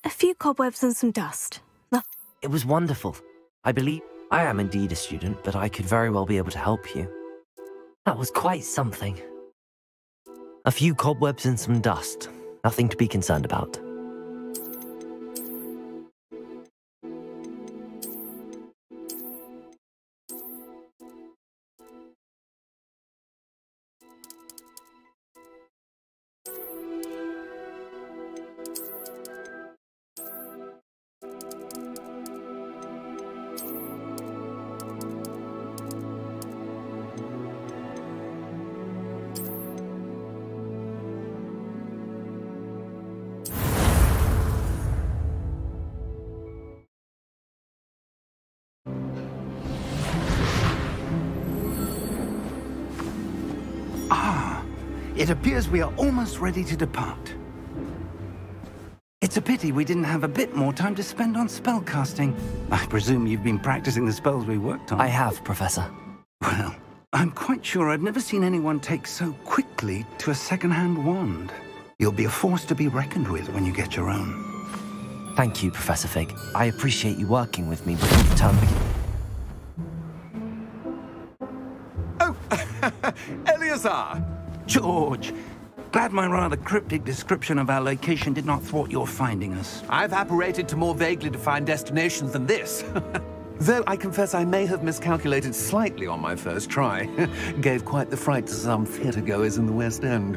A few cobwebs and some dust. It was wonderful. I believe I am indeed a student, but I could very well be able to help you. That was quite something. A few cobwebs and some dust. Nothing to be concerned about. It appears we are almost ready to depart. It's a pity we didn't have a bit more time to spend on spellcasting. I presume you've been practicing the spells we worked on. I have, Professor. Well, I'm quite sure I've never seen anyone take so quickly to a second-hand wand. You'll be a force to be reckoned with when you get your own. Thank you, Professor Fig. I appreciate you working with me before the term begins. Oh, Eleazar! George, glad my rather cryptic description of our location did not thwart your finding us. I've apparated to more vaguely defined destinations than this. Though I confess I may have miscalculated slightly on my first try. Gave quite the fright to some theatre-goers in the West End.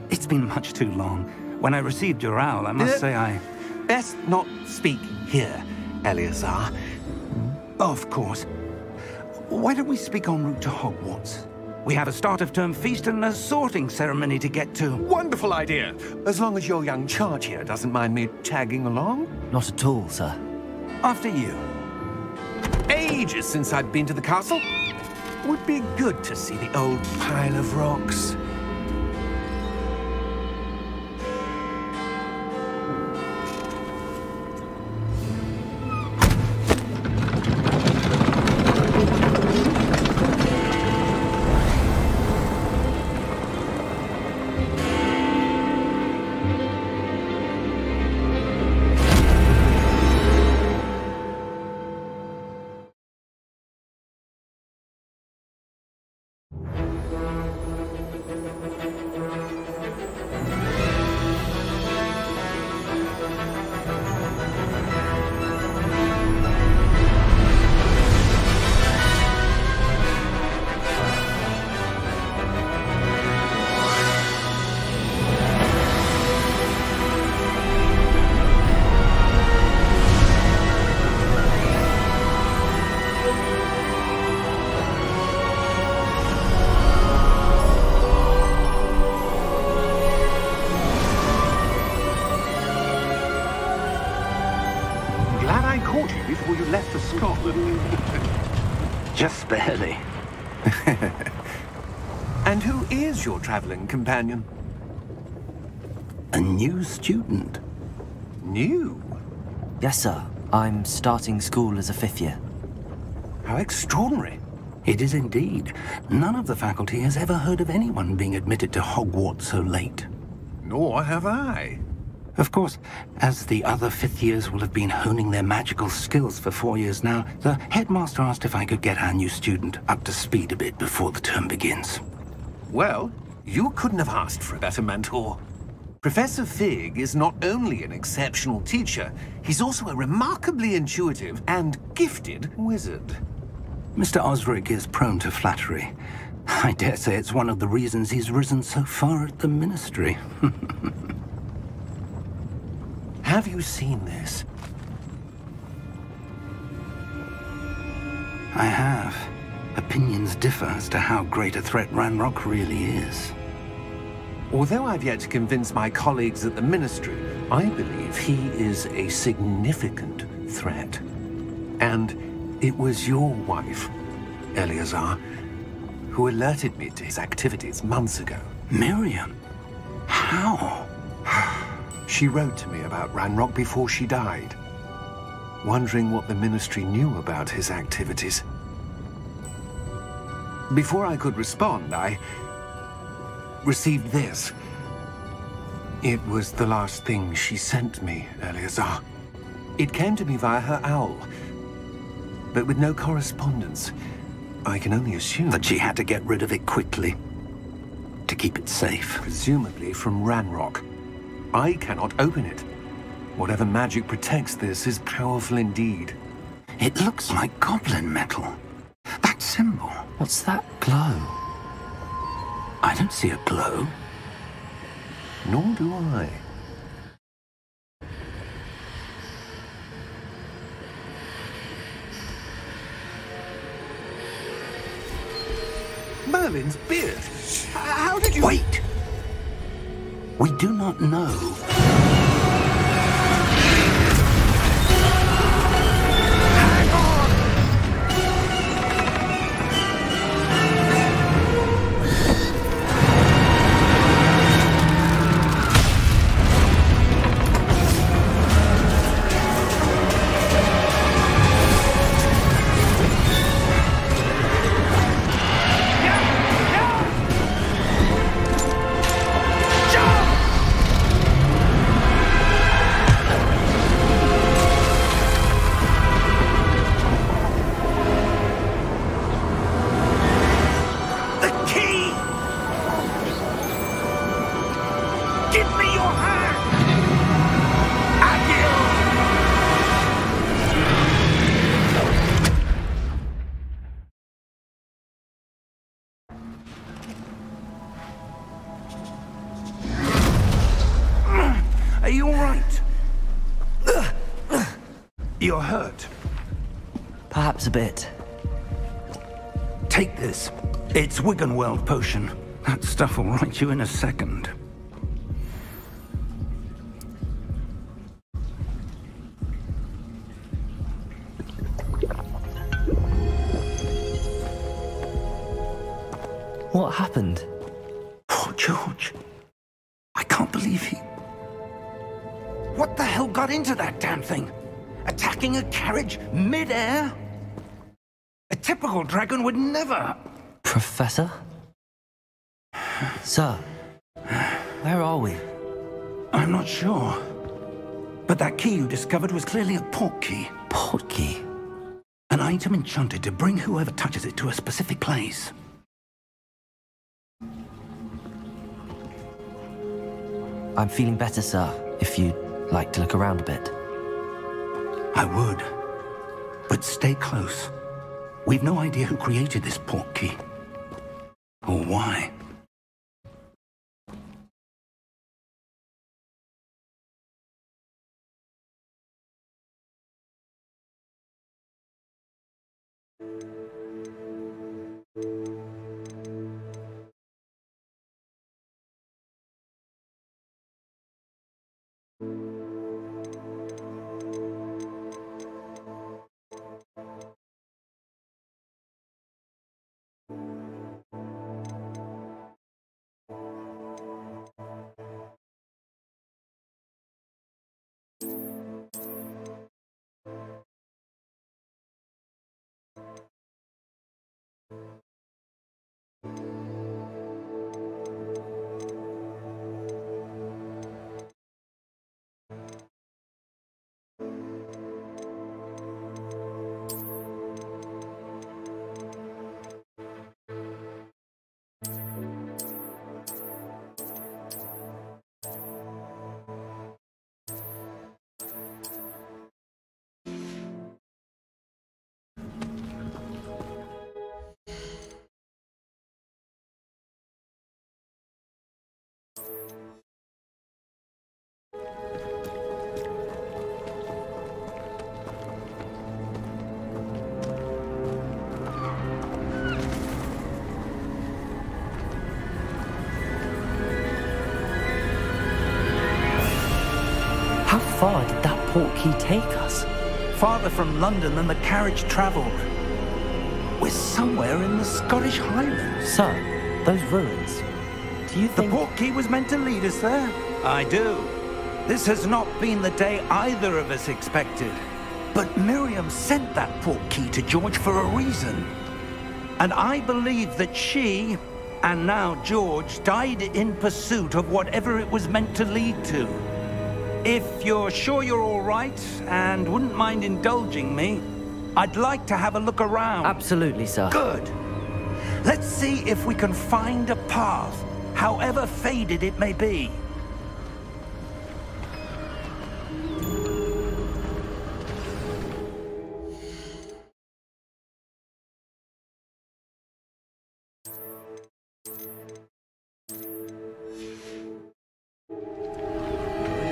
It's been much too long. When I received your owl, I must say I... Best not speak here, Eleazar. Of course. Why don't we speak en route to Hogwarts? We have a start-of-term feast and a sorting ceremony to get to. Wonderful idea! As long as your young charge here doesn't mind me tagging along. Not at all, sir. After you. Ages since I've been to the castle. Would be good to see the old pile of rocks. Before you left for Scotland. Just barely. And who is your traveling companion? A new student. New? Yes, sir. I'm starting school as a 5th year. How extraordinary. It is indeed. None of the faculty has ever heard of anyone being admitted to Hogwarts so late. Nor have I. Of course, as the other 5th years will have been honing their magical skills for 4 years now, the headmaster asked if I could get our new student up to speed a bit before the term begins. Well, you couldn't have asked for a better mentor. Professor Fig is not only an exceptional teacher, he's also a remarkably intuitive and gifted wizard. Mr. Osric is prone to flattery. I dare say it's one of the reasons he's risen so far at the Ministry. Have you seen this? I have. Opinions differ as to how great a threat Ranrock really is. Although I've yet to convince my colleagues at the Ministry, I believe he is a significant threat. And it was your wife, Eleazar, who alerted me to his activities months ago. Miriam? How? She wrote to me about Ranrock before she died, wondering what the Ministry knew about his activities. Before I could respond, I received this. It was the last thing she sent me, Eleazar. It came to me via her owl, but with no correspondence. I can only assume that she had to get rid of it quickly to keep it safe. Presumably from Ranrock. I cannot open it. Whatever magic protects this is powerful indeed. It looks like goblin metal. That symbol. What's that glow? I don't see a glow. Nor do I. Merlin's beard. How did you... Wait! We do not know. Are you all right? You're hurt. Perhaps a bit. Take this. It's Wiggenweld potion. That stuff will right you in a second. What happened? Poor George. I can't believe he... What the hell got into that damn thing? Attacking a carriage mid-air? A typical dragon would never... Professor? Sir, where are we? I'm not sure. But that key you discovered was clearly a port key. Port key? An item enchanted to bring whoever touches it to a specific place. I'm feeling better, sir, if you'd like to look around a bit. I would. But stay close. We've no idea who created this port key. Or why. How far did that port key take us? Farther from London than the carriage travelled. We're somewhere in the Scottish Highlands. Sir, those ruins. Do you think... The port key was meant to lead us there? I do. This has not been the day either of us expected. But Miriam sent that port key to George for a reason. And I believe that she And now George died in pursuit of whatever it was meant to lead to. If you're sure you're all right and wouldn't mind indulging me, I'd like to have a look around. Absolutely, sir. Good. Let's see if we can find a path, however faded it may be.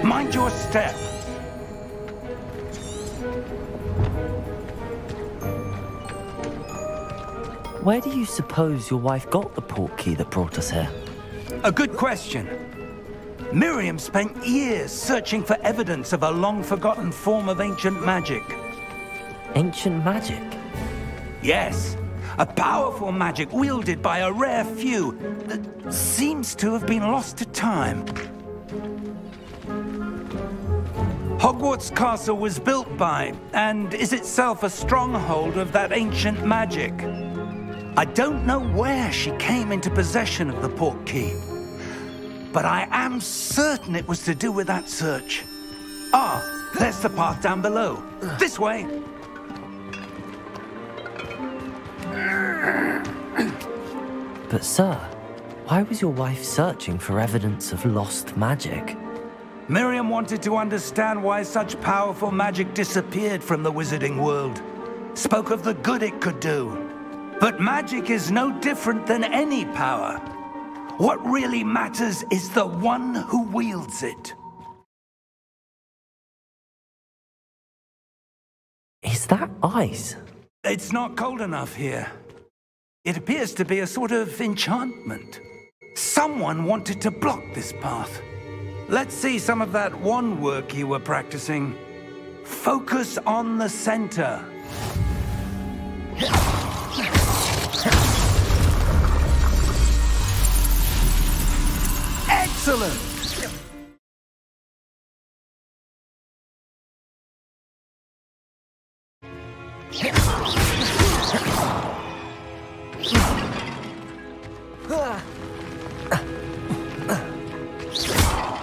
Mind your step. Where do you suppose your wife got the portkey that brought us here? A good question. Miriam spent years searching for evidence of a long-forgotten form of ancient magic. Ancient magic? Yes, a powerful magic wielded by a rare few that seems to have been lost to time. Hogwarts Castle was built by, and is itself a stronghold of that ancient magic. I don't know where she came into possession of the portkey, but I am certain it was to do with that search. Ah, there's the path down below. This way. But sir, why was your wife searching for evidence of lost magic? Miriam wanted to understand why such powerful magic disappeared from the wizarding world. Spoke of the good it could do. But magic is no different than any power. What really matters is the one who wields it. Is that ice? It's not cold enough here. It appears to be a sort of enchantment. Someone wanted to block this path. Let's see some of that wand work you were practicing. Focus on the center. Excellent!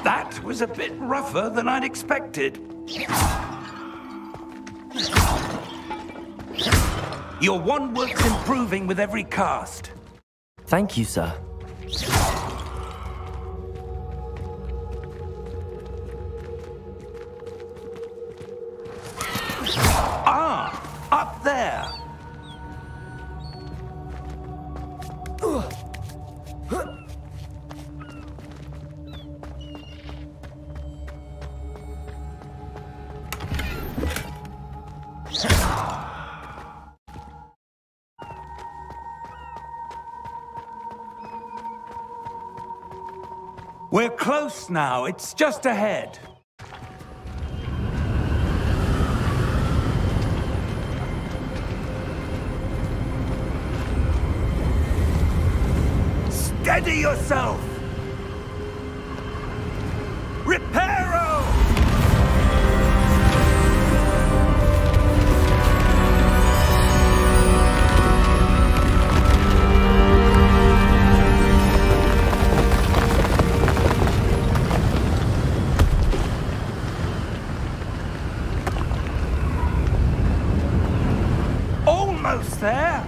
That was a bit rougher than I'd expected. Your wand work's improving with every cast. Thank you, sir. Ah, up there. We're close now. It's just ahead. Steady yourself! Reparo! Almost there!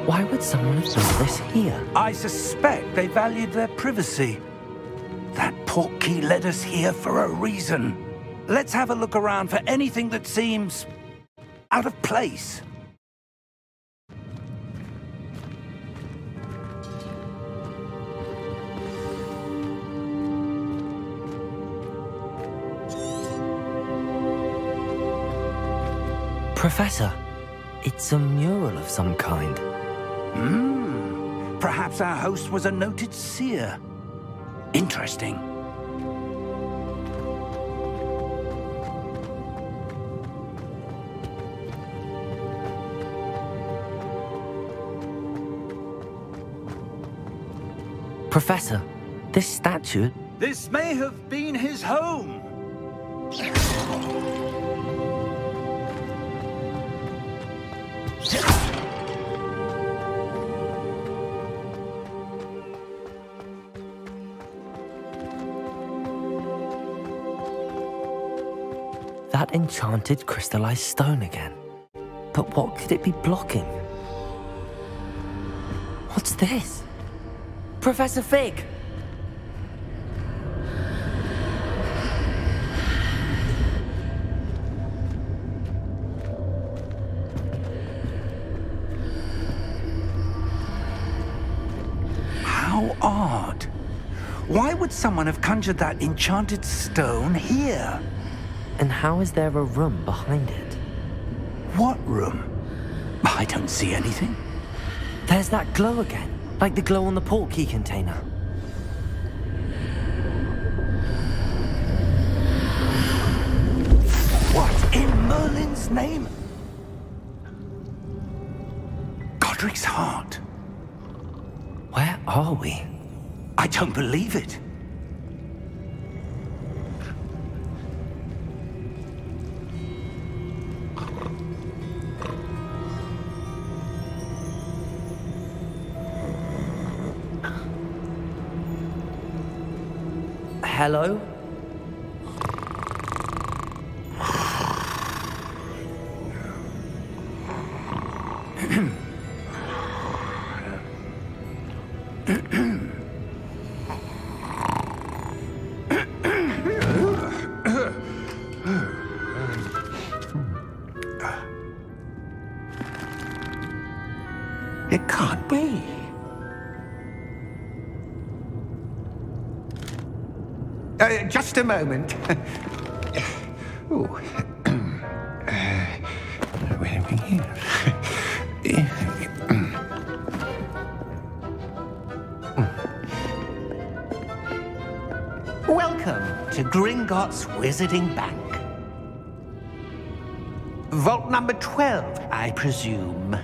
Why would someone have built this here? I suspect they valued their privacy. That portkey led us here for a reason. Let's have a look around for anything that seems out of place. Professor, it's a mural of some kind. Perhaps our host was a noted seer. Interesting. Professor, this statue... This may have been his home. That enchanted crystallized stone again. But what could it be blocking? What's this? Professor Fig! How odd. Why would someone have conjured that enchanted stone here? And how is there a room behind it? What room? I don't see anything. There's that glow again, like the glow on the portkey container. What in Merlin's name? Godric's heart. Where are we? I don't believe it. Hello? It can't be. Just a moment. Ooh. Where are we here? Welcome to Gringotts Wizarding Bank. Vault number 12, I presume.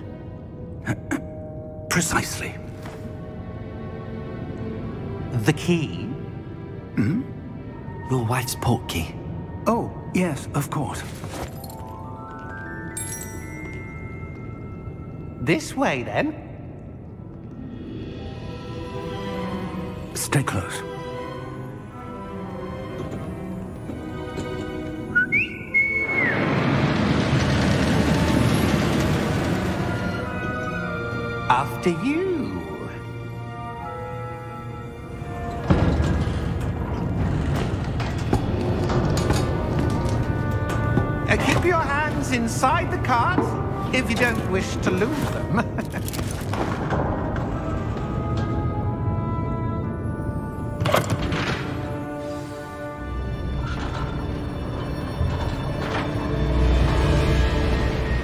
Precisely. The key? Your wife's portkey. Oh, yes, of course. This way, then. Stay close. After you. Keep your hands inside the cart if you don't wish to lose them.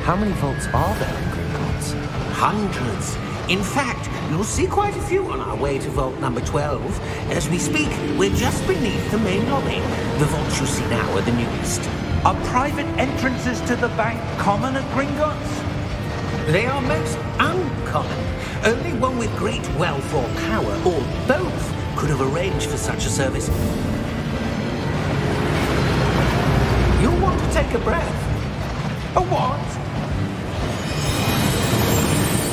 How many vaults are there in Gringotts? Hundreds. In fact, you'll see quite a few on our way to vault number 12. As we speak, we're just beneath the main lobby. The vaults you see now are the newest. Are private entrances to the bank common at Gringotts? They are most uncommon. Only one with great wealth or power, or both, could have arranged for such a service. You'll want to take a breath. A what?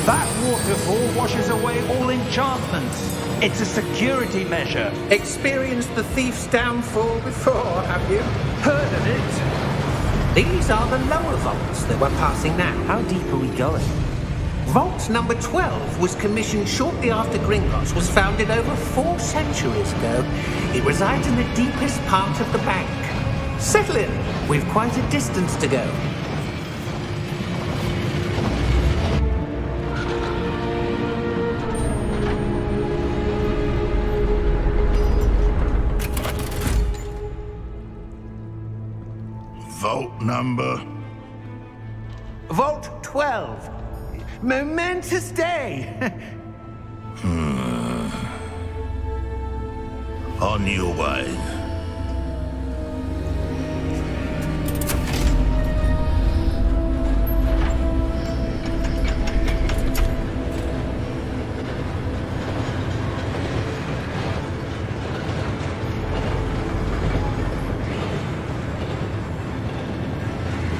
That waterfall washes away all enchantments. It's a security measure. Experienced the thief's downfall before, have you? Heard of it? These are the lower vaults that we're passing now. How deep are we going? Vault number 12 was commissioned shortly after Gringotts was founded over 4 centuries ago. It resides in the deepest part of the bank. Settle in. We've quite a distance to go. Vault number Vault 12. Momentous day. On your way.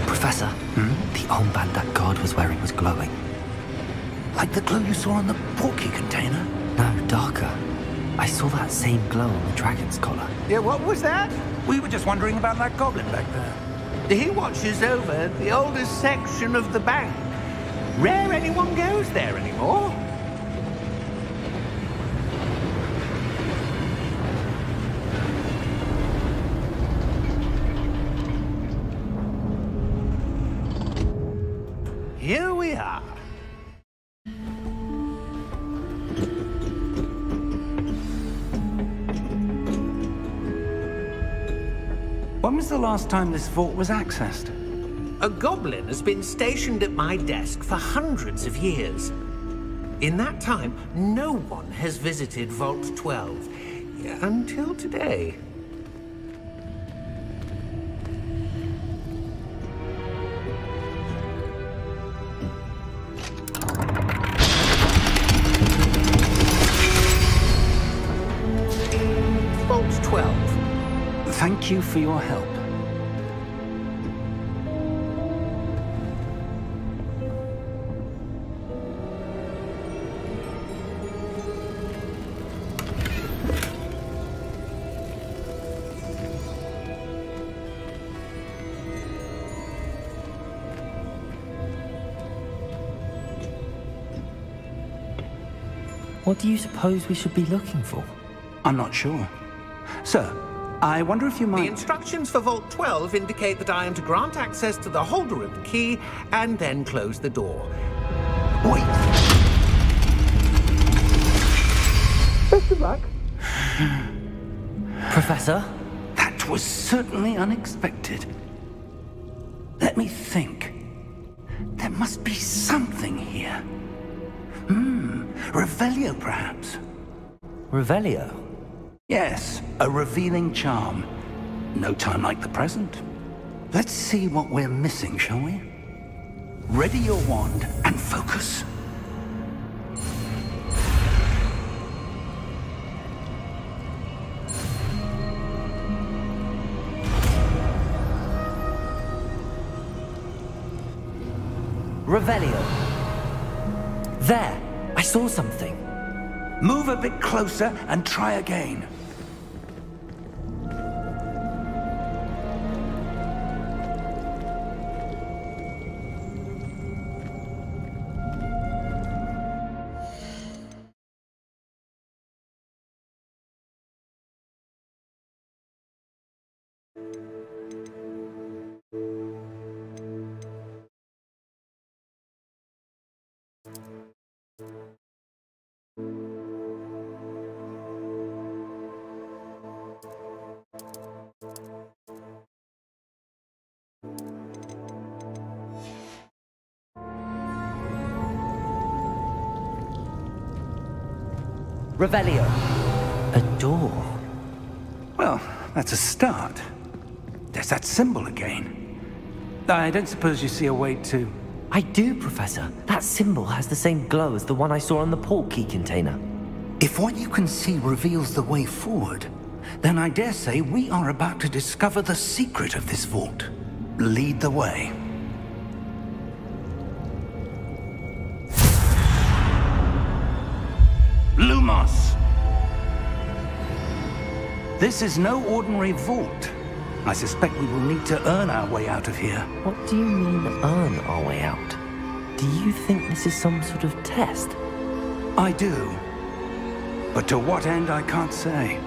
Professor, the armband that guard was wearing was glowing. Like the glow you saw on the porky container? No, darker. I saw that same glow on the dragon's collar. Yeah, what was that? We were just wondering about that goblin back there. He watches over the oldest section of the bank. Rare anyone goes there anymore. Here we are. When was the last time this vault was accessed? A goblin has been stationed at my desk for hundreds of years. In that time, no one has visited Vault 12. Until today. Vault 12. Thank you for your help. What do you suppose we should be looking for? I'm not sure. Sir, I wonder if you The might... instructions for Vault 12 indicate that I am to grant access to the holder of the key and then close the door. Wait! Best of luck. Professor? That was certainly unexpected. Let me think. There must be something here. Revelio, perhaps? Revelio? Yes, a revealing charm. No time like the present. Let's see what we're missing, shall we? Ready your wand and focus. Revelio. There! I saw something. Move a bit closer and try again. Revelio. A door. Well, that's a start. There's that symbol again. I don't suppose you see a way to... I do, Professor. That symbol has the same glow as the one I saw on the port key container. If what you can see reveals the way forward, then I dare say we are about to discover the secret of this vault. Lead the way. Lumos! This is no ordinary vault. I suspect we will need to earn our way out of here. What do you mean, earn our way out? Do you think this is some sort of test? I do. But to what end, I can't say.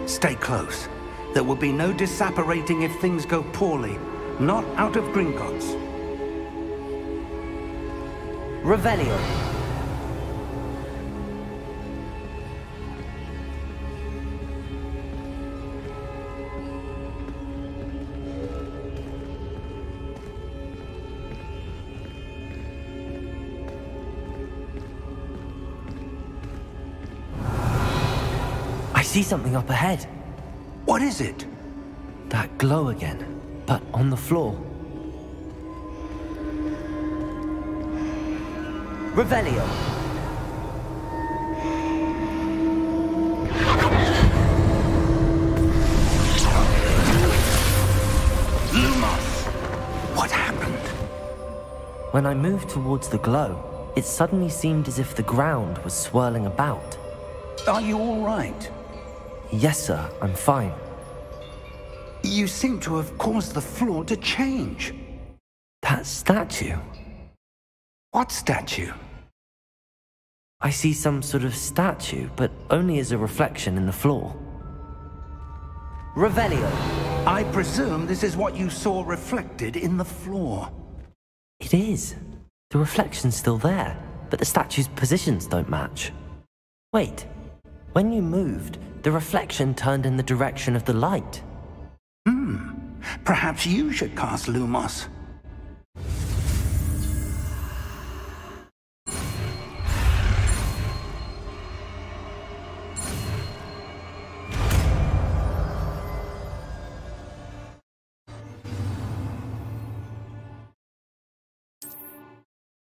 Stay close. There will be no disapparating if things go poorly. Not out of Gringotts. Revelio. see something up ahead. What is it? That glow again, but on the floor. Revelio. Lumos! What happened? When I moved towards the glow, it suddenly seemed as if the ground was swirling about. Are you all right? Yes, sir, I'm fine. You seem to have caused the floor to change. That statue? What statue? I see some sort of statue, but only as a reflection in the floor. Revelio. I presume this is what you saw reflected in the floor. It is. The reflection's still there, but the statue's positions don't match. Wait. When you moved, the reflection turned in the direction of the light. Perhaps you should cast Lumos.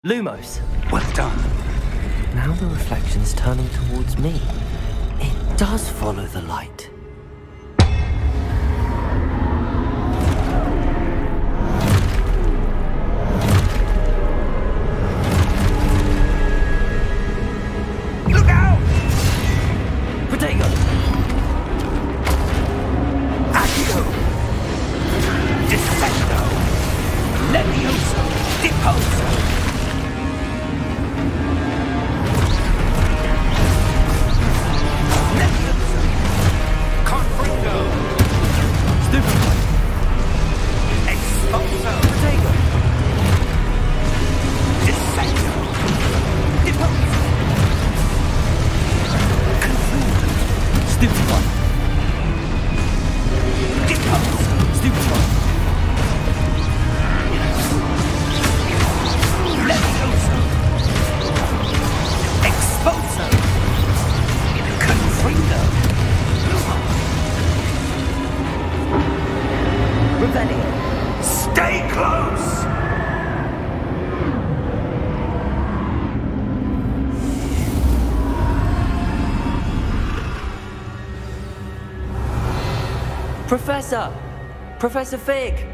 Lumos. Well done. Now the reflection's turning towards me. It does follow the light. Look out! Protego! Accio! Dissecto! Levioso! Deposo! Stay close! Professor! Professor Fig!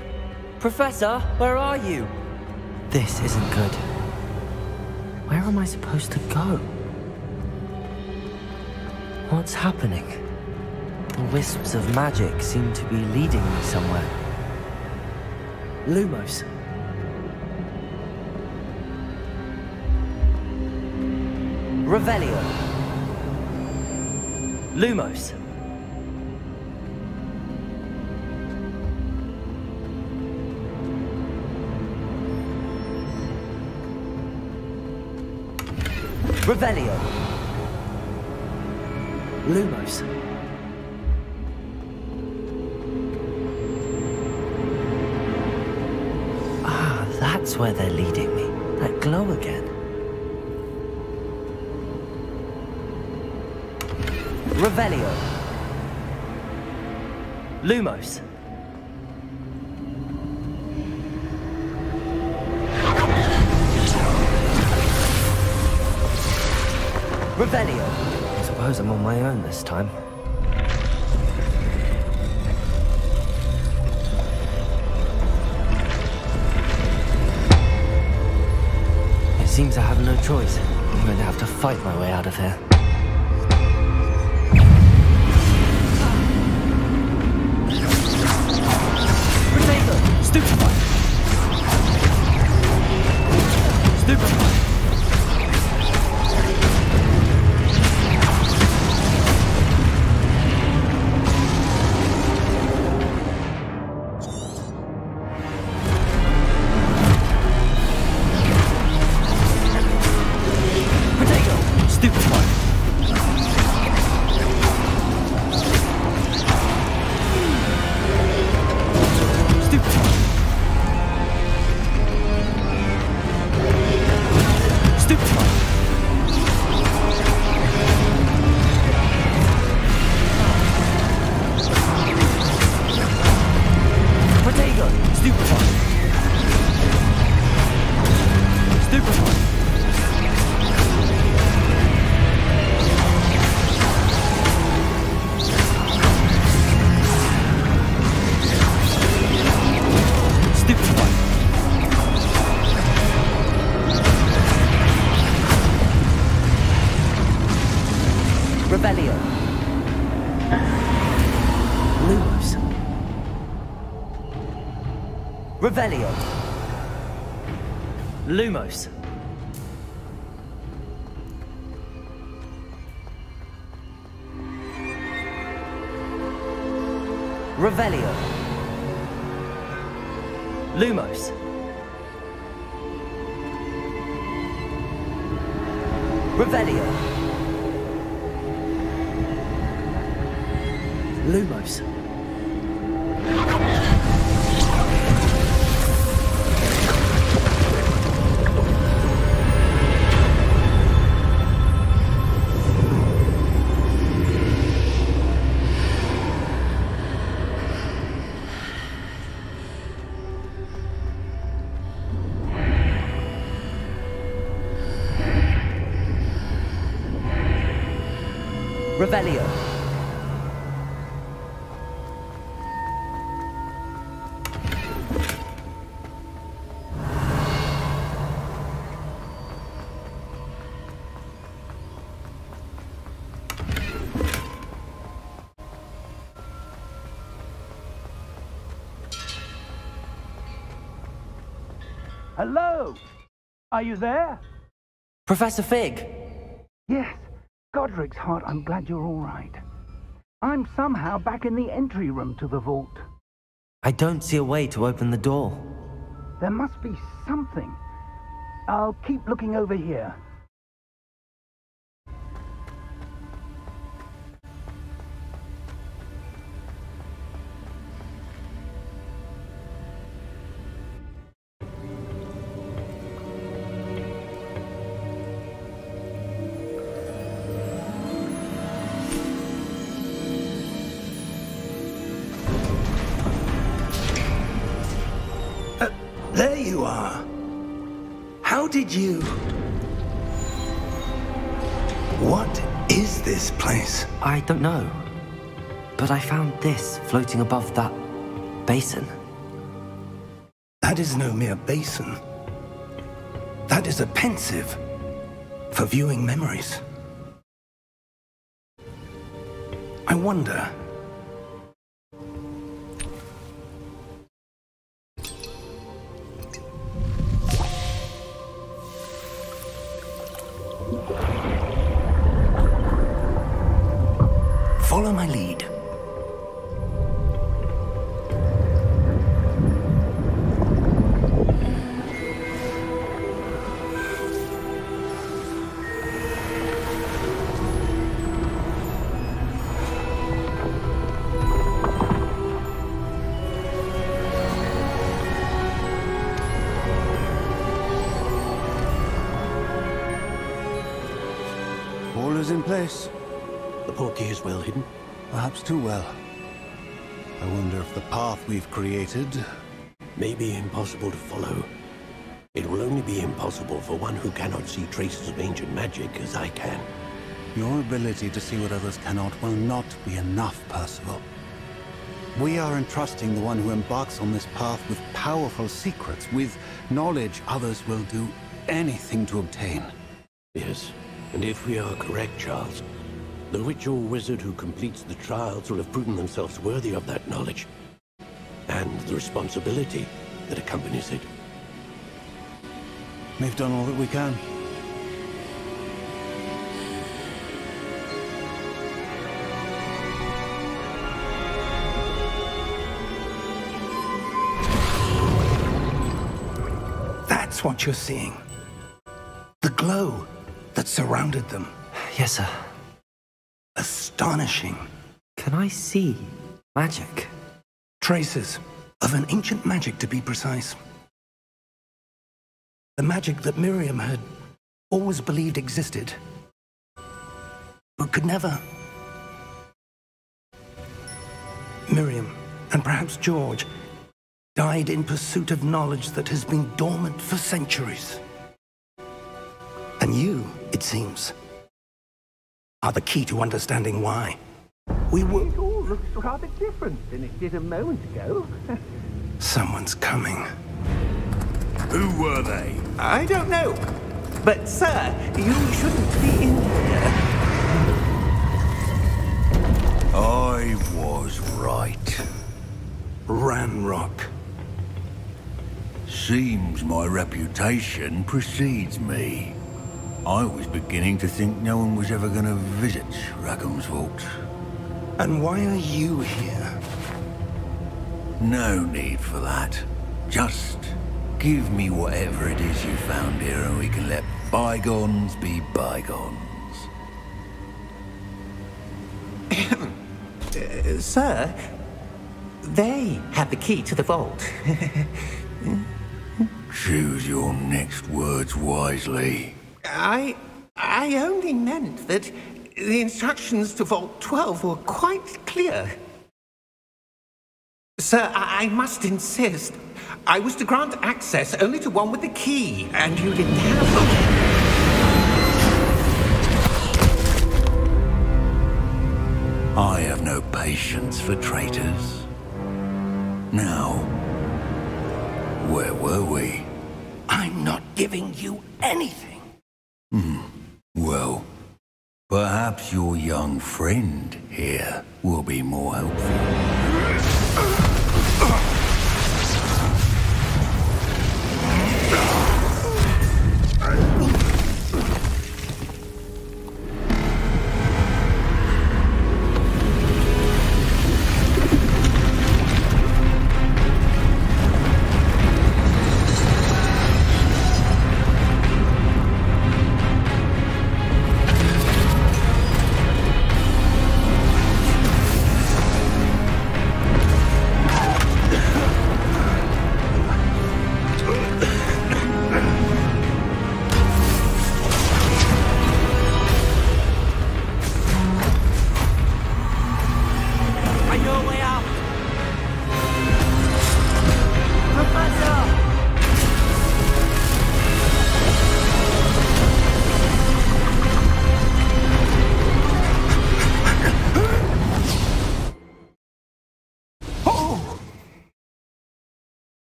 Professor, where are you? This isn't good. Where am I supposed to go? What's happening? The wisps of magic seem to be leading me somewhere. Lumos. Revelio. Lumos. Revelio. Lumos. Ah, that's where they're leading me. That glow again. Revelio. Lumos. Revelio. I suppose I'm on my own this time. It seems I have no choice. I'm going to have to fight my way out of here. Potato! Stupefy! Stupefy! Stupefy! Lumos. Revelio. Lumos. Revelio. Lumos. Revelio. Lumos. Revelio. Hello? Are you there? Professor Fig. Yes. Godric's heart, I'm glad you're all right. I'm somehow back in the entry room to the vault. I don't see a way to open the door. There must be something. I'll keep looking over here. There you are. How did you... What is this place? I don't know. But I found this floating above that basin. That is no mere basin. That is a pensive for viewing memories. I wonder... Follow my lead. All is in place. The portkey is well hidden. Perhaps too well. I wonder if the path we've created... May be impossible to follow. It will only be impossible for one who cannot see traces of ancient magic as I can. Your ability to see what others cannot will not be enough, Percival. We are entrusting the one who embarks on this path with powerful secrets, with knowledge others will do anything to obtain. Yes, and if we are correct, Charles, the witch or wizard who completes the trials will have proven themselves worthy of that knowledge, and the responsibility that accompanies it. We've done all that we can. That's what you're seeing. The glow that surrounded them. Yes, sir. Astonishing. Can I see magic? Traces of an ancient magic, to be precise. The magic that Miriam had always believed existed, but could never. Miriam, and perhaps George, died in pursuit of knowledge that has been dormant for centuries. And you, it seems, are the key to understanding why. We were... It all looks rather different than it did a moment ago. Someone's coming. Who were they? I don't know. But, sir, you shouldn't be in here. I I was right. Ranrock. Seems my reputation precedes me. I was beginning to think no one was ever going to visit Rackham's Vault. And why are you here? No need for that. Just give me whatever it is you found here and we can let bygones be bygones. Sir, they have the key to the vault. Choose your next words wisely. I only meant that the instructions to Vault 12 were quite clear. Sir, I must insist. I was to grant access only to one with the key, and you didn't have them. I have no patience for traitors. Now, where were we? I'm not giving you anything. Well, perhaps your young friend here will be more helpful.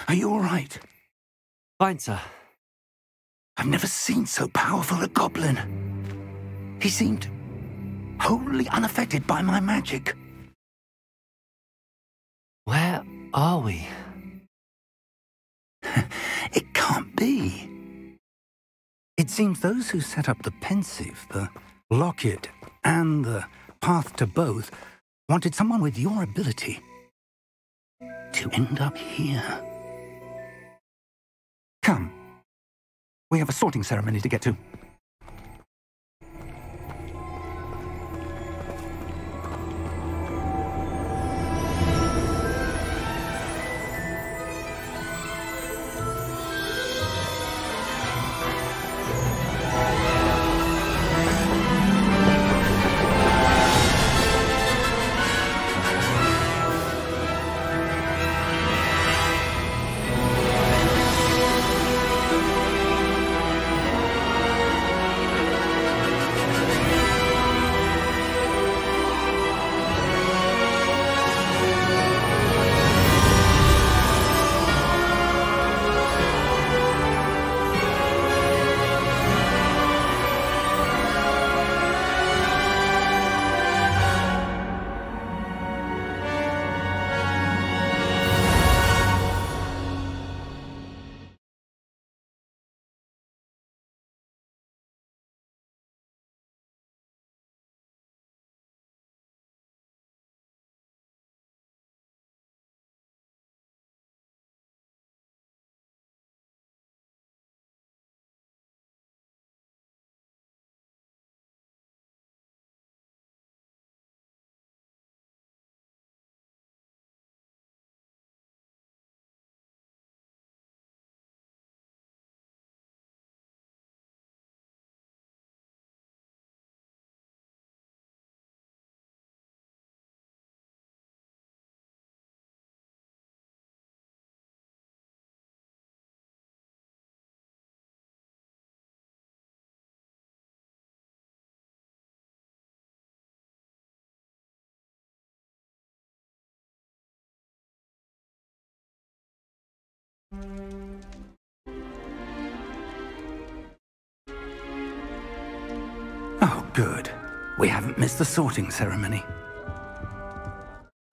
Are you all right? Fine, sir. I've never seen so powerful a goblin. He seemed wholly unaffected by my magic. Where are we? It can't be. It seems those who set up the pensive, the locket, and the path to both wanted someone with your ability to end up here. Come. We have a sorting ceremony to get to. Good. We haven't missed the sorting ceremony.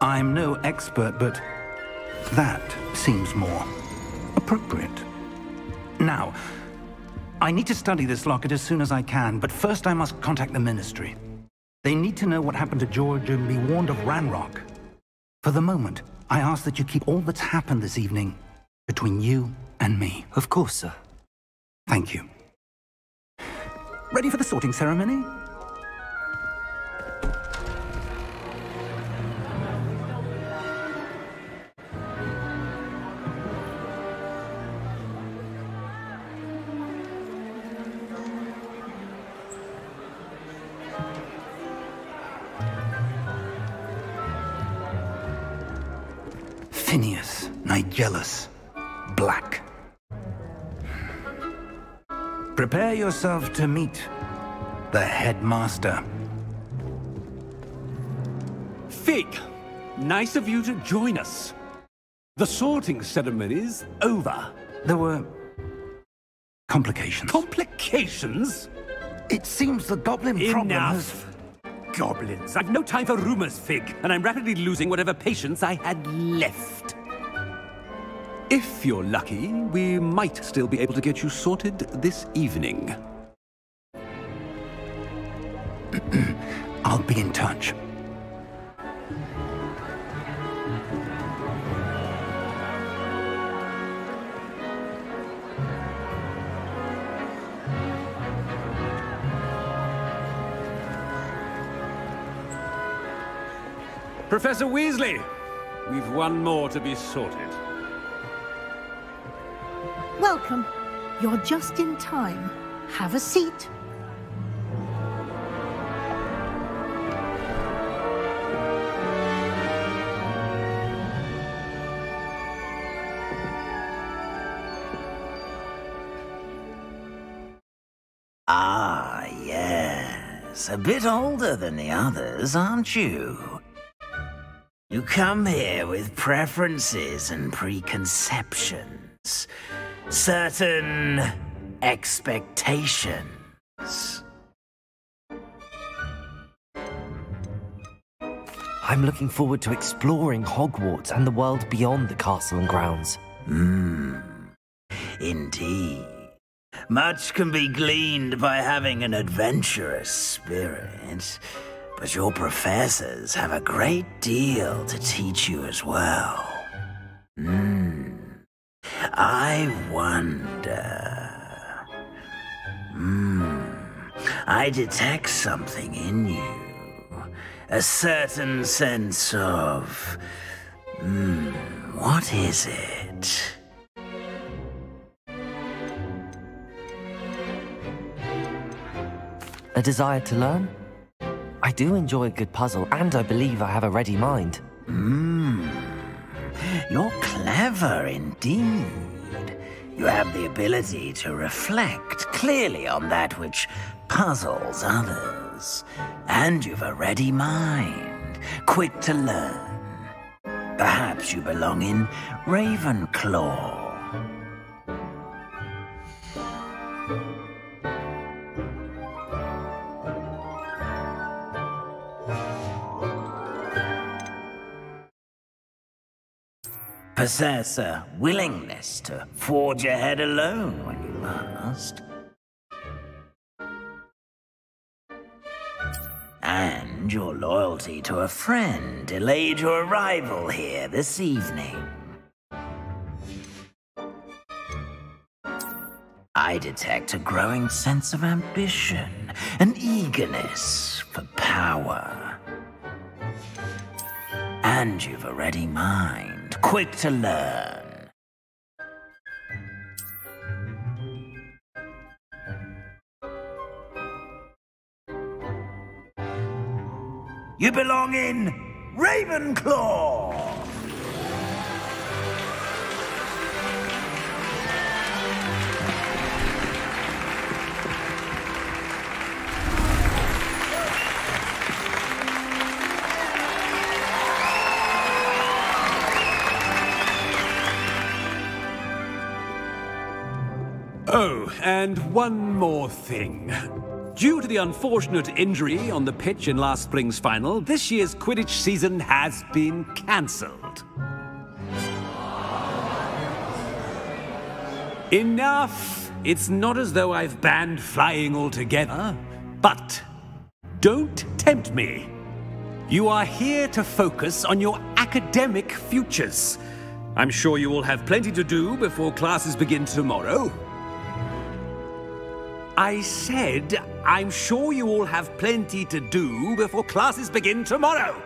I'm no expert, but that seems more appropriate. Now, I need to study this locket as soon as I can, but first I must contact the Ministry. They need to know what happened to George and be warned of Ranrock. For the moment, I ask that you keep all that's happened this evening between you and me. Of course, sir. Thank you. Ready for the sorting ceremony? Phineas Nigellus Black. Prepare yourself to meet the headmaster. Fig, nice of you to join us. The sorting ceremony's over. There were complications. Complications? It seems the goblin problem has... Enough! Goblins. I've no time for rumors, Fig, and I'm rapidly losing whatever patience I had left. If you're lucky, we might still be able to get you sorted this evening. I'll be in touch. Professor Weasley, we've one more to be sorted. Welcome. You're just in time. Have a seat. Ah, yes. A bit older than the others, aren't you? You come here with preferences and preconceptions. Certain expectations. I'm looking forward to exploring Hogwarts and the world beyond the castle and grounds. Indeed. Much can be gleaned by having an adventurous spirit, but your professors have a great deal to teach you as well. I wonder... I detect something in you. A certain sense of... what is it? A desire to learn? I do enjoy a good puzzle, and I believe I have a ready mind. You're clever indeed. You have the ability to reflect clearly on that which puzzles others. And you've a ready mind, quick to learn. Perhaps you belong in Ravenclaw. Possess a willingness to forge ahead alone when you must. And your loyalty to a friend delayed your arrival here this evening. I detect a growing sense of ambition, an eagerness for power. And you've a ready mind, quick to learn. You belong in Ravenclaw! Oh, and one more thing. Due to the unfortunate injury on the pitch in last spring's final, this year's Quidditch season has been cancelled. Enough! It's not as though I've banned flying altogether, but don't tempt me. You are here to focus on your academic futures. I'm sure you will have plenty to do before classes begin tomorrow. I said, I'm sure you all have plenty to do before classes begin tomorrow.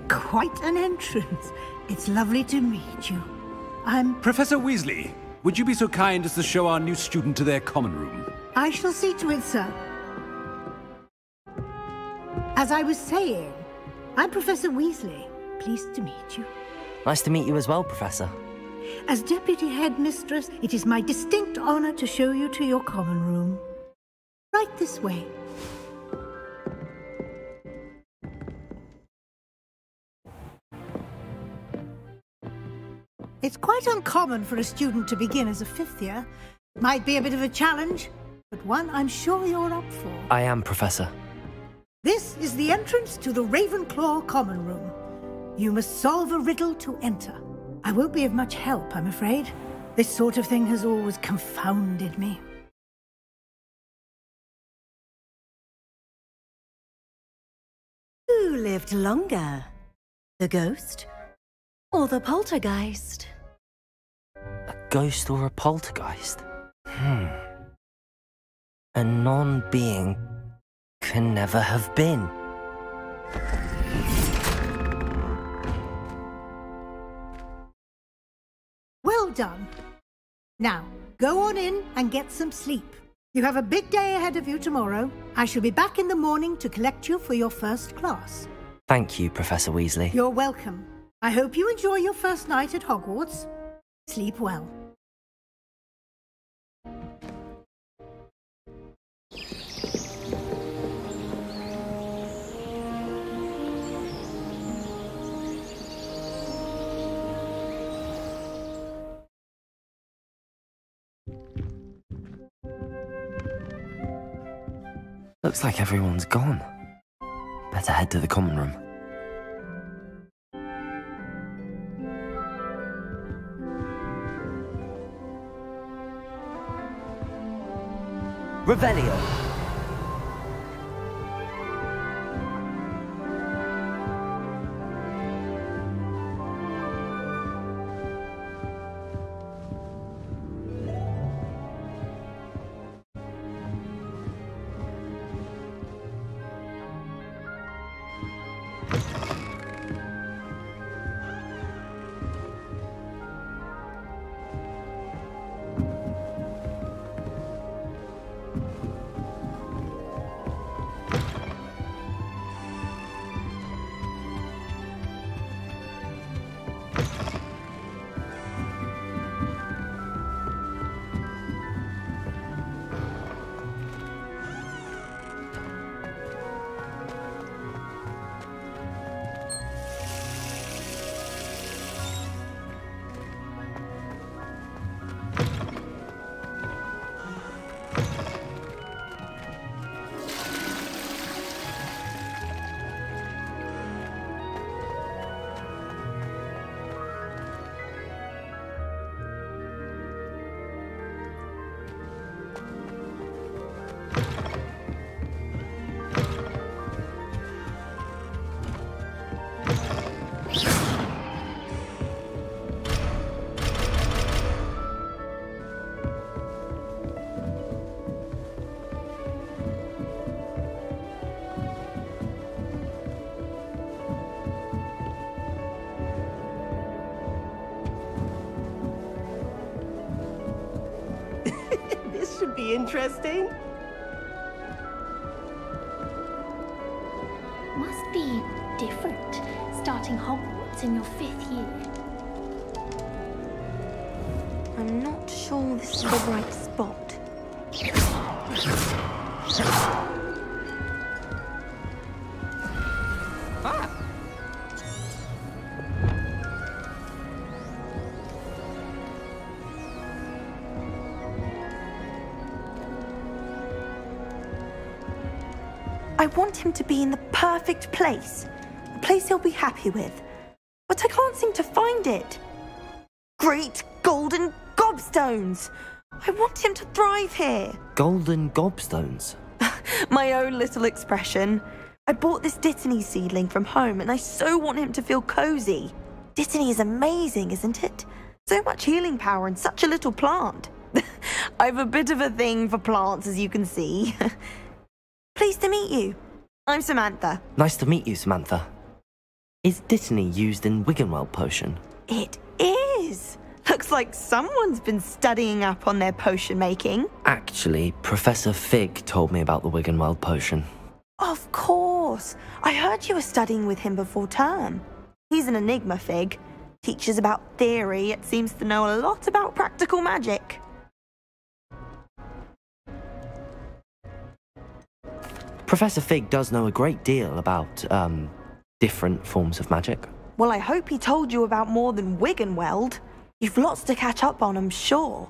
Quite an entrance. It's lovely to meet you. I'm... Professor Weasley, would you be so kind as to show our new student to their common room? I shall see to it, sir. As I was saying, I'm Professor Weasley. Pleased to meet you. Nice to meet you as well, Professor. As Deputy Headmistress, it is my distinct honor to show you to your common room. Right this way. It's quite uncommon for a student to begin as a fifth year. Might be a bit of a challenge, but one I'm sure you're up for. I am, Professor. This is the entrance to the Ravenclaw Common Room. You must solve a riddle to enter. I won't be of much help, I'm afraid. This sort of thing has always confounded me. Who lived longer? The ghost or the poltergeist? A ghost or a poltergeist? A non-being can never have been. Well done. Now, go on in and get some sleep. You have a big day ahead of you tomorrow. I shall be back in the morning to collect you for your first class. Thank you, Professor Weasley. You're welcome. I hope you enjoy your first night at Hogwarts. Sleep well. Looks like everyone's gone. Better head to the common room. Revelio! Should be interesting. Must be different, starting Hogwarts in your 5th year. I'm not sure this is the right spot. I want him to be in the perfect place. A place he'll be happy with. But I can't seem to find it. Great golden gobstones! I want him to thrive here. Golden gobstones? My own little expression. I bought this Dittany seedling from home and I so want him to feel cozy. Dittany is amazing, isn't it? So much healing power in such a little plant. I've a bit of a thing for plants, as you can see. Pleased to meet you. I'm Samantha. Nice to meet you, Samantha. Is Dittany used in Wiggenweld potion? It is. Looks like someone's been studying up on their potion making. Actually, Professor Fig told me about the Wiggenweld potion. Of course. I heard you were studying with him before term. He's an enigma, Fig. Teaches about theory, yet seems to know a lot about practical magic. Professor Fig does know a great deal about, different forms of magic. Well, I hope he told you about more than Wiggenweld. You've lots to catch up on, I'm sure.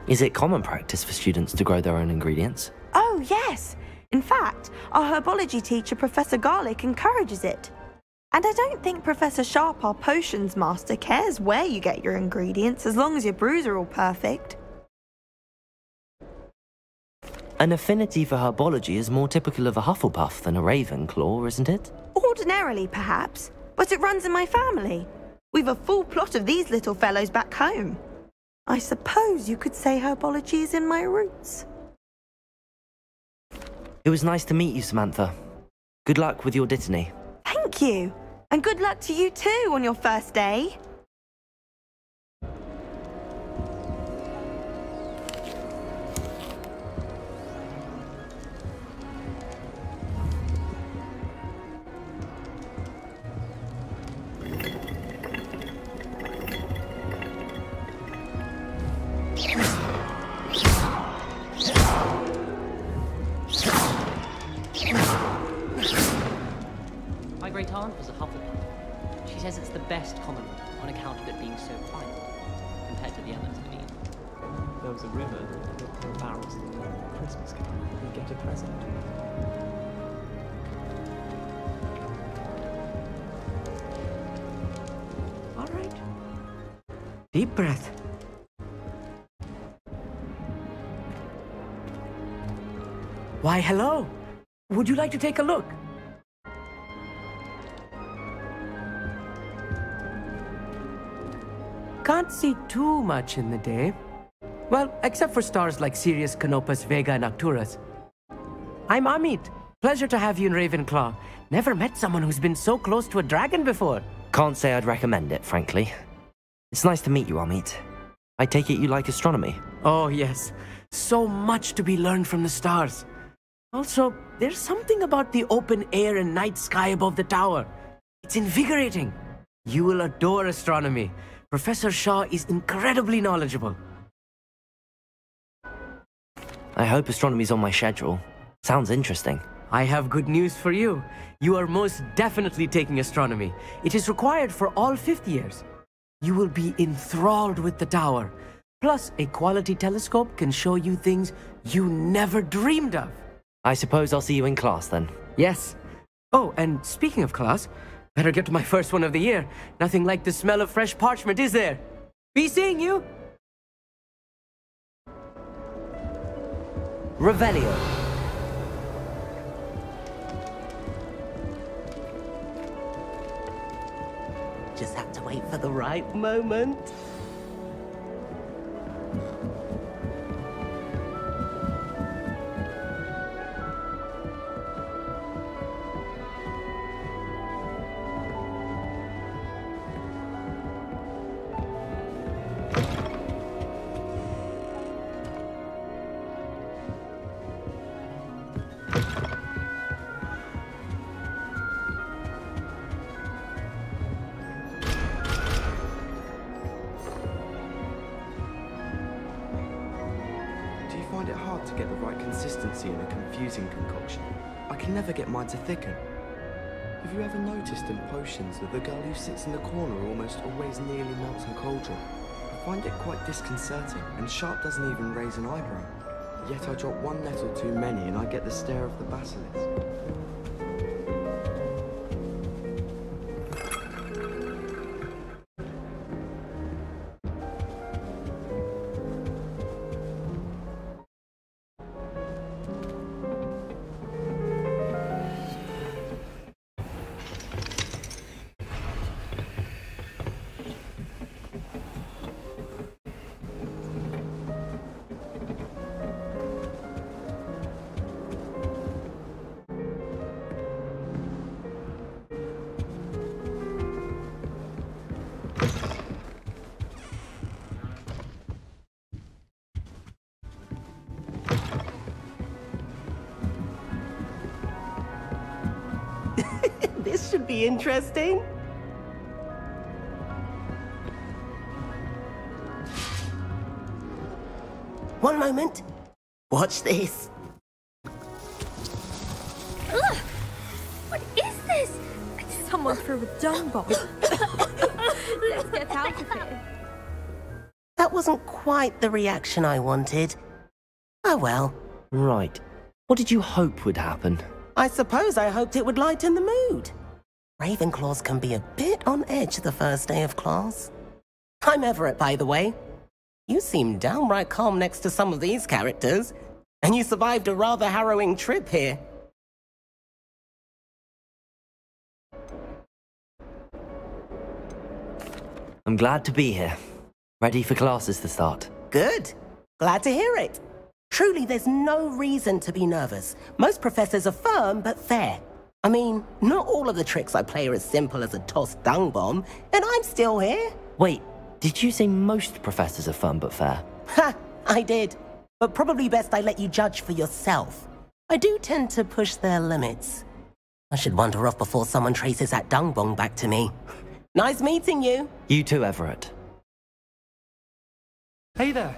Is it common practice for students to grow their own ingredients? Oh, yes. In fact, our herbology teacher, Professor Garlick, encourages it. And I don't think Professor Sharp, our potions master, cares where you get your ingredients as long as your brews are all perfect. An affinity for herbology is more typical of a Hufflepuff than a Ravenclaw, isn't it? Ordinarily, perhaps, but it runs in my family. We've a full plot of these little fellows back home. I suppose you could say herbology is in my roots. It was nice to meet you, Samantha. Good luck with your Dittany. Thank you. And good luck to you too on your first day. My great aunt was a Hufflepuff. She says it's the best common room on account of it being so quiet compared to the others, I mean. There was a rumor that you'll throw barrels in the Christmas cake and get a present. All right. Deep breath. Why, hello. Would you like to take a look? Can't see too much in the day. Well, except for stars like Sirius, Canopus, Vega, and Arcturus. I'm Amit. Pleasure to have you in Ravenclaw. Never met someone who's been so close to a dragon before. Can't say I'd recommend it, frankly. It's nice to meet you, Amit. I take it you like astronomy? Oh, yes. So much to be learned from the stars. Also, there's something about the open air and night sky above the tower. It's invigorating. You will adore astronomy. Professor Shaw is incredibly knowledgeable. I hope astronomy's on my schedule. Sounds interesting. I have good news for you. You are most definitely taking astronomy. It is required for all 5th years. You will be enthralled with the tower. Plus, a quality telescope can show you things you never dreamed of. I suppose I'll see you in class then. Yes. Oh, and speaking of class, better get to my first one of the year. Nothing like the smell of fresh parchment, is there? Be seeing you! Revelio. Just have to wait for the right moment. Find it hard to get the right consistency in a confusing concoction. I can never get mine to thicken. Have you ever noticed in potions that the girl who sits in the corner almost always nearly melts her cauldron? I find it quite disconcerting, and Sharp doesn't even raise an eyebrow. Yet I drop one nettle too many and I get the stare of the basilisk. This should be interesting. One moment. Watch this. Ugh! What is this? Someone threw a dung bomb. Let's get out of here. That wasn't quite the reaction I wanted. Oh well. Right. What did you hope would happen? I suppose I hoped it would lighten the mood. Ravenclaws can be a bit on edge the first day of class. I'm Everett, by the way. You seem downright calm next to some of these characters, and you survived a rather harrowing trip here. I'm glad to be here. Ready for classes to start. Good. Glad to hear it. Truly, there's no reason to be nervous. Most professors are firm but fair. I mean, not all of the tricks I play are as simple as a tossed dung bomb, and I'm still here. Wait, did you say most professors are firm but fair? Ha! I did. But probably best I let you judge for yourself. I do tend to push their limits. I should wander off before someone traces that dung bomb back to me. Nice meeting you. You too, Everett. Hey there,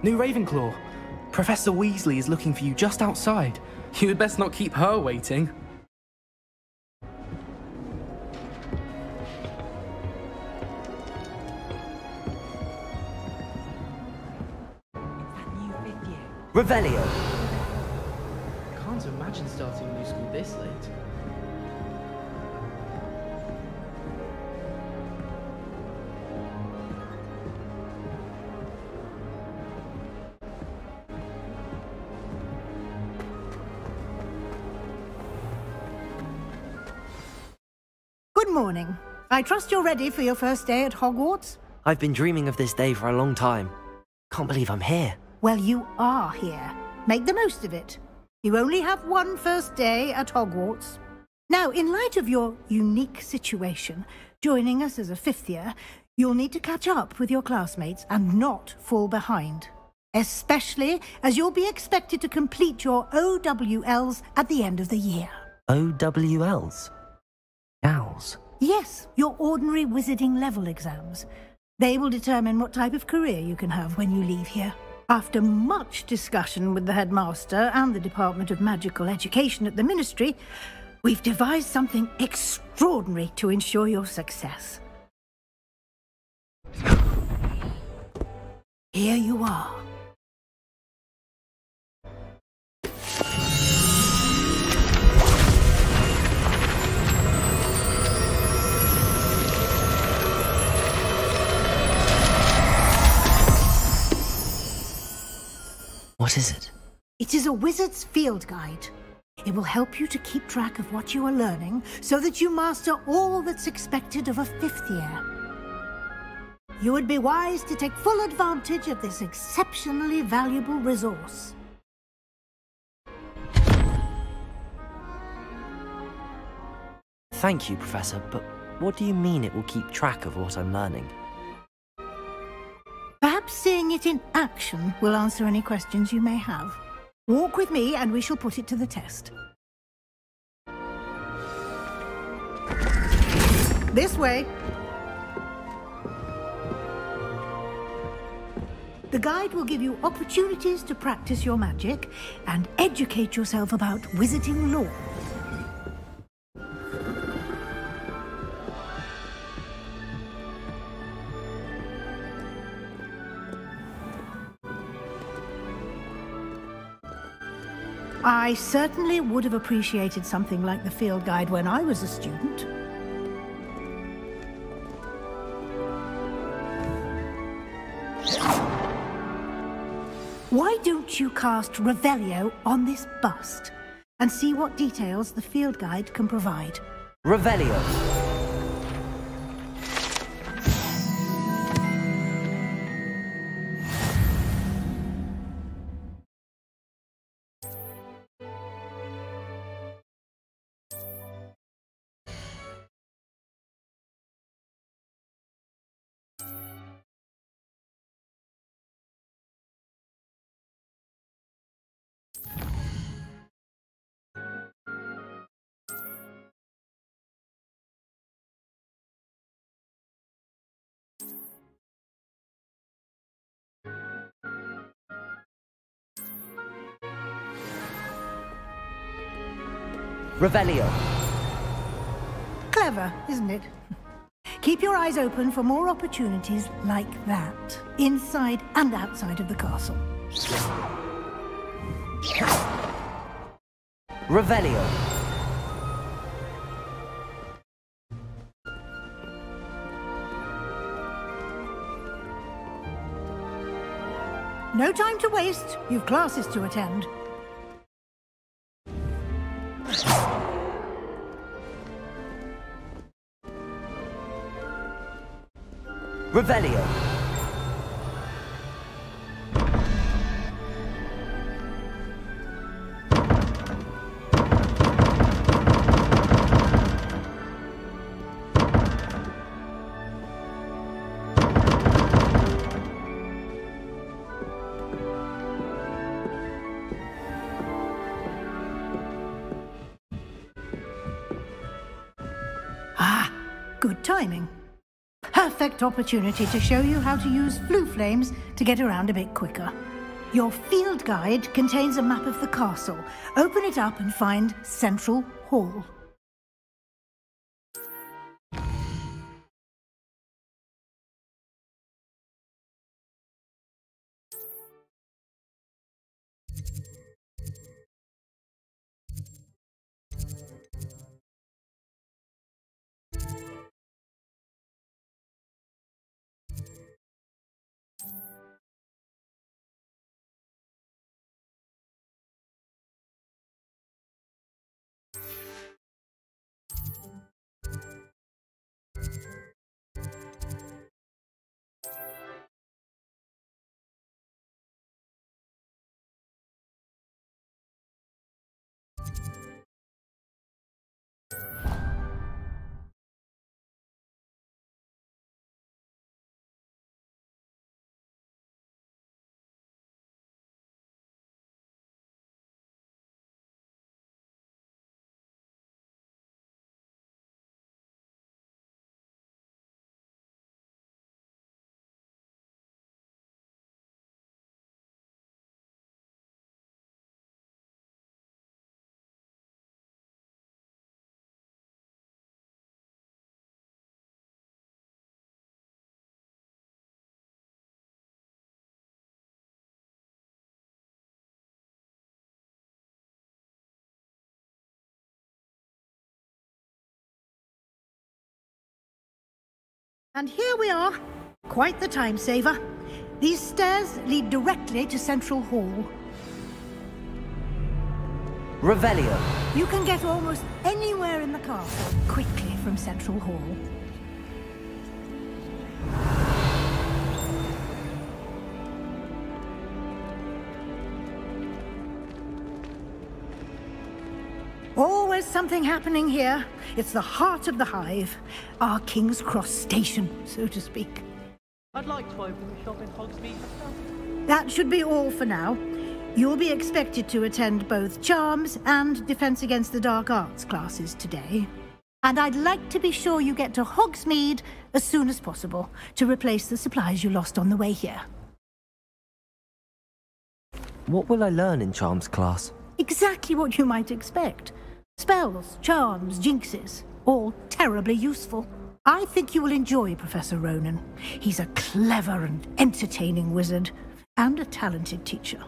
new Ravenclaw. Professor Weasley is looking for you just outside. You had best not keep her waiting. Revelio. Can't imagine starting new school this late. Good morning. I trust you're ready for your first day at Hogwarts? I've been dreaming of this day for a long time. Can't believe I'm here. Well, you are here. Make the most of it. You only have one first day at Hogwarts. Now, in light of your unique situation, joining us as a fifth year, you'll need to catch up with your classmates and not fall behind. Especially as you'll be expected to complete your OWLs at the end of the year. OWLs? Owls? Yes, your ordinary wizarding level exams. They will determine what type of career you can have when you leave here. After much discussion with the headmaster and the Department of Magical Education at the Ministry, we've devised something extraordinary to ensure your success. Here you are. What is it? It is a wizard's field guide. It will help you to keep track of what you are learning so that you master all that's expected of a fifth year. You would be wise to take full advantage of this exceptionally valuable resource. Thank you, Professor, but what do you mean it will keep track of what I'm learning? Perhaps seeing it in action will answer any questions you may have. Walk with me and we shall put it to the test. This way. The guide will give you opportunities to practice your magic and educate yourself about wizarding lore. I certainly would have appreciated something like the field guide when I was a student. Why don't you cast Revelio on this bust and see what details the field guide can provide? Revelio. Revelio. Clever, isn't it? Keep your eyes open for more opportunities like that, inside and outside of the castle. Revelio. No time to waste. You've classes to attend. Revelio. Ah, good timing. Perfect opportunity to show you how to use flue flames to get around a bit quicker. Your field guide contains a map of the castle. Open it up and find Central Hall. And here we are. Quite the time saver. These stairs lead directly to Central Hall. Revelio. You can get almost anywhere in the castle quickly from Central Hall. Always something happening here. It's the heart of the hive. Our King's Cross station, so to speak. I'd like to open the shop in Hogsmeade. That should be all for now. You'll be expected to attend both Charms and Defense Against the Dark Arts classes today. And I'd like to be sure you get to Hogsmeade as soon as possible to replace the supplies you lost on the way here. What will I learn in Charms class? Exactly what you might expect. Spells, charms, jinxes, all terribly useful. I think you will enjoy Professor Ronan. He's a clever and entertaining wizard, and a talented teacher.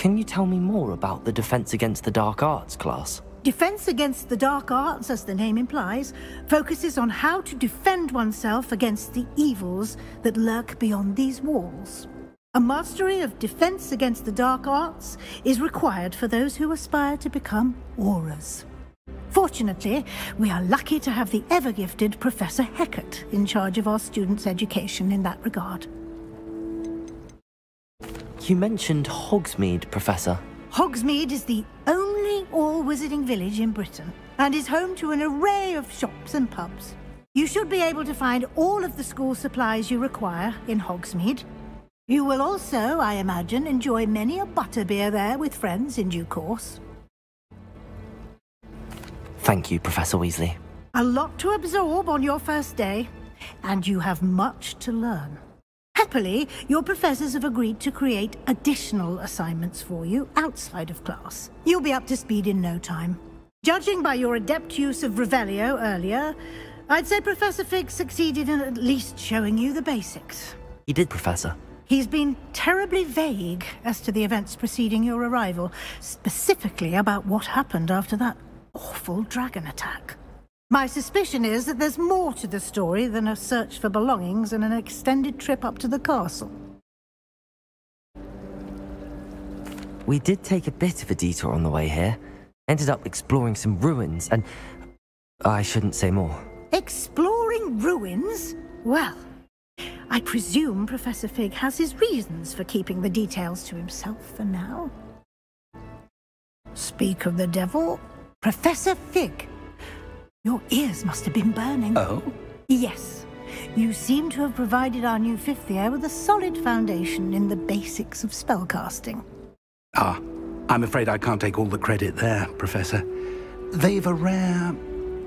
Can you tell me more about the Defense Against the Dark Arts class? Defense Against the Dark Arts, as the name implies, focuses on how to defend oneself against the evils that lurk beyond these walls. A mastery of Defense Against the Dark Arts is required for those who aspire to become auras. Fortunately, we are lucky to have the ever-gifted Professor Hecat in charge of our students' education in that regard. You mentioned Hogsmeade, Professor. Hogsmeade is the only all-wizarding village in Britain, and is home to an array of shops and pubs. You should be able to find all of the school supplies you require in Hogsmeade. You will also, I imagine, enjoy many a butterbeer there with friends in due course. Thank you, Professor Weasley. A lot to absorb on your first day, and you have much to learn. Happily, your professors have agreed to create additional assignments for you outside of class. You'll be up to speed in no time. Judging by your adept use of Revelio earlier, I'd say Professor Fig succeeded in at least showing you the basics. He did, Professor. He's been terribly vague as to the events preceding your arrival, specifically about what happened after that awful dragon attack. My suspicion is that there's more to the story than a search for belongings and an extended trip up to the castle. We did take a bit of a detour on the way here. Ended up exploring some ruins and... I shouldn't say more. Exploring ruins? Well, I presume Professor Fig has his reasons for keeping the details to himself for now. Speak of the devil, Professor Fig. Your ears must have been burning. Oh? Yes. You seem to have provided our new fifth year with a solid foundation in the basics of spellcasting. Ah, I'm afraid I can't take all the credit there, Professor. They've a rare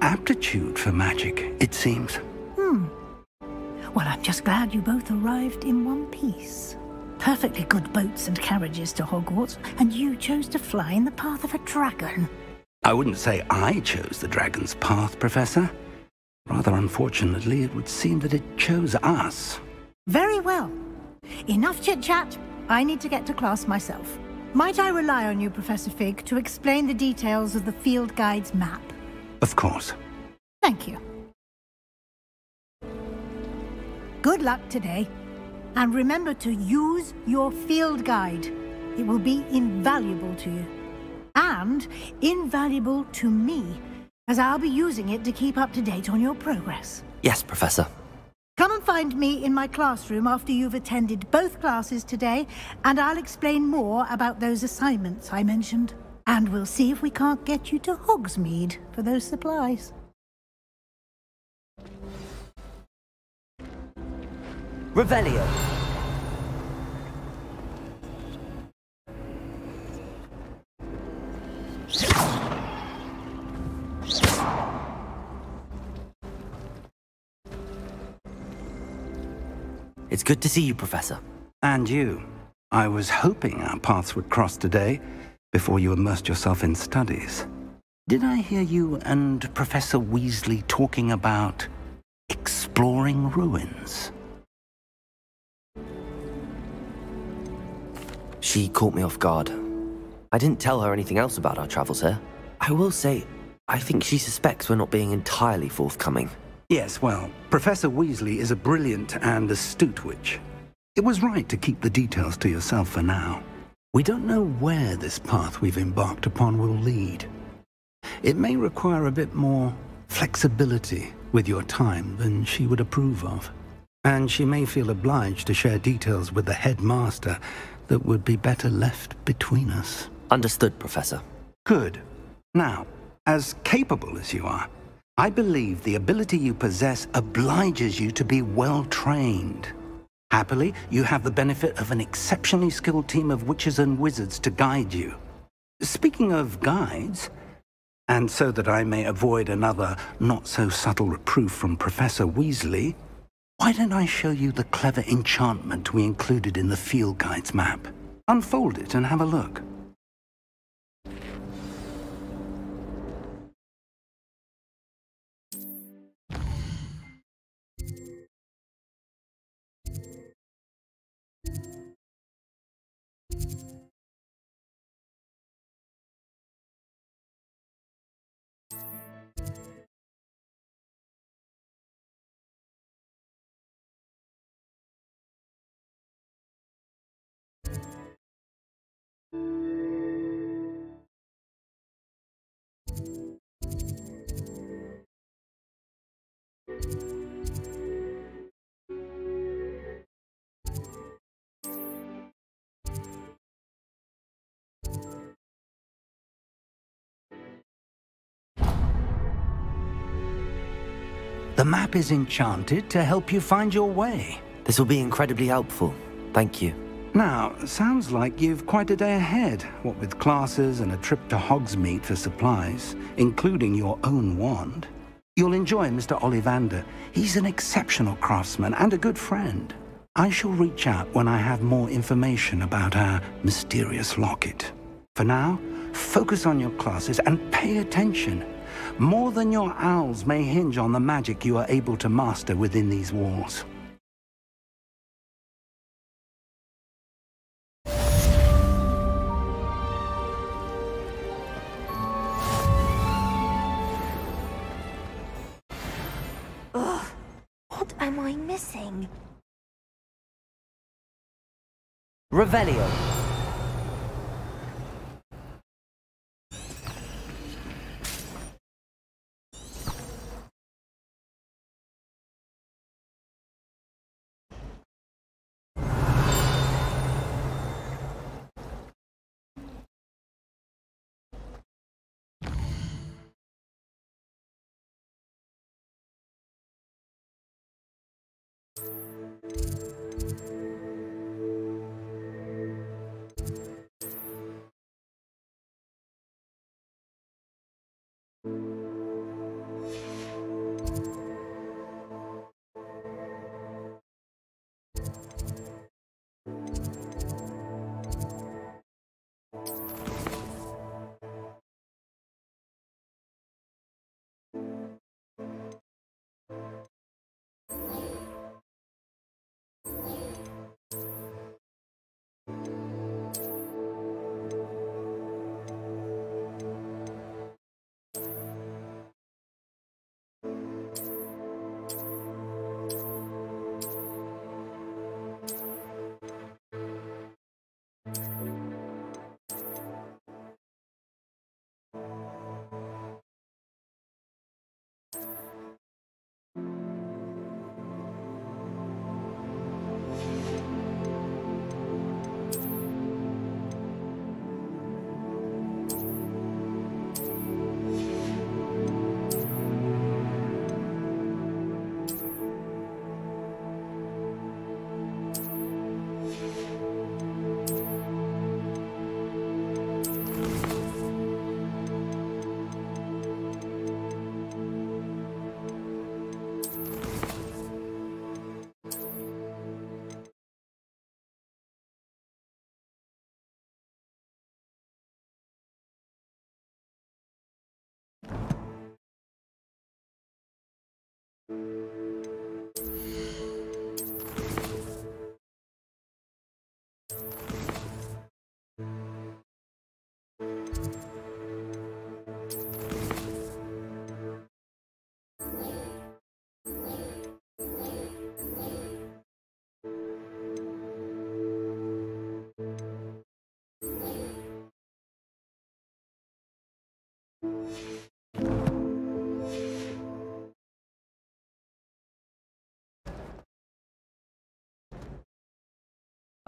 aptitude for magic, it seems. Well, I'm just glad you both arrived in one piece. Perfectly good boats and carriages to Hogwarts, and you chose to fly in the path of a dragon. I wouldn't say I chose the dragon's path, Professor. Rather unfortunately, it would seem that it chose us. Very well. Enough chit-chat. I need to get to class myself. Might I rely on you, Professor Fig, to explain the details of the field guide's map? Of course. Thank you. Good luck today. And remember to use your field guide. It will be invaluable to you. And invaluable to me, as I'll be using it to keep up to date on your progress. Yes, Professor. Come and find me in my classroom after you've attended both classes today, and I'll explain more about those assignments I mentioned. And we'll see if we can't get you to Hogsmeade for those supplies. Revelio. It's good to see you, Professor. And you. I was hoping our paths would cross today, before you immersed yourself in studies. Did I hear you and Professor Weasley talking about exploring ruins? She caught me off guard. I didn't tell her anything else about our travels here. I will say, I think she suspects we're not being entirely forthcoming. Yes, well, Professor Weasley is a brilliant and astute witch. It was right to keep the details to yourself for now. We don't know where this path we've embarked upon will lead. It may require a bit more flexibility with your time than she would approve of. And she may feel obliged to share details with the headmaster that would be better left between us. Understood, Professor. Good. Now, as capable as you are, I believe the ability you possess obliges you to be well-trained. Happily, you have the benefit of an exceptionally skilled team of witches and wizards to guide you. Speaking of guides, and so that I may avoid another not-so-subtle reproof from Professor Weasley, why don't I show you the clever enchantment we included in the field guide's map? Unfold it and have a look. The map is enchanted to help you find your way. This will be incredibly helpful. Thank you. Now, sounds like you've quite a day ahead, what with classes and a trip to Hogsmeade for supplies, including your own wand. You'll enjoy Mr. Ollivander. He's an exceptional craftsman and a good friend. I shall reach out when I have more information about our mysterious locket. For now, focus on your classes and pay attention. More than your owls may hinge on the magic you are able to master within these walls. Ugh, what am I missing? Revelio.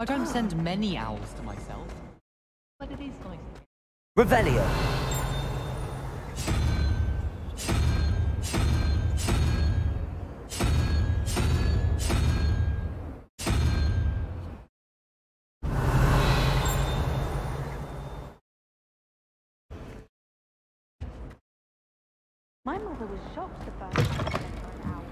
I don't send many owls to myself, but it is nice. Revelio. My mother was shocked the first time I sent her an owl.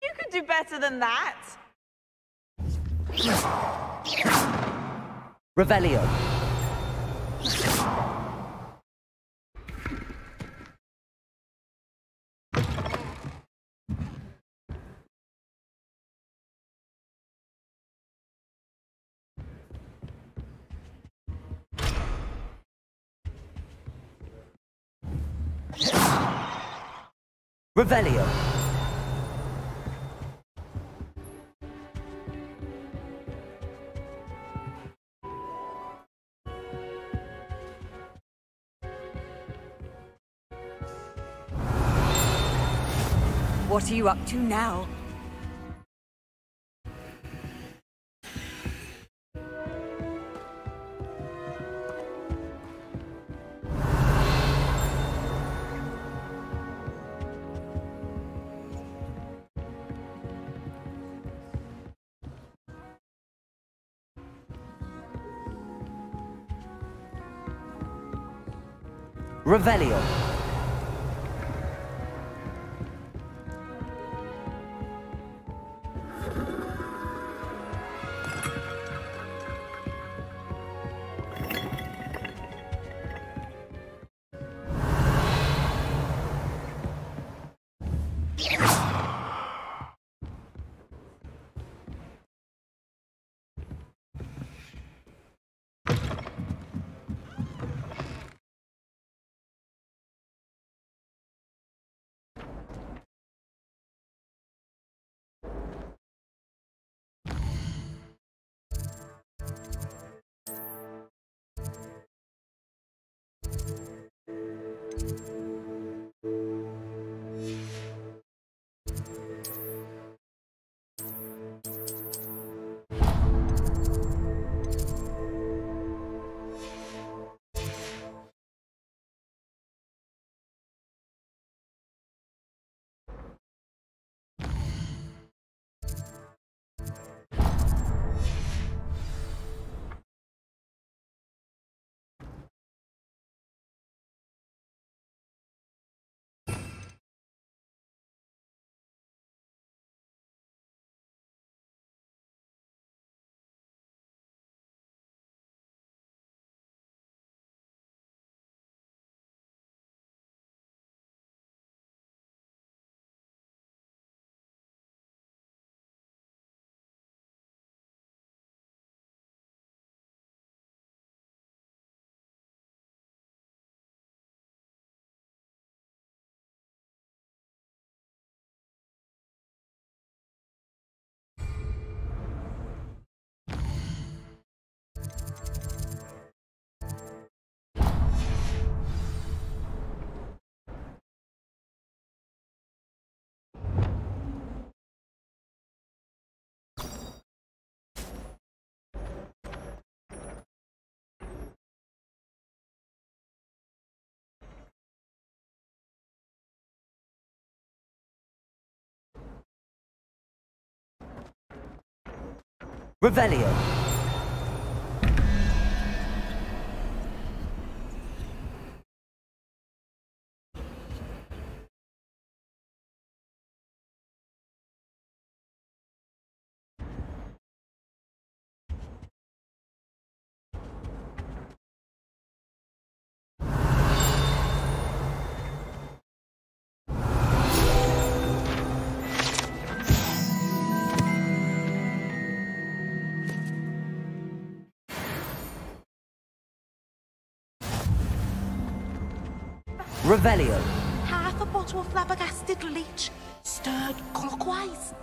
You could do better than that. Revelio. Revelio. What are you up to now? Revelio. Revelio. Revelio. Half a bottle of flabbergasted leech, stirred clockwise.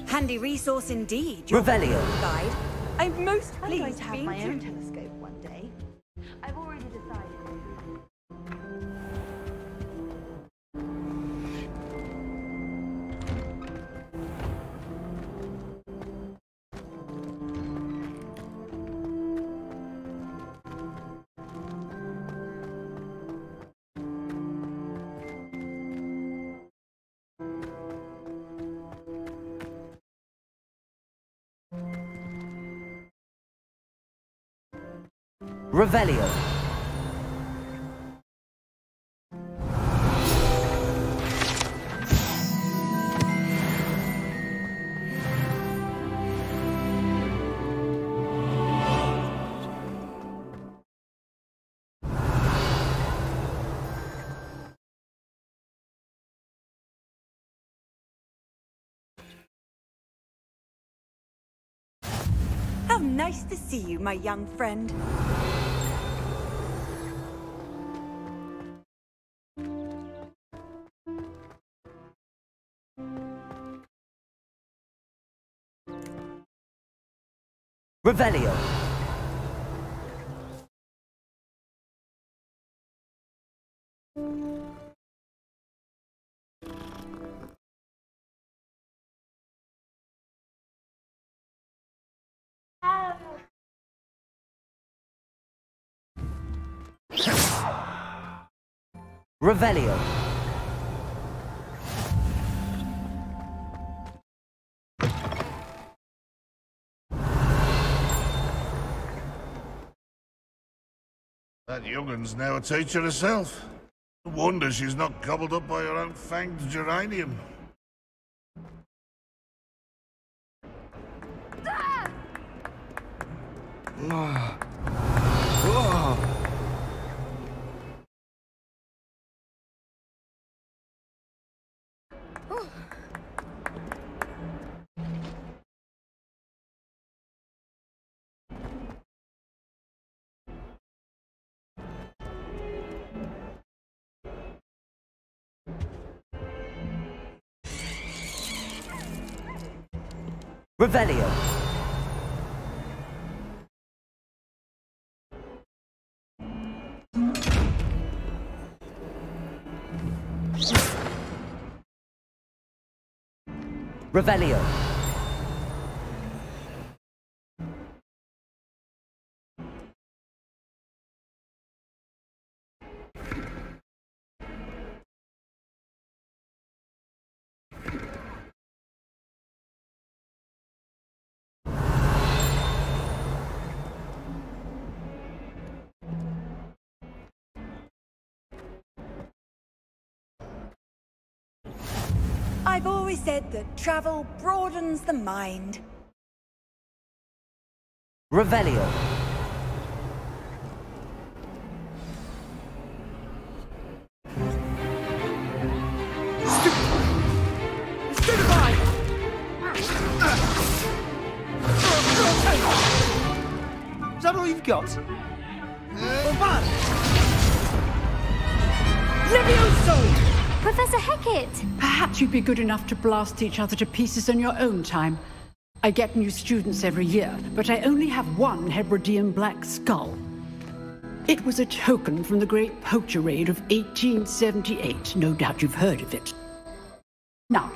Handy resource indeed, your Revelio. guide. I'm most I'm pleased going to have be my to- own telescope one day. I've already decided. Revelio. How nice to see you, my young friend. Revelio. Revelio. That young'un's now a teacher herself. No wonder she's not gobbled up by her own fanged geranium. Revelio. Revelio. I've always said that travel broadens the mind. Revelio. Stupefy! Is that all you've got? Levioso! Professor Hecat! Perhaps you'd be good enough to blast each other to pieces on your own time. I get new students every year, but I only have one Hebridean black skull. It was a token from the Great Poacher Raid of 1878. No doubt you've heard of it. Now,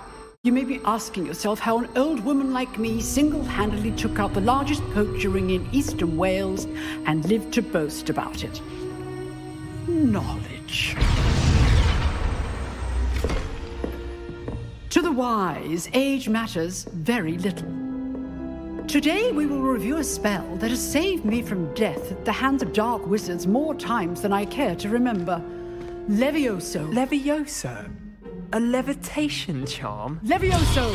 you may be asking yourself how an old woman like me single-handedly took out the largest poacher ring in eastern Wales and lived to boast about it. Knowledge. To the wise, age matters very little. Today we will review a spell that has saved me from death at the hands of dark wizards more times than I care to remember. Levioso. Levioso? A levitation charm? Levioso!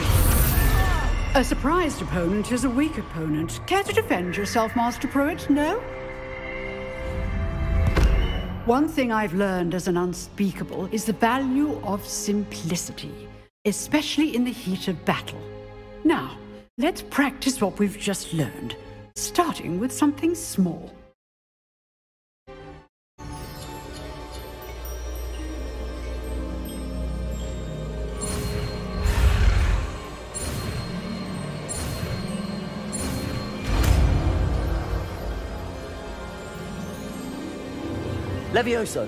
A surprised opponent is a weak opponent. Care to defend yourself, Master Pruitt? No? One thing I've learned as an unspeakable is the value of simplicity, especially in the heat of battle. Now, let's practice what we've just learned, starting with something small. Levioso.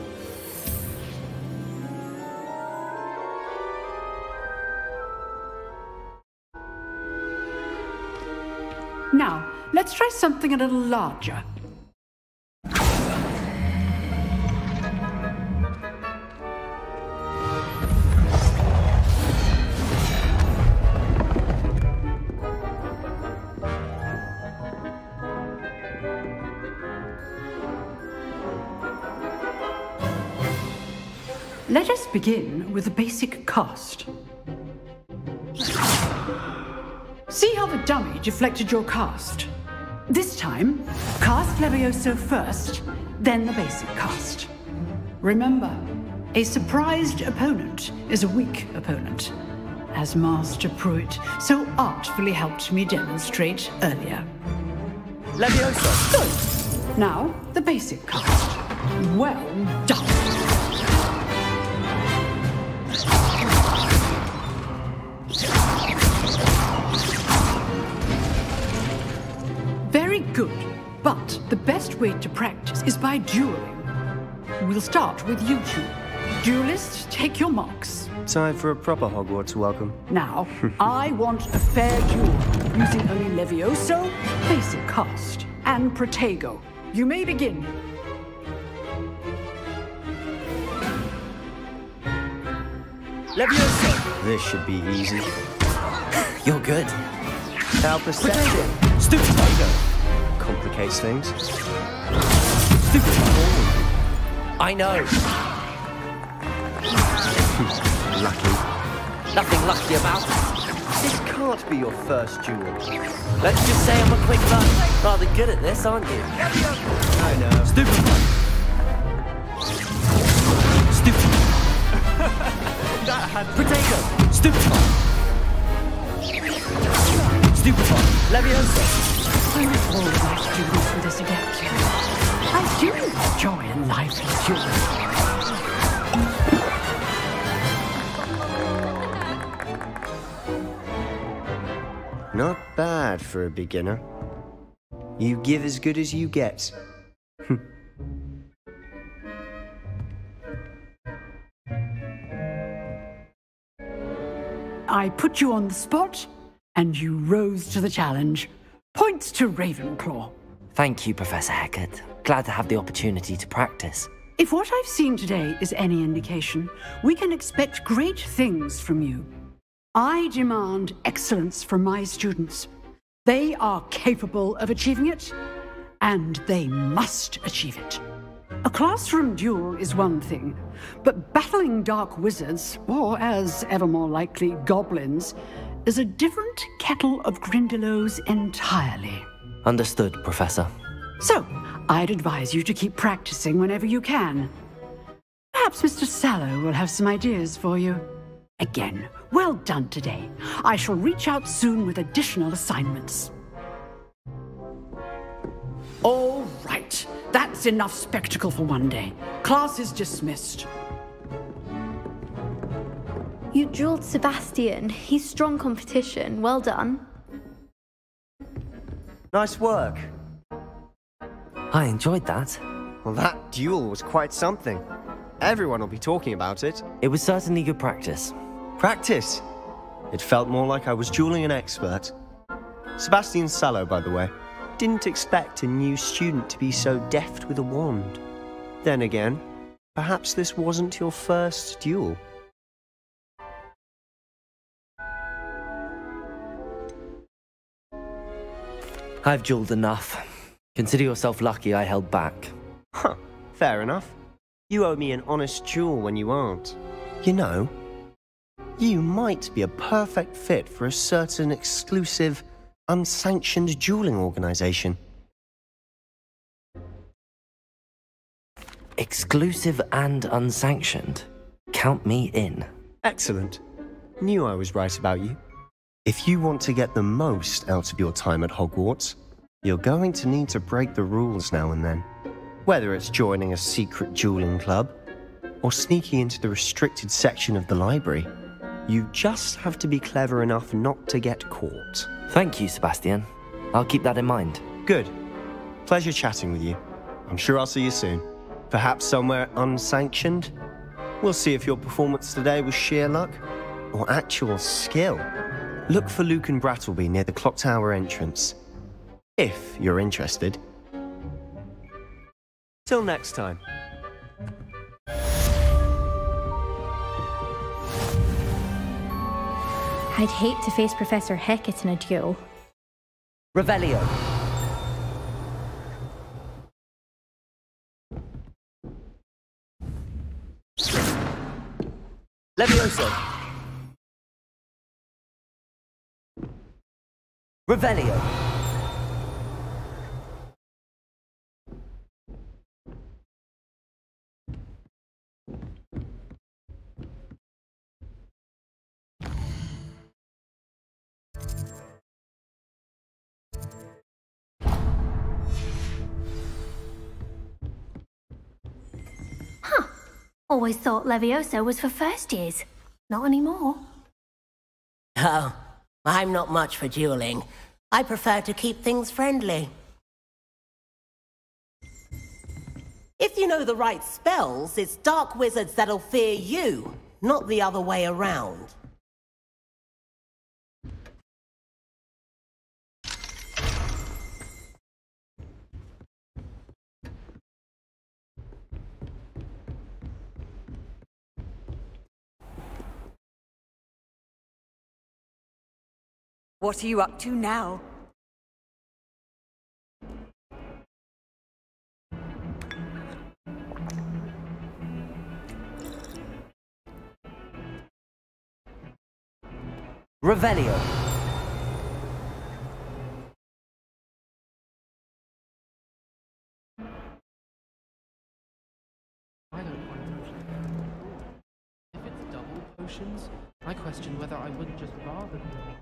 Now, let's try something a little larger. Let us begin with the basic cast. See how the dummy deflected your cast? This time, cast Levioso first, then the basic cast. Remember, a surprised opponent is a weak opponent, as Master Pruitt so artfully helped me demonstrate earlier. Levioso! Good. Now, the basic cast. Well done. Very good. But the best way to practice is by dueling. We'll start with you two. Duelists, take your marks. Time for a proper Hogwarts welcome. Now, I want a fair duel, using only Levioso, basic cast, and Protego. You may begin. Levioso! This should be easy. You're good. How perception. Stupid. Complicates things. Stupid. I know. Lucky. Nothing lucky about it. This can't be your first duel. Let's just say I'm a quick learner. Rather good at this, aren't you? I know. Stupid. Stupid. That had Potato. Stupid. Stupid. Levioso. I was always like students with this adaptation. I do enjoy a lively duel. Not bad for a beginner. You give as good as you get. I put you on the spot, and you rose to the challenge. Points to Ravenclaw. Thank you, Professor Hecat. Glad to have the opportunity to practice. If what I've seen today is any indication, we can expect great things from you. I demand excellence from my students. They are capable of achieving it, and they must achieve it. A classroom duel is one thing, but battling dark wizards, or as ever more likely, goblins, is a different kettle of Grindylows entirely. Understood, Professor. So, I'd advise you to keep practicing whenever you can. Perhaps Mr. Sallow will have some ideas for you. Again, well done today. I shall reach out soon with additional assignments. All right, that's enough spectacle for one day. Class is dismissed. You dueled Sebastian. He's strong competition. Well done. Nice work. I enjoyed that. Well, that duel was quite something. Everyone will be talking about it. It was certainly good practice. Practice? It felt more like I was dueling an expert. Sebastian Sallow, by the way. Didn't expect a new student to be so deft with a wand. Then again, perhaps this wasn't your first duel. I've dueled enough. Consider yourself lucky I held back. Huh, fair enough. You owe me an honest duel when you aren't. You know, you might be a perfect fit for a certain exclusive, unsanctioned dueling organization. Exclusive and unsanctioned? Count me in. Excellent. Knew I was right about you. If you want to get the most out of your time at Hogwarts, you're going to need to break the rules now and then. Whether it's joining a secret dueling club, or sneaking into the restricted section of the library, you just have to be clever enough not to get caught. Thank you, Sebastian. I'll keep that in mind. Good. Pleasure chatting with you. I'm sure I'll see you soon. Perhaps somewhere unsanctioned? We'll see if your performance today was sheer luck, or actual skill. Look for Luke and Brattleby near the clock tower entrance. If you're interested. Till next time. I'd hate to face Professor Hecat in a duel. Revelio. Levioso. Revelio. Always thought Levioso was for first years. Not anymore. Oh, I'm not much for dueling. I prefer to keep things friendly. If you know the right spells, it's dark wizards that'll fear you, not the other way around. What are you up to now? Revelio. I don't find potions. If it's double potions, I question whether I wouldn't just rather them.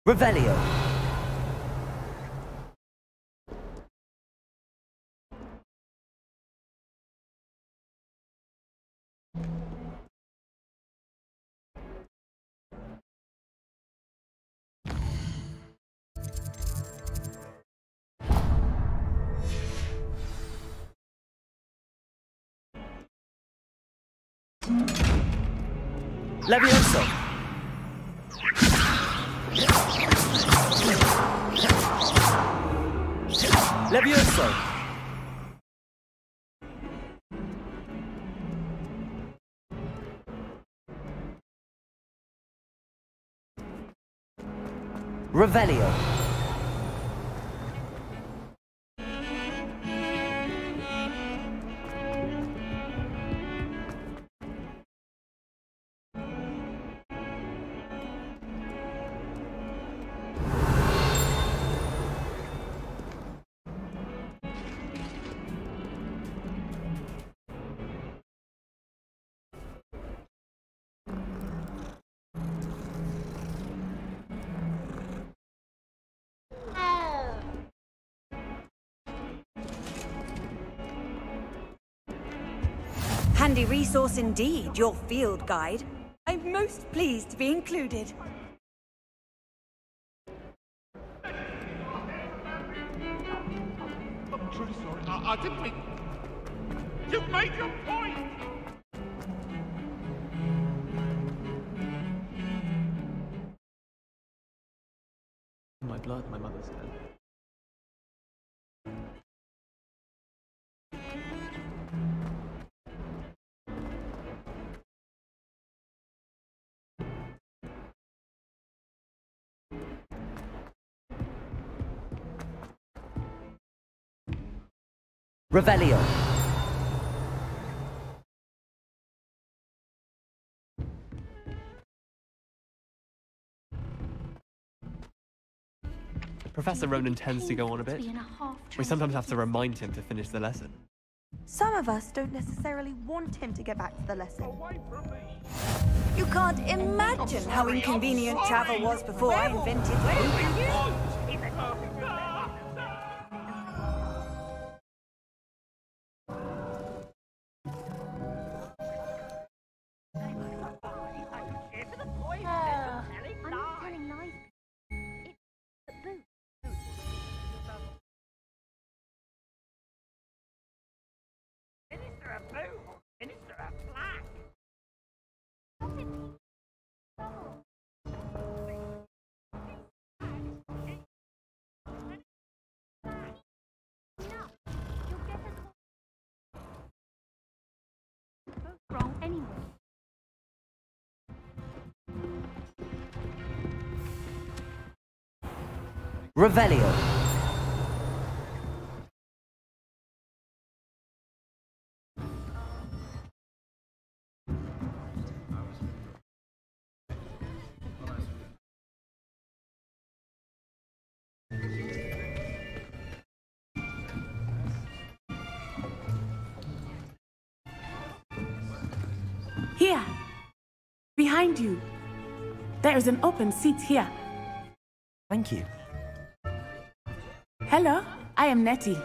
Revelio. Levioso. Levioso. Revelio. Handy resource indeed, your field guide. I'm most pleased to be included. I'm truly sorry. I didn't mean... You've made your point! My blood, my mother's dead. Revelio. Professor Ronan tends to go on a bit. We sometimes have to remind him to finish the lesson. Some of us don't necessarily want him to get back to the lesson. You can't imagine how inconvenient travel was before I invented it. Revelio. Here. Behind you. There is an open seat here. Thank you. Hello, I am Nettie.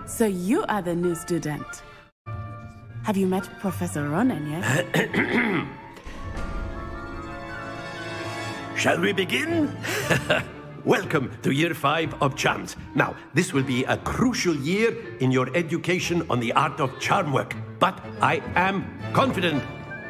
So you are the new student. Have you met Professor Ronan yet? Shall we begin? Welcome to Year 5 of Charms. Now, this will be a crucial year in your education on the art of charm work. But I am confident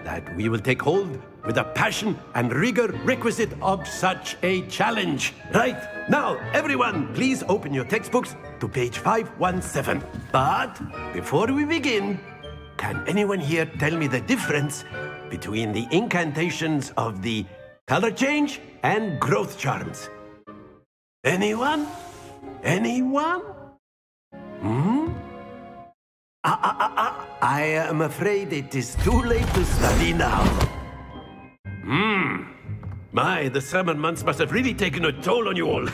that we will take hold with the passion and rigor requisite of such a challenge. Right, now, everyone, please open your textbooks to page 517. But before we begin, can anyone here tell me the difference between the incantations of the color change and growth charms? Anyone? Anyone? I am afraid it is too late to study now. My, the summer months must have really taken a toll on you all.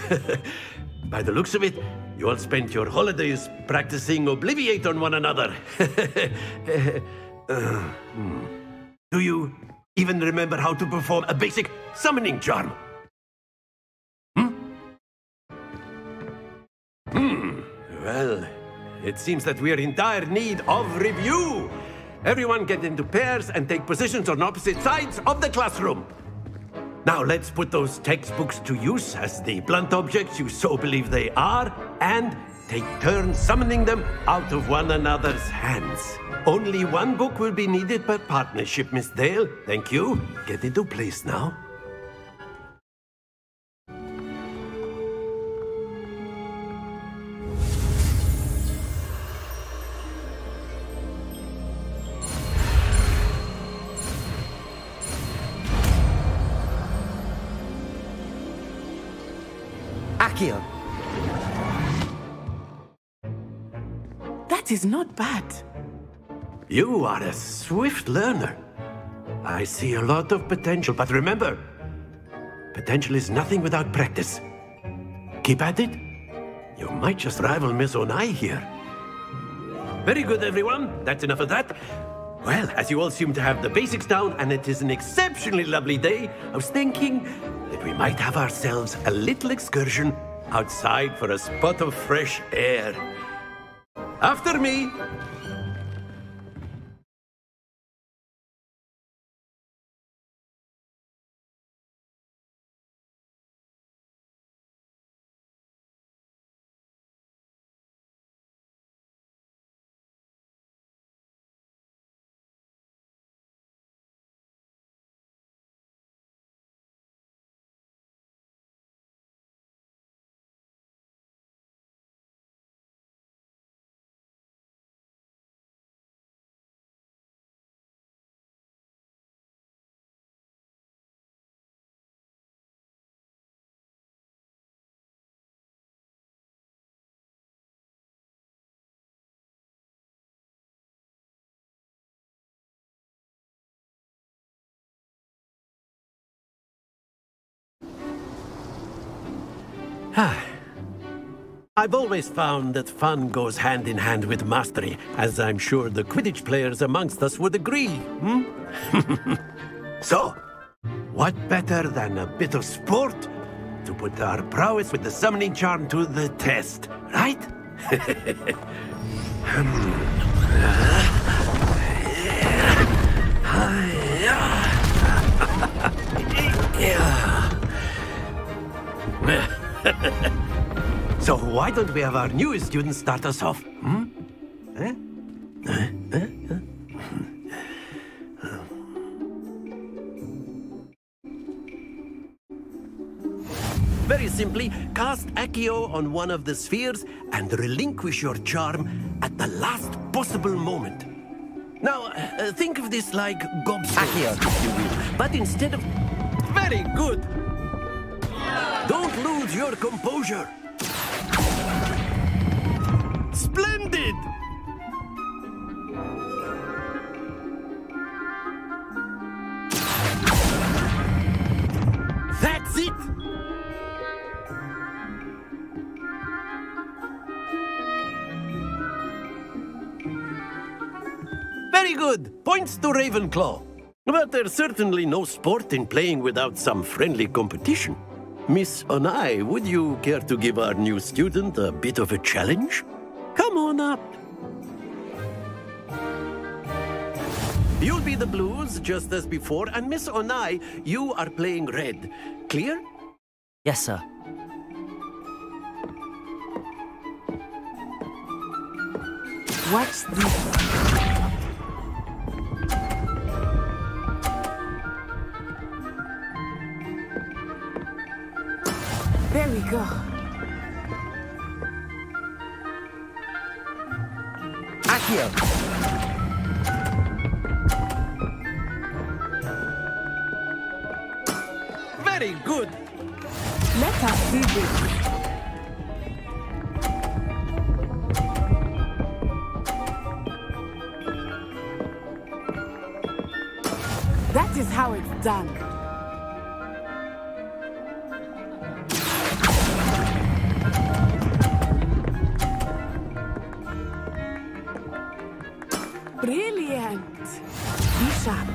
By the looks of it, you all spent your holidays practicing Obliviate on one another. Do you even remember how to perform a basic summoning charm? Well, it seems that we are in dire need of review. Everyone get into pairs and take positions on opposite sides of the classroom. Now let's put those textbooks to use as the blunt objects you so believe they are, and take turns summoning them out of one another's hands. Only one book will be needed per partnership, Miss Dale. Thank you. Get into place now. Accio. That is not bad. You are a swift learner. I see a lot of potential, but remember, potential is nothing without practice. Keep at it. You might just rival Miss Onai here. Very good, everyone. That's enough of that. Well, as you all seem to have the basics down, and it is an exceptionally lovely day, I was thinking that we might have ourselves a little excursion outside for a spot of fresh air. After me. I've always found that fun goes hand in hand with mastery, as I'm sure the Quidditch players amongst us would agree, So, what better than a bit of sport to put our prowess with the summoning charm to the test, right? So why don't we have our newest student start us off? Very simply, cast Accio on one of the spheres and relinquish your charm at the last possible moment. Now, think of this like gobstones, if you will, but instead of... Very good! Don't lose your composure. Splendid! That's it! Very good. Points to Ravenclaw. But there's certainly no sport in playing without some friendly competition. Miss Onai, would you care to give our new student a bit of a challenge? Come on up. You'll be the blues, just as before, and Miss Onai, you are playing red. Clear? Yes, sir. What's this? There we go. Accio! Very good! Let us see this. That is how it's done. Brilliant! Be sharp.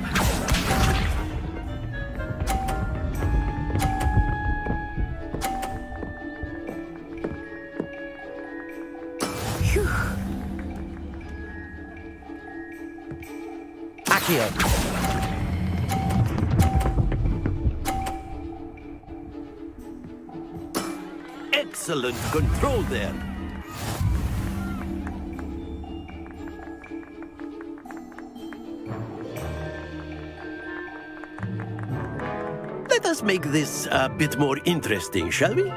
Phew. Accio! Excellent control there. Let us make this a bit more interesting, shall we?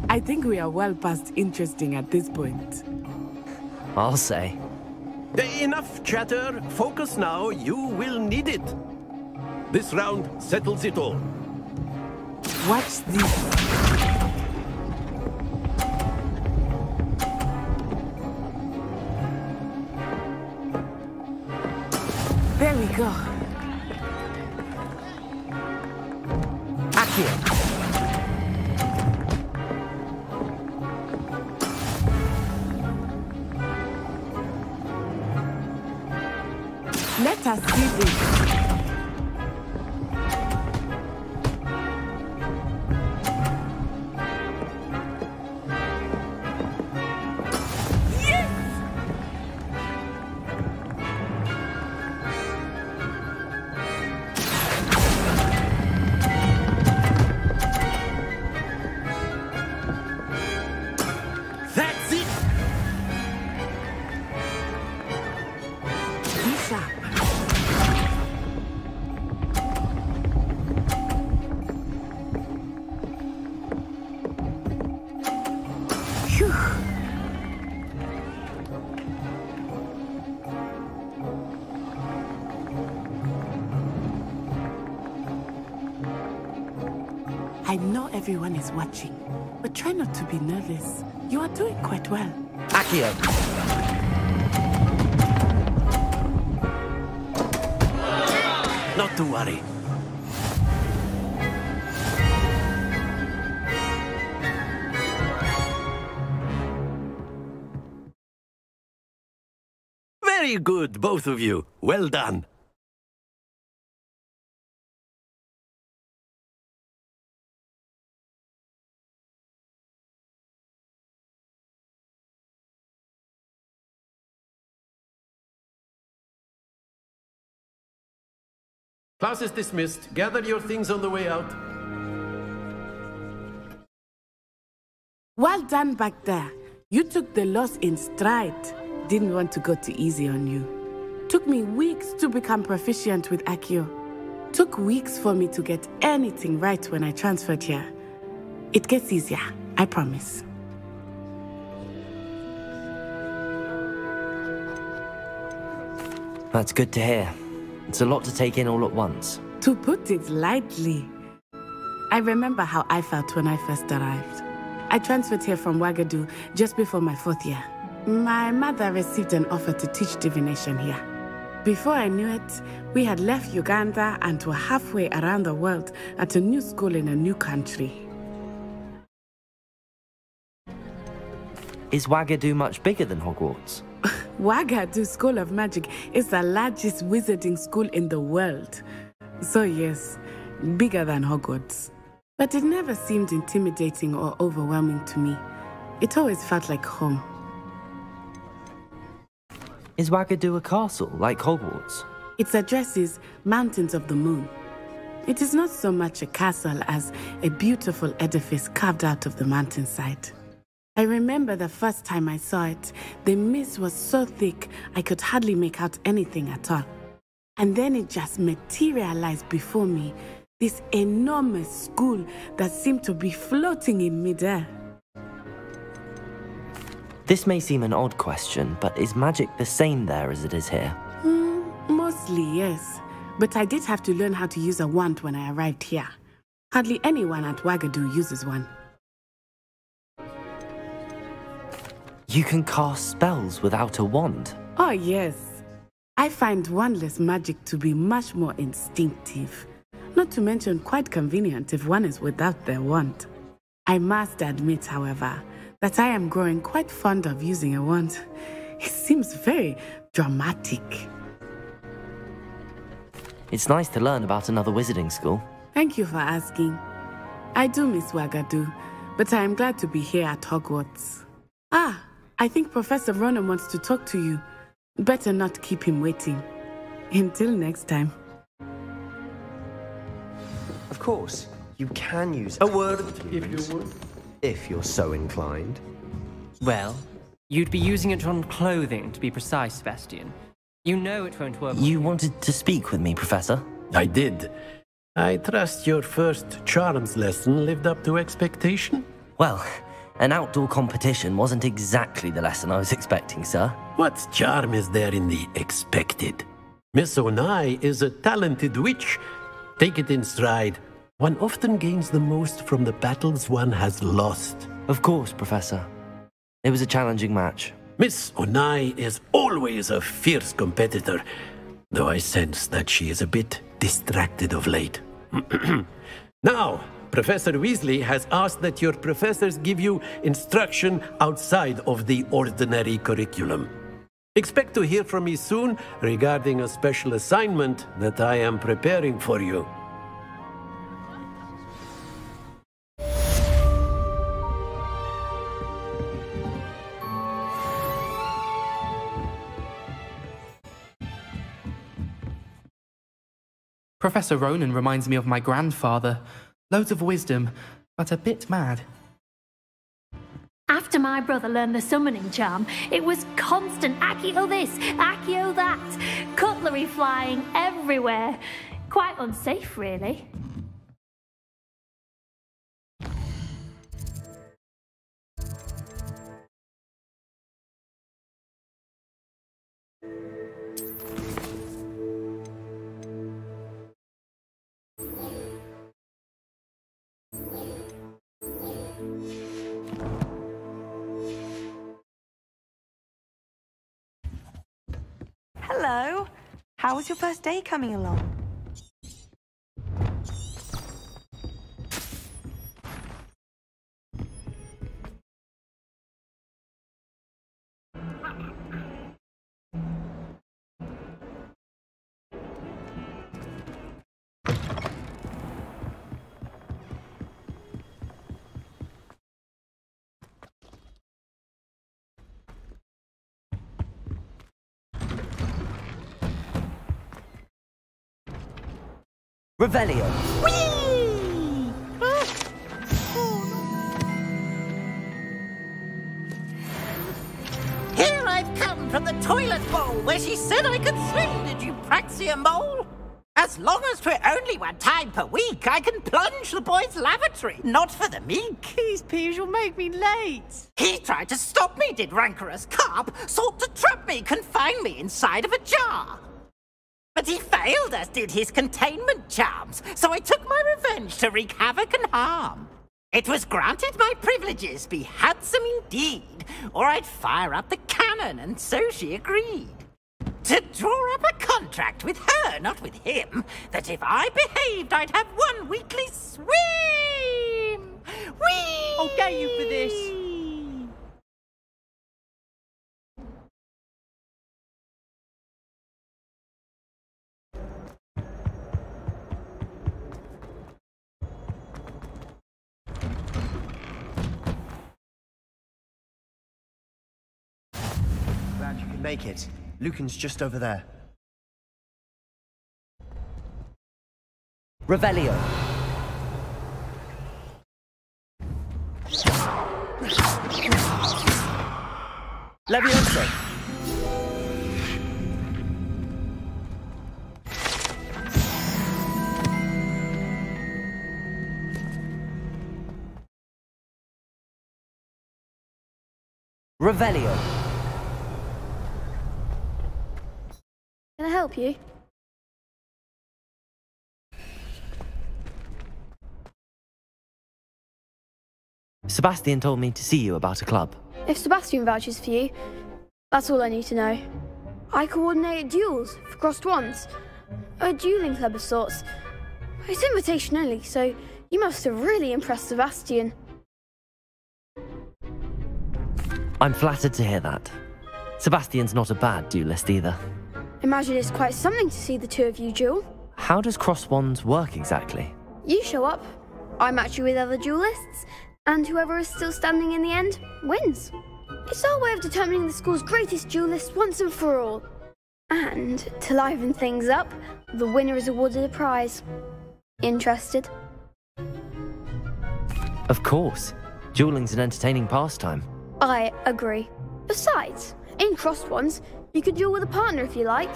I think we are well past interesting at this point. I'll say. Enough chatter. Focus now. You will need it. This round settles it all. Watch this. There we go. Accio! Let us see this. That's it! Be sharp. Phew. I know everyone is watching, but try not to be nervous. You are doing quite well. Accio! Not to worry. Very good, both of you. Well done. Class is dismissed. Gather your things on the way out. Well done back there. You took the loss in stride. Didn't want to go too easy on you. Took me weeks to become proficient with Accio. Took weeks for me to get anything right when I transferred here. It gets easier, I promise. That's good to hear. It's a lot to take in all at once. To put it lightly, I remember how I felt when I first arrived. I transferred here from Ouagadougou just before my 4th year. My mother received an offer to teach divination here. Before I knew it, we had left Uganda and were halfway around the world at a new school in a new country. is Wagadu much bigger than Hogwarts? Wagadu School of Magic is the largest wizarding school in the world. So yes, bigger than Hogwarts. But it never seemed intimidating or overwhelming to me. It always felt like home. Is Wagadu a castle, like Hogwarts? Its address is Mountains of the Moon. It is not so much a castle as a beautiful edifice carved out of the mountainside. I remember the first time I saw it, the mist was so thick I could hardly make out anything at all. And then it just materialized before me, this enormous school that seemed to be floating in midair. This may seem an odd question, but is magic the same there as it is here? Mostly, yes. But I did have to learn how to use a wand when I arrived here. Hardly anyone at Wagadu uses one. You can cast spells without a wand? Oh, yes. I find wandless magic to be much more instinctive. Not to mention quite convenient if one is without their wand. I must admit, however, that I am growing quite fond of using a wand. It seems very dramatic. It's nice to learn about another wizarding school. Thank you for asking. I do miss Wagadu, but I am glad to be here at Hogwarts. Ah, I think Professor Ronan wants to talk to you. Better not keep him waiting. Until next time. Of course, you can use a word if you're so inclined. Well, you'd be using it on clothing, to be precise, Sebastian. You know it won't work. You wanted to speak with me, Professor? I did. I trust your first charms lesson lived up to expectation? Well, an outdoor competition wasn't exactly the lesson I was expecting, sir. What charm is there in the expected? Miss Onai is a talented witch. Take it in stride. One often gains the most from the battles one has lost. Of course, Professor. It was a challenging match. Miss Onai is always a fierce competitor, though I sense that she is a bit distracted of late. Now, Professor Weasley has asked that your professors give you instruction outside of the ordinary curriculum. Expect to hear from me soon regarding a special assignment that I am preparing for you. Professor Ronan reminds me of my grandfather. Loads of wisdom, but a bit mad. After my brother learned the summoning charm, it was constant Accio this, Accio that, cutlery flying everywhere. Quite unsafe, really. Hello. How was your first day coming along? Revelio. Whee! Here I've come from the toilet bowl where she said I could swim, did you Praxia mole? As long as 'twere only one time per week, I can plunge the boy's lavatory, not for the meek. Please, Piers, you'll make me late. He tried to stop me, did rancorous carp, sought to trap me, confine me inside of a jar. But he failed, as did his containment charms, so I took my revenge to wreak havoc and harm. It was granted my privileges be handsome indeed, or I'd fire up the cannon, and so she agreed. To draw up a contract with her, not with him, that if I behaved, I'd have one weekly swim! Whee! I'll get you for this. glad you could make it. Lucan's just over there. Revelio. Levioso. Revelio. Can I help you? Sebastian told me to see you about a club. If Sebastian vouches for you, that's all I need to know. I coordinate duels for crossed wands. A dueling club of sorts. It's invitation only, so you must have really impressed Sebastian. I'm flattered to hear that. Sebastian's not a bad duelist either. Imagine it's quite something to see the two of you duel. How does cross wands work exactly? You show up, I match you with other duelists, and whoever is still standing in the end wins. It's our way of determining the school's greatest duelist once and for all. And to liven things up, the winner is awarded a prize. Interested? Of course. Dueling's an entertaining pastime. I agree. Besides, in crossed wands, you could duel with a partner if you like.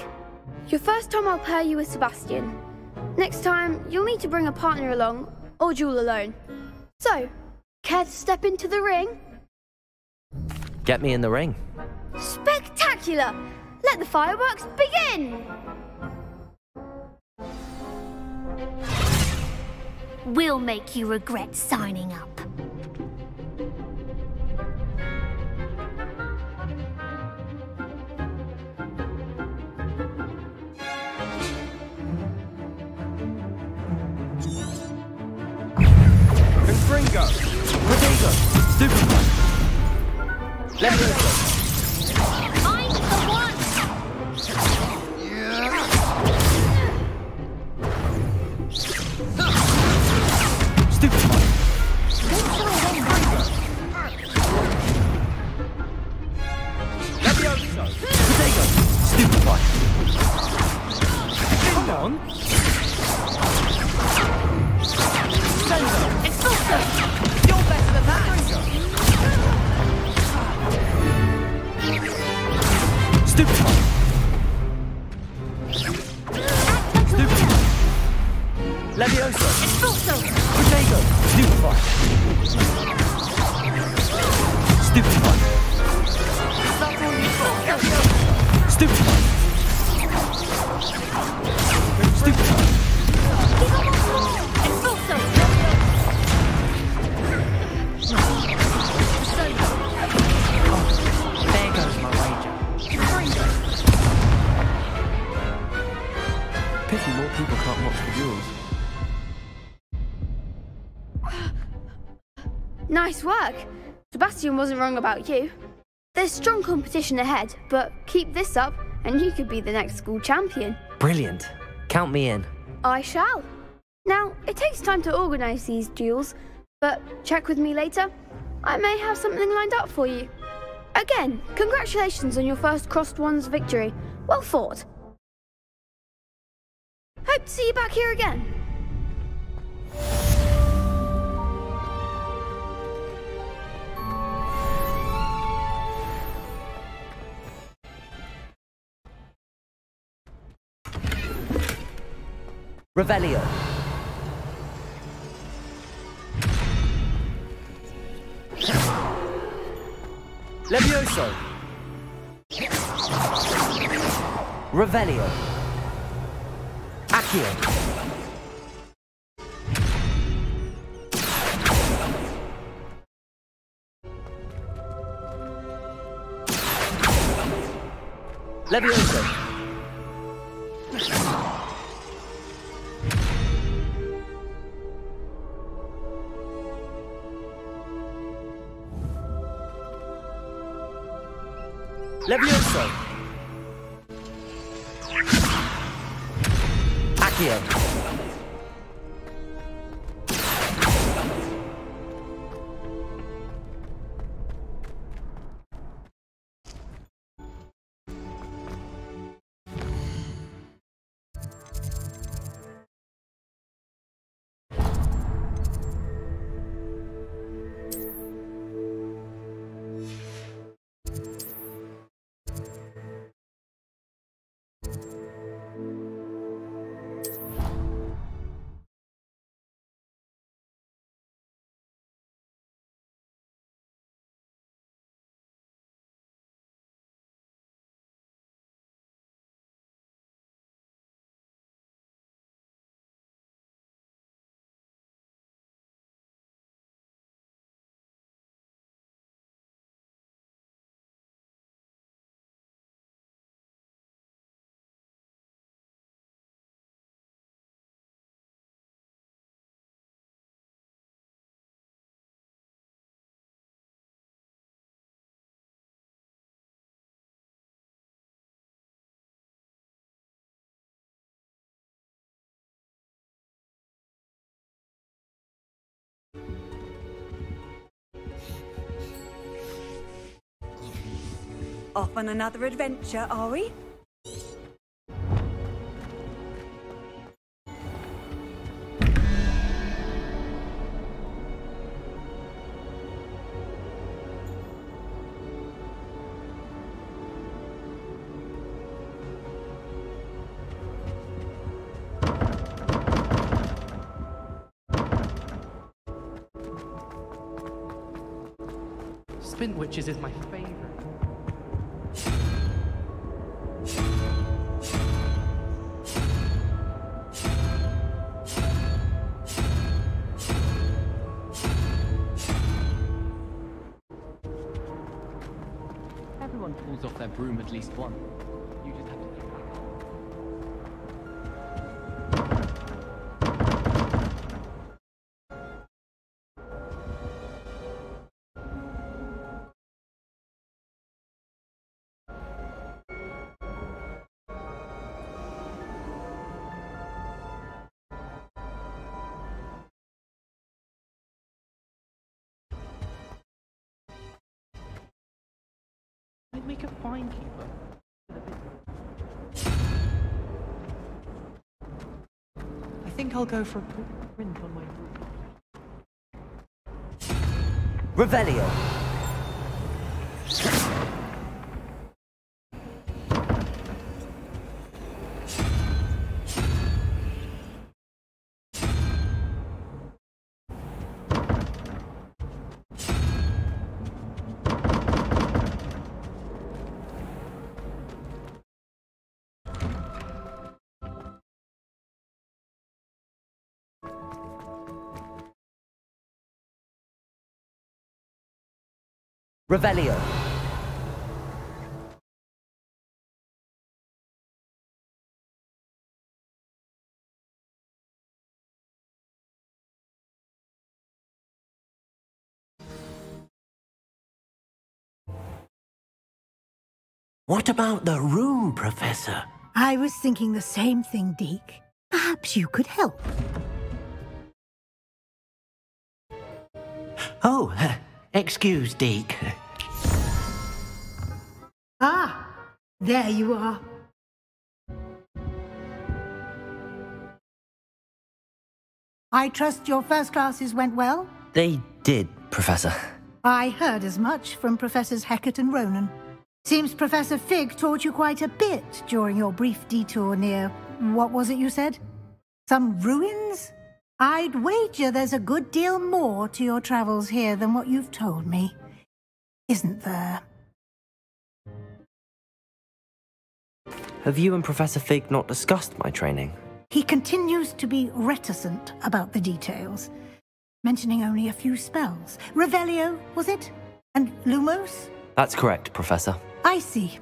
Your first time I'll pair you with Sebastian. Next time, you'll need to bring a partner along, or duel alone. So, care to step into the ring? Get me in the ring. Spectacular! Let the fireworks begin! We'll make you regret signing up. Confringo! Protego! Superman! Levioso! I'm the one! Stupefy! Levioso! Protego! Stupefy! Come on! Expulso! You're better than that! Stupefy! Stupefy! Levioso! Expulso! Protego! Stupefy! Stupefy! Stupefy! Stupefy! Expulso! There goes my wager. Pity more people can't watch the duels. Nice work! Sebastian wasn't wrong about you. There's strong competition ahead, but keep this up and you could be the next school champion. Brilliant. Count me in. I shall. Now, it takes time to organise these duels, but check with me later. I may have something lined up for you. Again, congratulations on your first crossed wands victory. Well fought. Hope to see you back here again. Revelio. Levioso. Revelio. Accio. Levioso. Levioso. Accio. Off on another adventure, are we? Spin Witches is my favorite. Everyone falls off their broom at least once. You just have to get back on. I'd make a fine keeper. I think I'll go for a print on my room. Revelio. Revelio. What about the room, Professor? I was thinking the same thing, Deke. Perhaps you could help. Oh, excuse, Deke. Ah, there you are. I trust your first classes went well? They did, Professor. I heard as much from Professors Hecat and Ronan. Seems Professor Fig taught you quite a bit during your brief detour near... what was it you said? Some ruins? I'd wager there's a good deal more to your travels here than what you've told me. Isn't there? Have you and Professor Fig not discussed my training? He continues to be reticent about the details, mentioning only a few spells. Revelio, was it? And Lumos? That's correct, Professor. I see.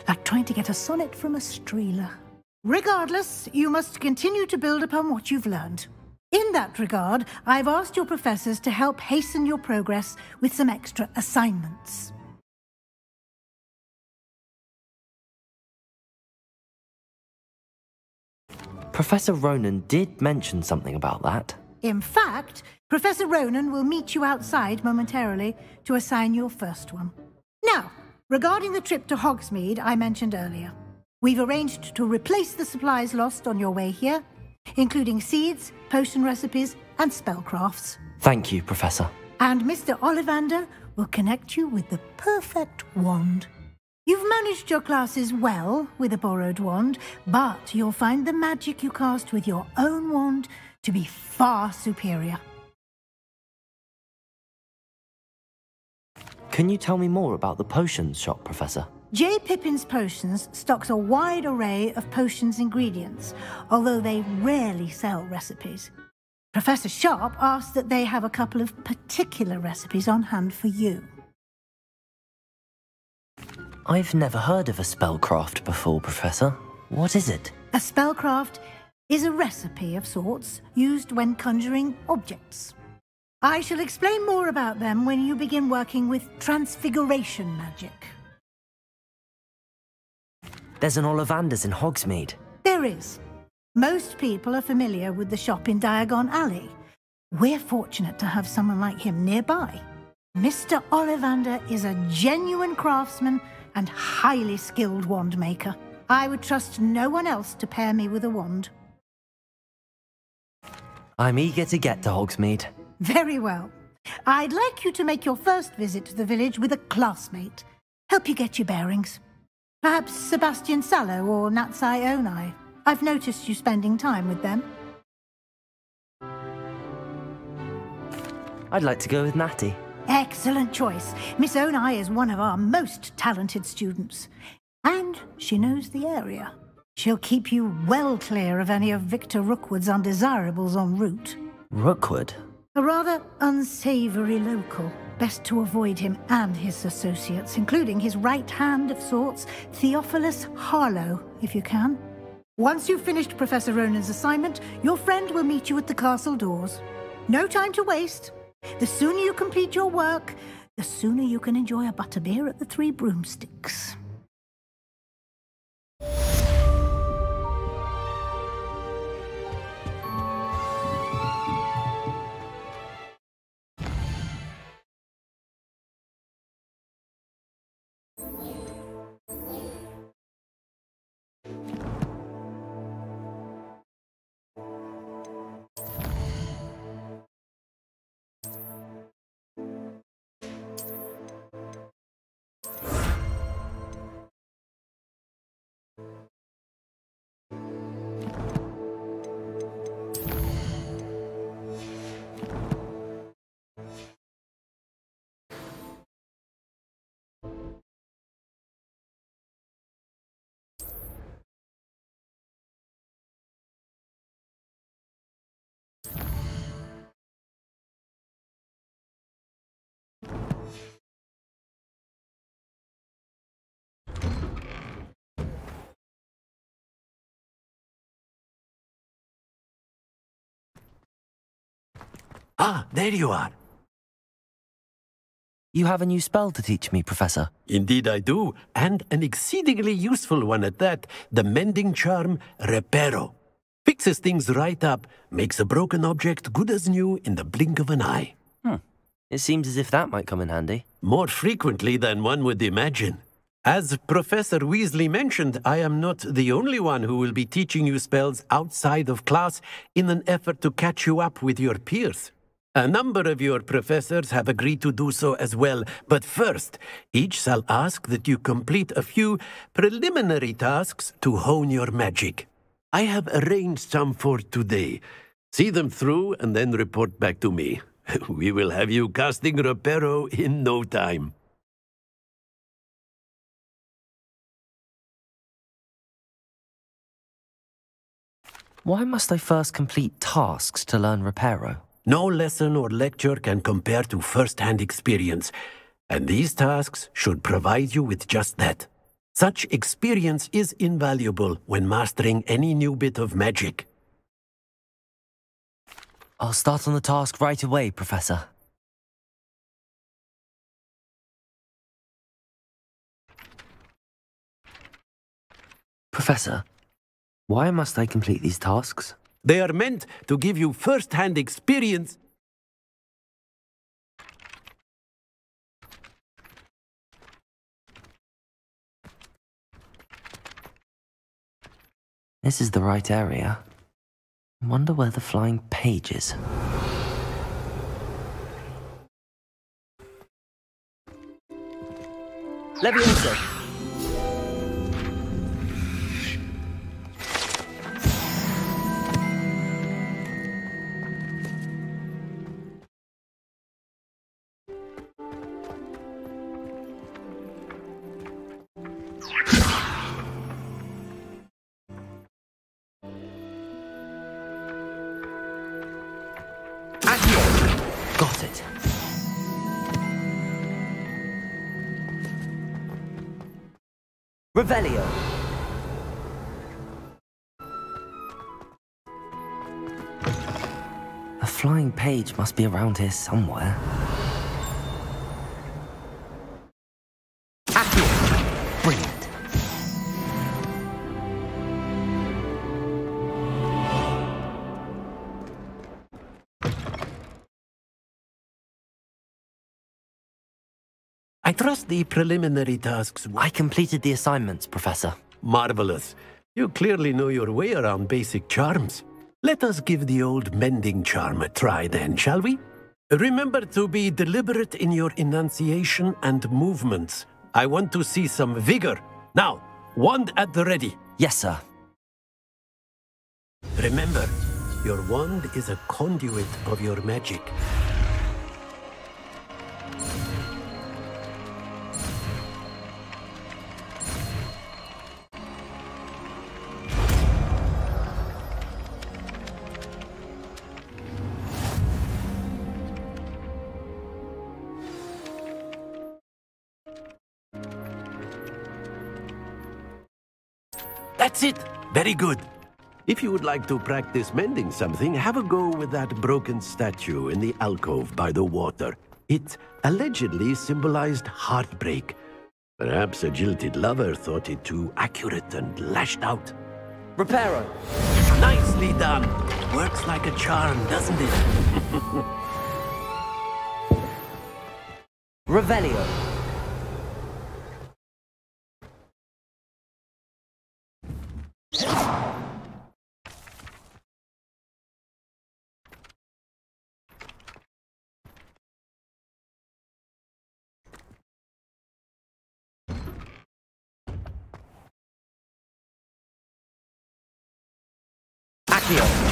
Like trying to get a sonnet from a streeler. Regardless, you must continue to build upon what you've learned. In that regard, I've asked your professors to help hasten your progress with some extra assignments. Professor Ronan did mention something about that. In fact, Professor Ronan will meet you outside momentarily to assign your first one. Now, regarding the trip to Hogsmeade I mentioned earlier, we've arranged to replace the supplies lost on your way here, including seeds, potion recipes, and spellcrafts. Thank you, Professor. And Mr. Ollivander will connect you with the perfect wand. You've managed your classes well with a borrowed wand, but you'll find the magic you cast with your own wand to be far superior. Can you tell me more about the potions shop, Professor? J. Pippin's Potions stocks a wide array of potions ingredients, although they rarely sell recipes. Professor Sharp asked that they have a couple of particular recipes on hand for you. I've never heard of a spellcraft before, Professor. What is it? A spellcraft is a recipe of sorts used when conjuring objects. I shall explain more about them when you begin working with transfiguration magic. There's an Ollivander's in Hogsmeade. There is. Most people are familiar with the shop in Diagon Alley. We're fortunate to have someone like him nearby. Mr. Ollivander is a genuine craftsman and highly skilled wand maker. I would trust no one else to pair me with a wand. I'm eager to get to Hogsmeade. Very well. I'd like you to make your first visit to the village with a classmate. Help you get your bearings. Perhaps Sebastian Sallow or Natsai Onai. I've noticed you spending time with them. I'd like to go with Natty. Excellent choice. Miss Onai is one of our most talented students. And she knows the area. She'll keep you well clear of any of Victor Rookwood's undesirables en route. Rookwood? A rather unsavoury local. Best to avoid him and his associates, including his right hand of sorts, Theophilus Harlow, if you can. Once you've finished Professor Ronan's assignment, your friend will meet you at the castle doors. No time to waste. The sooner you complete your work, the sooner you can enjoy a butterbeer at the Three Broomsticks. Ah, there you are. You have a new spell to teach me, Professor. Indeed I do, and an exceedingly useful one at that, the mending charm Reparo. Fixes things right up, makes a broken object good as new in the blink of an eye. It seems as if that might come in handy. More frequently than one would imagine. As Professor Weasley mentioned, I am not the only one who will be teaching you spells outside of class in an effort to catch you up with your peers. A number of your professors have agreed to do so as well, but first, each shall ask that you complete a few preliminary tasks to hone your magic. I have arranged some for today. See them through and then report back to me. We will have you casting Reparo in no time. Why must I first complete tasks to learn Reparo? No lesson or lecture can compare to first-hand experience, and these tasks should provide you with just that. Such experience is invaluable when mastering any new bit of magic. I'll start on the task right away, Professor. Professor, why must I complete these tasks? They are meant to give you first-hand experience. This is the right area. I wonder where the flying page is. Leviosa! Got it. Revelio. A flying page must be around here somewhere. Accio. Brilliant. I trust the preliminary tasks... I completed the assignments, Professor. Marvelous. You clearly know your way around basic charms. Let us give the old mending charm a try then, shall we? Remember to be deliberate in your enunciation and movements. I want to see some vigor. Now, wand at the ready. Yes, sir. Remember, your wand is a conduit of your magic. That's it! Very good. If you would like to practice mending something, have a go with that broken statue in the alcove by the water. It allegedly symbolized heartbreak. Perhaps a jilted lover thought it too accurate and lashed out. Reparo! Nicely done! Works like a charm, doesn't it? Revelio. Accio.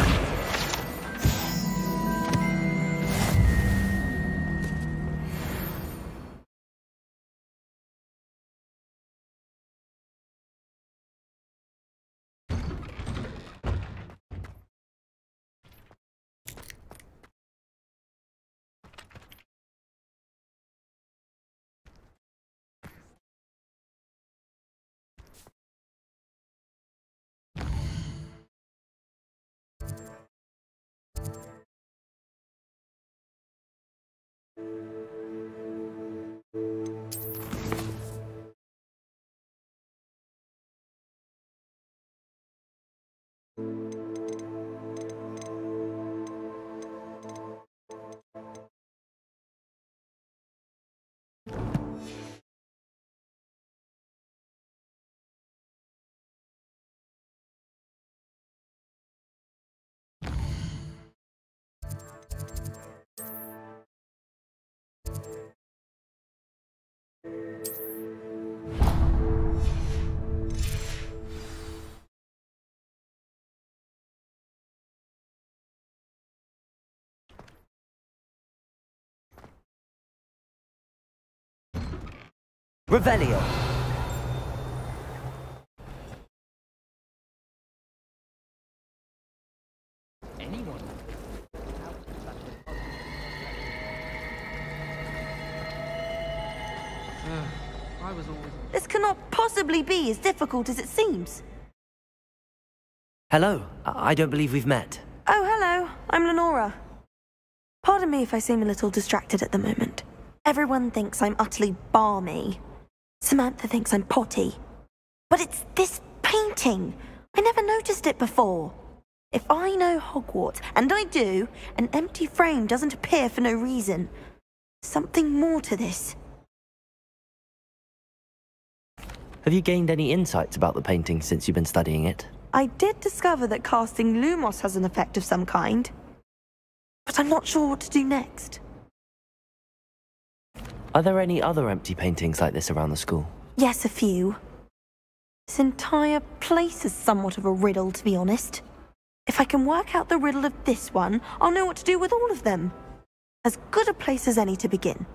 Revelio. Anyone? I was always... This cannot possibly be as difficult as it seems. Hello. I don't believe we've met. Oh, hello. I'm Lenora. Pardon me if I seem a little distracted at the moment. Everyone thinks I'm utterly balmy. Samantha thinks I'm potty. But it's this painting. I never noticed it before. If I know Hogwarts, and I do, an empty frame doesn't appear for no reason. Something more to this. Have you gained any insights about the painting since you've been studying it? I did discover that casting Lumos has an effect of some kind. But I'm not sure what to do next. Are there any other empty paintings like this around the school? Yes, a few. This entire place is somewhat of a riddle, to be honest. If I can work out the riddle of this one, I'll know what to do with all of them. As good a place as any to begin.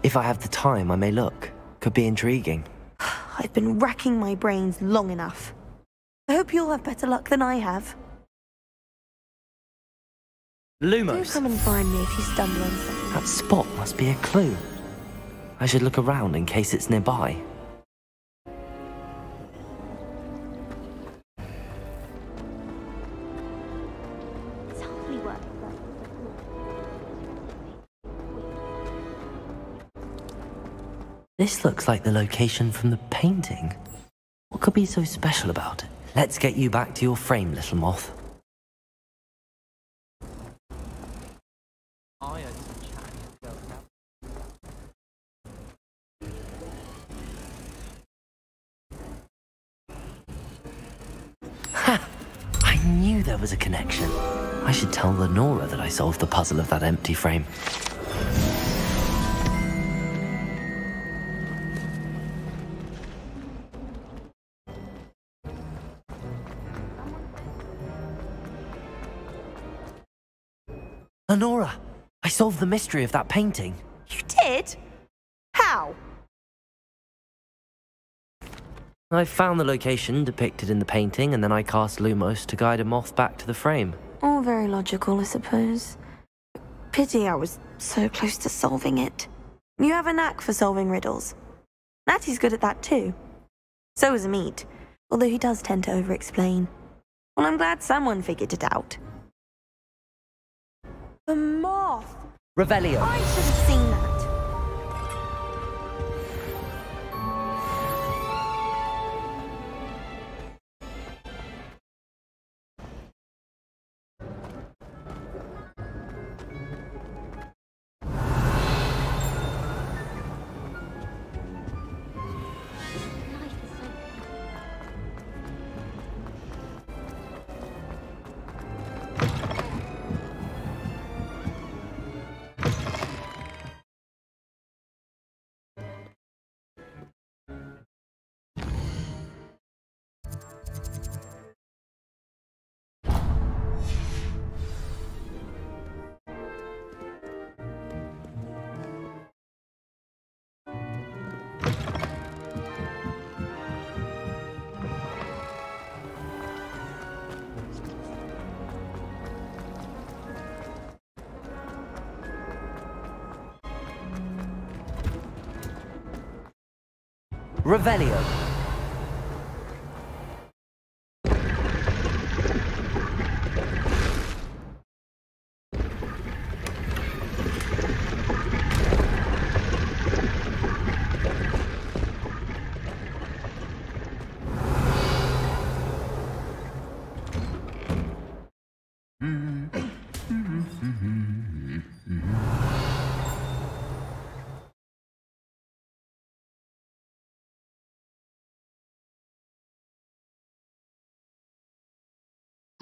If I have the time, I may look. Could be intriguing. I've been racking my brains long enough. I hope you'll have better luck than I have. Lumos. Do come and find me if you stumble on something. That spot must be a clue. I should look around in case it's nearby. This looks like the location from the painting. What could be so special about it? Let's get you back to your frame, little moth. I knew there was a connection. I should tell Lenora that I solved the puzzle of that empty frame. Lenora, I solved the mystery of that painting. You did? How? I found the location depicted in the painting, and then I cast Lumos to guide a moth back to the frame. All very logical, I suppose. Pity I was so close to solving it. You have a knack for solving riddles. Natty's good at that too. So is Amit, although he does tend to over-explain. Well, I'm glad someone figured it out. The moth! Revelio. I should have seen that. Revelio.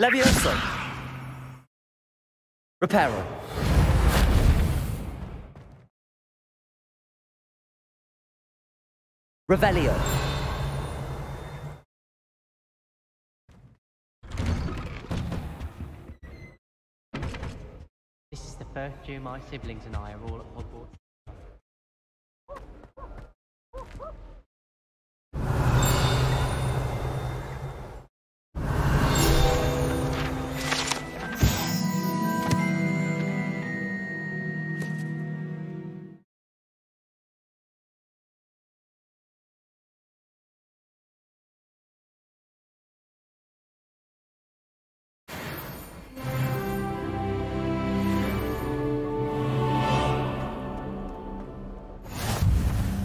Levioso. Reparo. Revelio. This is the first year my siblings and I are all at Hogwarts.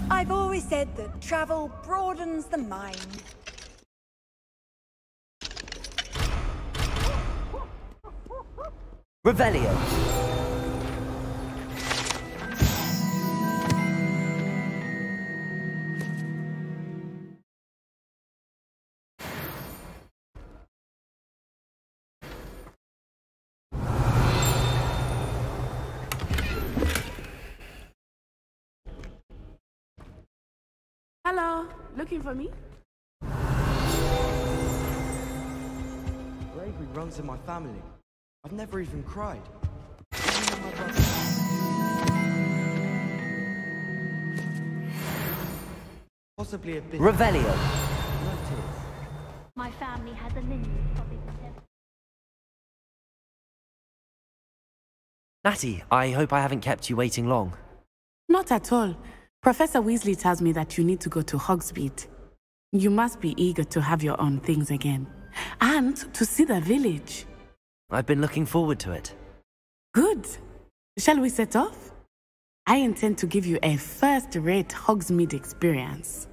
I've always said that travel broadens the mind. Revelio. Hello, looking for me? Bravery runs in my family. I've never even cried. Possibly a bit. Revelio. No tears. My family has a lineage of it. Natty, I hope I haven't kept you waiting long. Not at all. Professor Weasley tells me that you need to go to Hogsmeade. You must be eager to have your own things again. And to see the village. I've been looking forward to it. Good. Shall we set off? I intend to give you a first-rate Hogsmeade experience.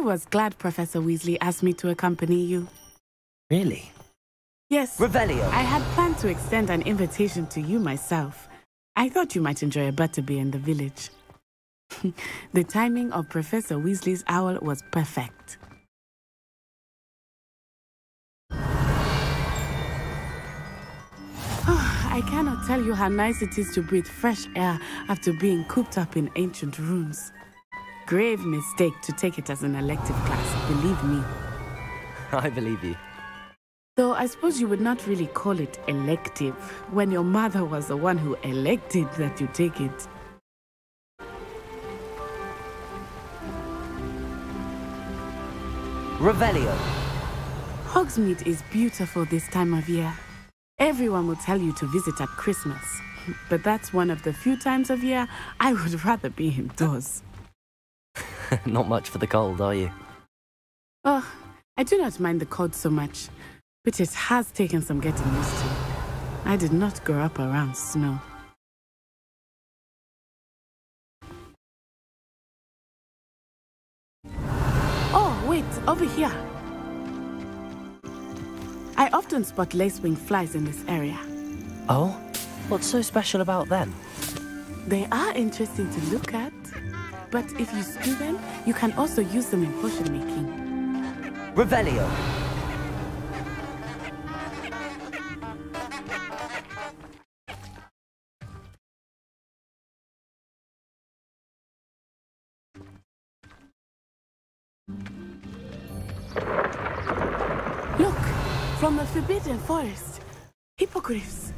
was glad Professor Weasley asked me to accompany you. Really? Yes. Revelio. I had planned to extend an invitation to you myself. I thought you might enjoy a butterbeer in the village. The timing of Professor Weasley's owl was perfect. I cannot tell you how nice it is to breathe fresh air after being cooped up in ancient rooms. Grave mistake to take it as an elective class, believe me. I believe you. Though I suppose you would not really call it elective when your mother was the one who elected that you take it. Revelio. Hogsmeade is beautiful this time of year. Everyone will tell you to visit at Christmas, but that's one of the few times of year I would rather be indoors. Not much for the cold, are you? Oh, I do not mind the cold so much, but it has taken some getting used to. I did not grow up around snow. Oh, wait, over here. I often spot lacewing flies in this area. Oh? What's so special about them? They are interesting to look at, but if you stew them, you can also use them in potion making. Revelio. Look, from the Forbidden Forest. Hippogriffs.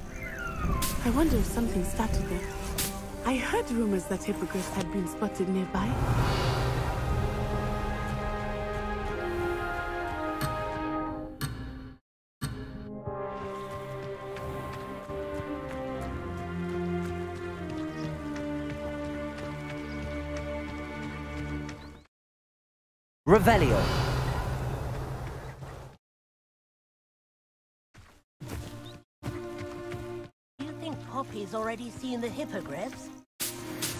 I wonder if something started there. I heard rumors that hippogriffs had been spotted nearby. Revelio. Poppy's already seen the hippogriffs?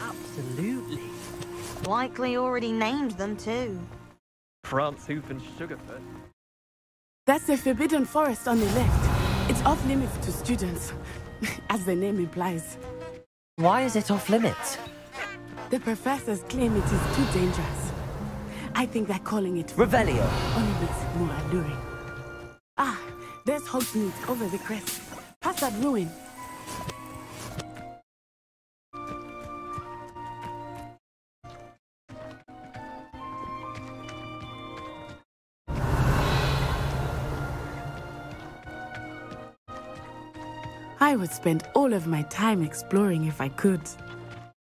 Absolutely. Likely already named them too. France Hoof and Sugarfoot. That's the Forbidden Forest on the left. It's off limits to students, as the name implies. Why is it off limits? The professors claim it is too dangerous. I think that calling it Revelio only makes it more alluring. Ah, there's Hogsmeade over the crest. Past that ruin. I would spend all of my time exploring if I could.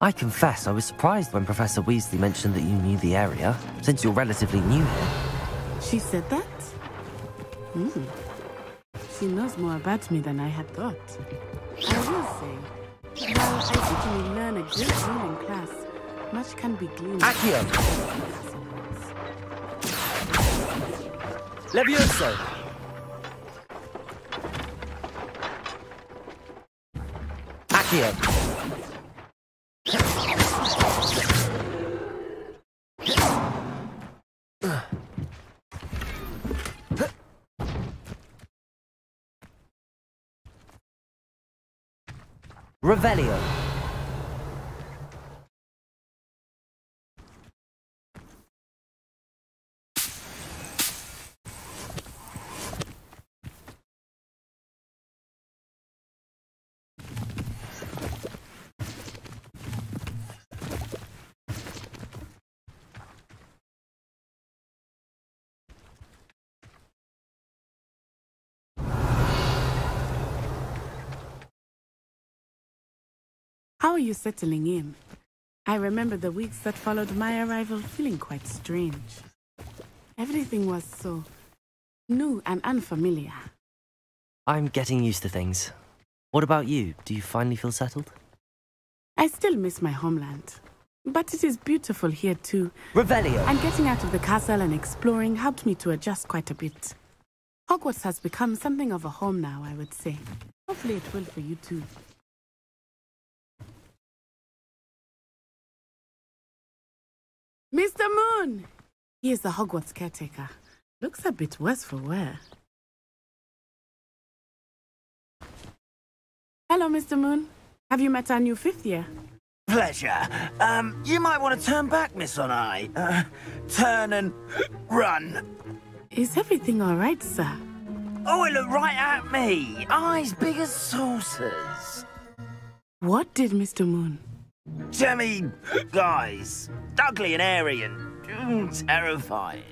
I confess I was surprised when Professor Weasley mentioned that you knew the area, since you're relatively new here. She said that? She knows more about me than I had thought. I will say, while I certainly learn a great deal in class, much can be gleaned. Accio. Levioso. Accio. Revelio. How are you settling in? I remember the weeks that followed my arrival feeling quite strange. Everything was so new and unfamiliar. I'm getting used to things. What about you? Do you finally feel settled? I still miss my homeland, but it is beautiful here too. Revelio. And getting out of the castle and exploring helped me to adjust quite a bit. Hogwarts has become something of a home now, I would say. Hopefully it will for you too. Mr. Moon! He is the Hogwarts caretaker. Looks a bit worse for wear. Hello, Mr. Moon. Have you met our new 5th year? Pleasure. You might want to turn back, Miss Onai. Turn and run. Is everything all right, sir? Oh, it looked right at me. Eyes big as saucers. What did Mr. Moon? Jemmy, guys. Ugly and airy and terrifying.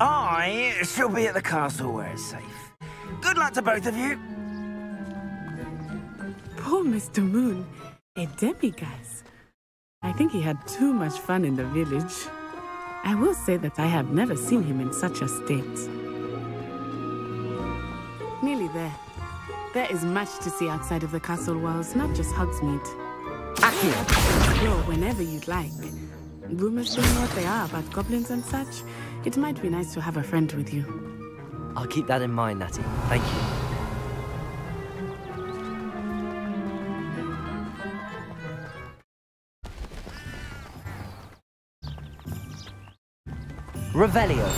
I shall be at the castle where it's safe. Good luck to both of you. Poor Mr. Moon. A demiguise. I think he had too much fun in the village. I will say that I have never seen him in such a state. Nearly there. There is much to see outside of the castle walls, not just Hogsmeade. Akio, explore whenever you'd like. Rumors don't know what they are about goblins and such. It might be nice to have a friend with you. I'll keep that in mind, Natty. Thank you. Revelio.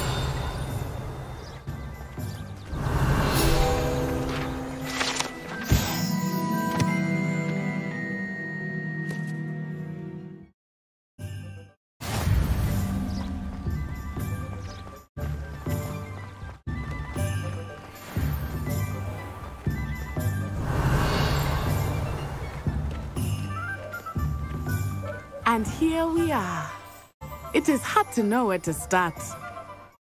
And here we are. It is hard to know where to start.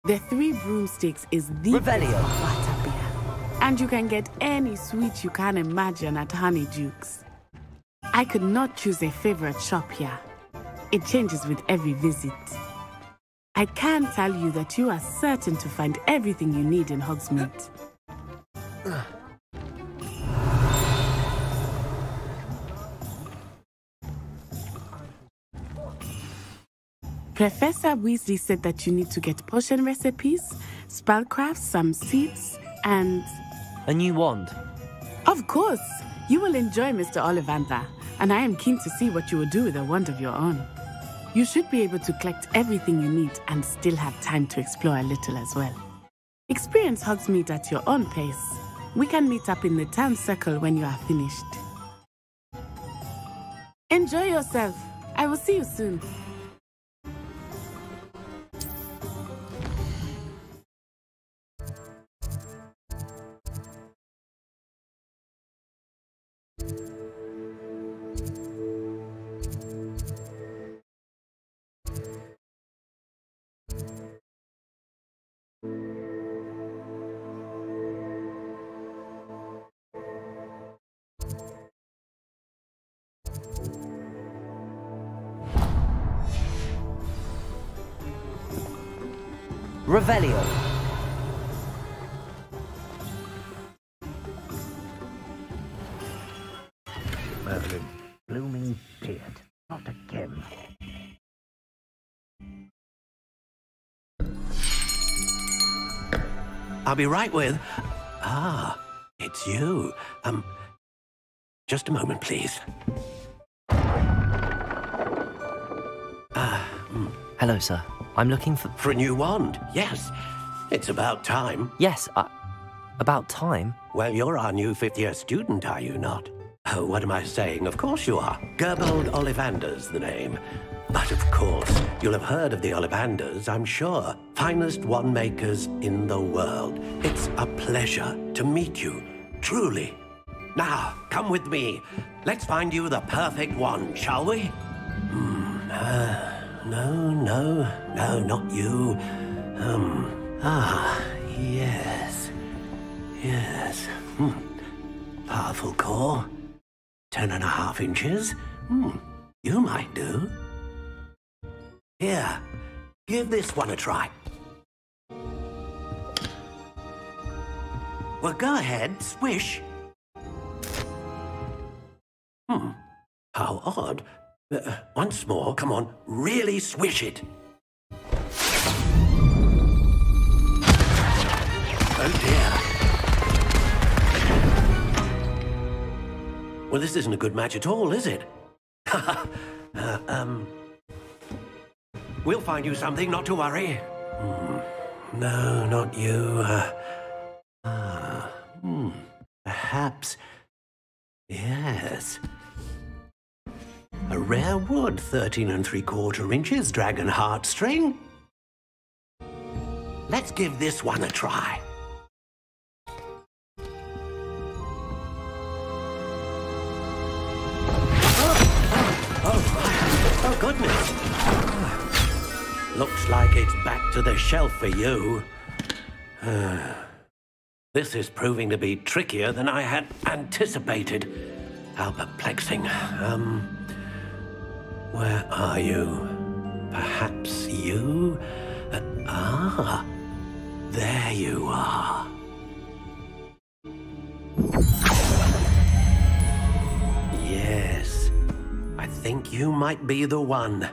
The 3 Broomsticks is the Revelio. butterbeer, and you can get any sweet you can imagine at Honeydukes. I could not choose a favorite shop here. It changes with every visit. I can tell you that you are certain to find everything you need in Hogsmeade. Professor Weasley said that you need to get potion recipes, spellcrafts, some seeds, and... A new wand. Of course! You will enjoy Mr. Ollivander, and I am keen to see what you will do with a wand of your own. You should be able to collect everything you need and still have time to explore a little as well. Experience Hogsmeade at your own pace. We can meet up in the town circle when you are finished. Enjoy yourself. I will see you soon. Revelio. Merlin, blooming beard. Not again. I'll be right with... Ah, it's you. Just a moment, please. Hello, sir. I'm looking for... For a new wand, yes. It's about time. Yes, about time? Well, you're our new 5th-year student, are you not? Oh, what am I saying? Of course you are. Gerbold Ollivander's the name. But of course, you'll have heard of the Ollivanders, I'm sure. Finest wand makers in the world. It's a pleasure to meet you, truly. Now, come with me. Let's find you the perfect wand, shall we? No, not you. Yes. Powerful core. 10.5 inches. You might do. Here, give this one a try. Well, go ahead, swish. How odd. Once more, come on, really swish it. Oh dear. Well, this isn't a good match at all, is it? We'll find you something, not to worry. No, not you. Perhaps... Yes. A rare wood, 13 3/4 inches, dragon heartstring. Let's give this one a try. Oh, goodness. Looks like it's back to the shelf for you. This is proving to be trickier than I had anticipated. How perplexing. Where are you? Perhaps you? There you are. Yes, I think you might be the one.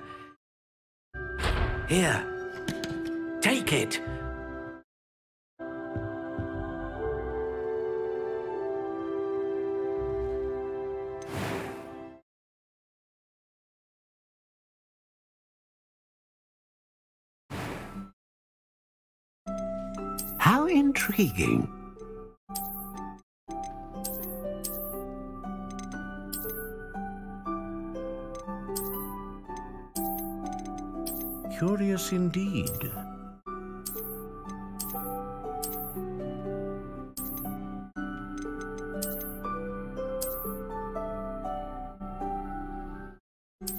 Here, take it. How intriguing. Curious indeed.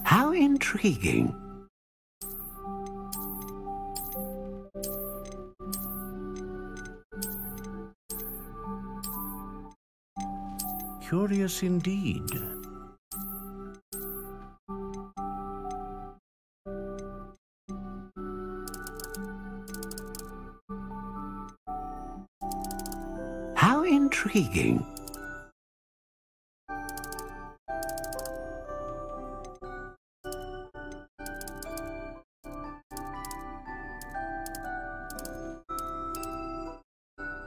How intriguing. Curious indeed. How intriguing.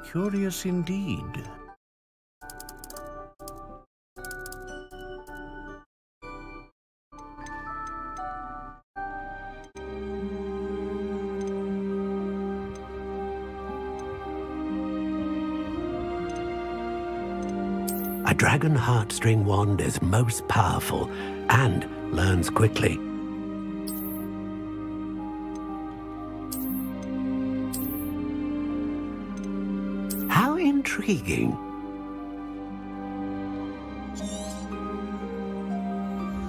Curious indeed. A dragon heartstring wand is most powerful and learns quickly. How intriguing.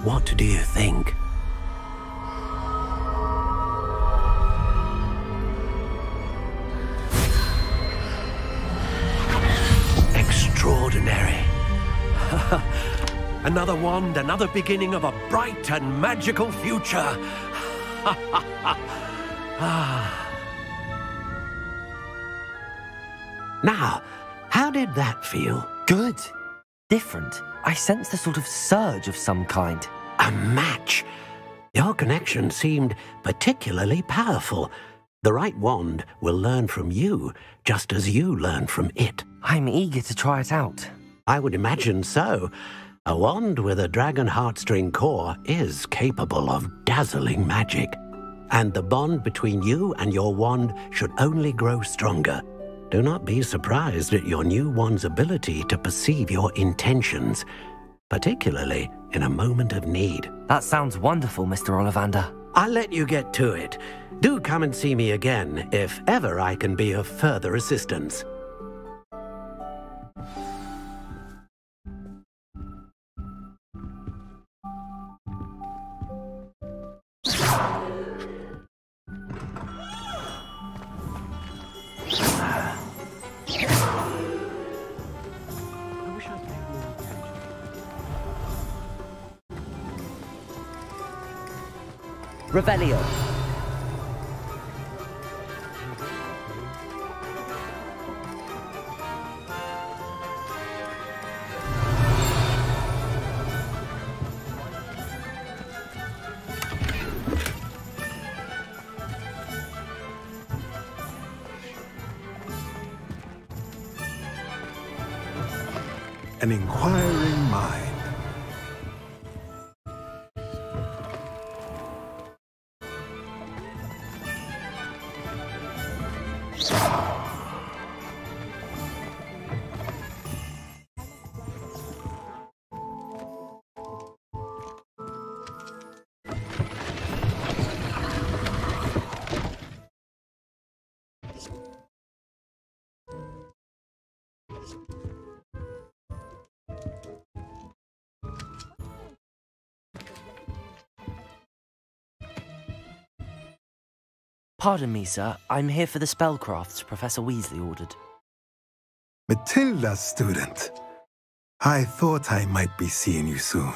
What do you think? Extraordinary. Another wand, another beginning of a bright and magical future. Now, how did that feel? Good. Different. I sensed a sort of surge of some kind. A match. Your connection seemed particularly powerful. The right wand will learn from you, just as you learn from it. I'm eager to try it out. I would imagine so. A wand with a dragon heartstring core is capable of dazzling magic. And the bond between you and your wand should only grow stronger. Do not be surprised at your new wand's ability to perceive your intentions, particularly in a moment of need. That sounds wonderful, Mr. Ollivander. I'll let you get to it. Do come and see me again if ever I can be of further assistance. Revelio. An inquiring mind. Pardon me, sir. I'm here for the spellcrafts Professor Weasley ordered. Matilda's student. I thought I might be seeing you soon.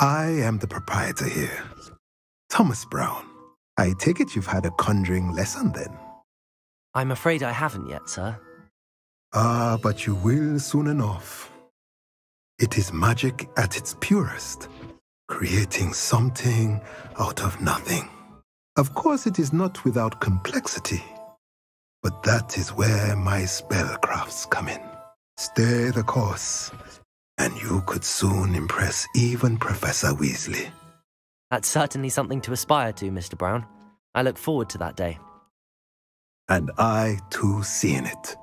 I am the proprietor here, Thomas Brown. I take it you've had a conjuring lesson then? I'm afraid I haven't yet, sir. Ah, but you will soon enough. It is magic at its purest, creating something out of nothing. Of course, it is not without complexity, but that is where my spellcrafts come in. Stay the course, and you could soon impress even Professor Weasley. That's certainly something to aspire to, Mr. Brown. I look forward to that day. And I, too, see in it.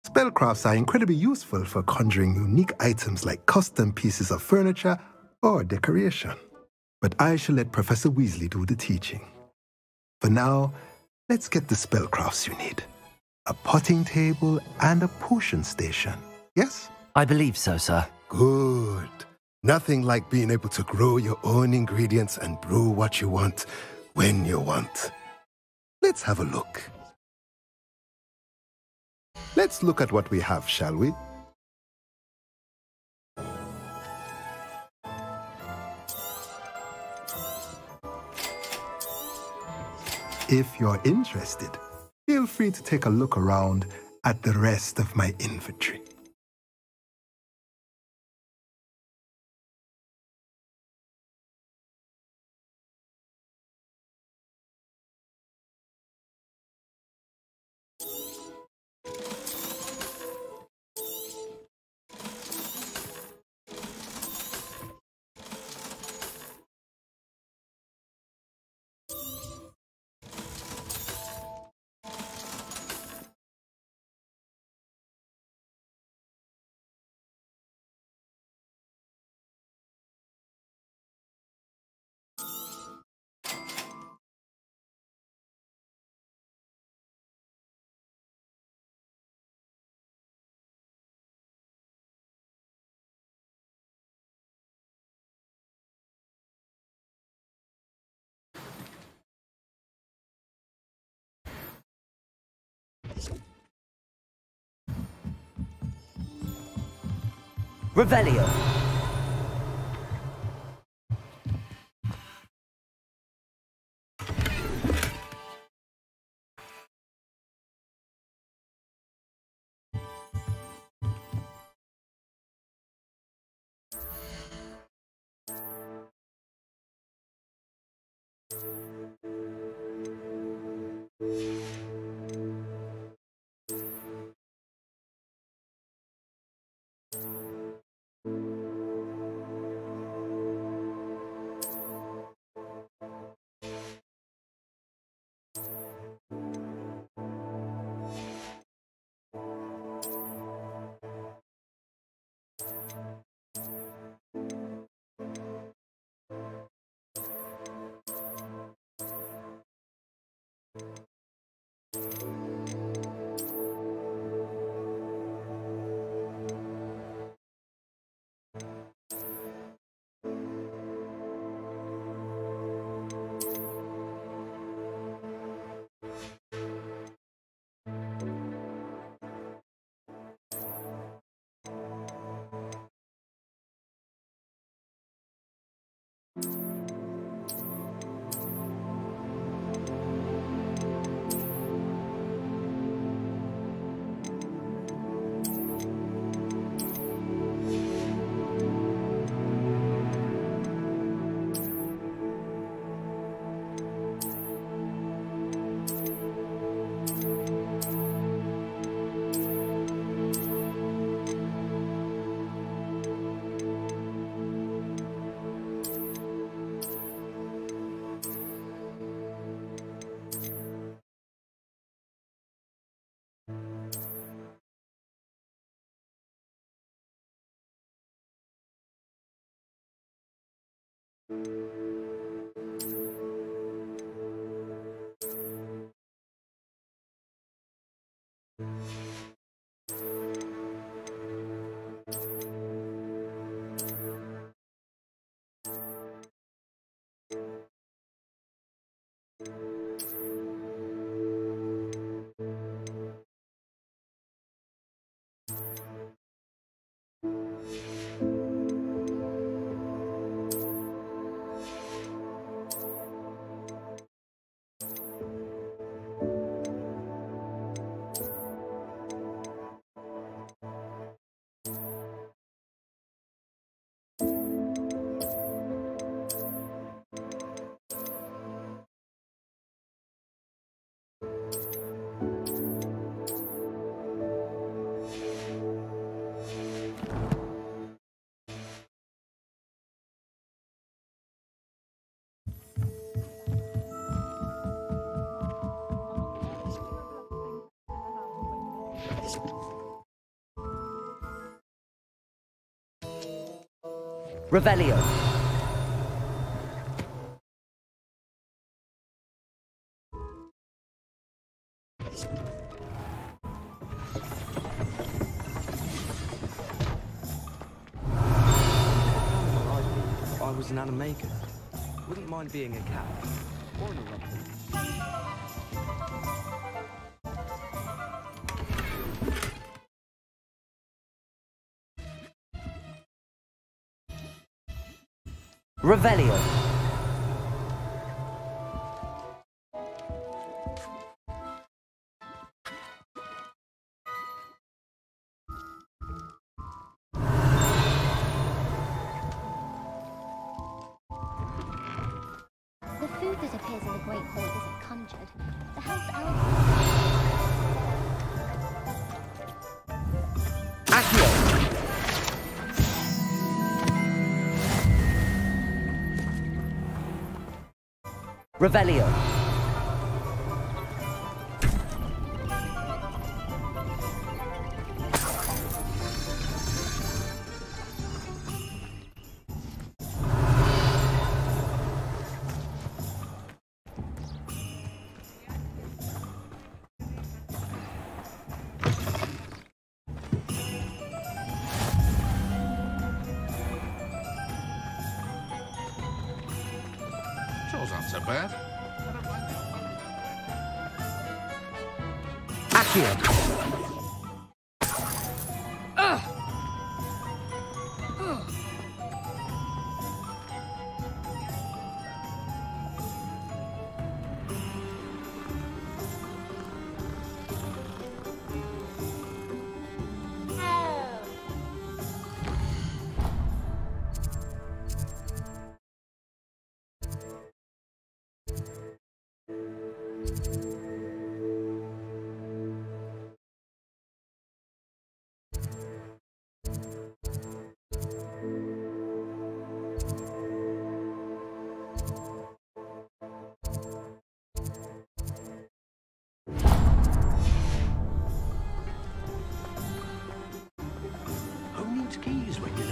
Spellcrafts are incredibly useful for conjuring unique items like custom pieces of furniture or decoration. But I shall let Professor Weasley do the teaching. For now, let's get the spellcrafts you need. A potting table and a potion station, yes? I believe so, sir. Good. Nothing like being able to grow your own ingredients and brew what you want when you want. Let's have a look. Let's look at what we have, shall we? If you're interested, feel free to take a look around at the rest of my inventory. Revelio. Revelio. If I was an animaker, wouldn't mind being a cat or an eruption. Revelio. The food that appears in the Great Hall isn't conjured. The house elves... Accio. Revelio. Chore's not so bad. Accio.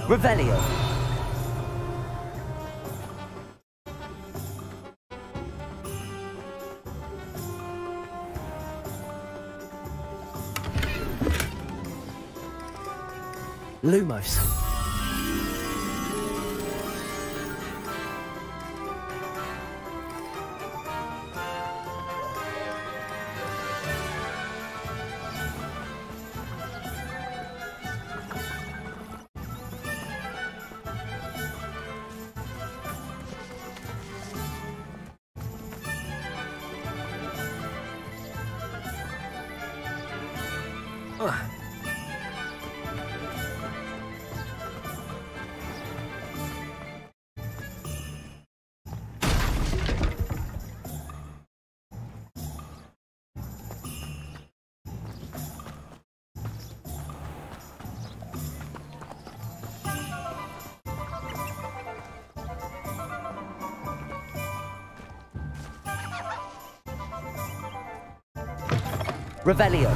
Revelio. Lumos. Revelio.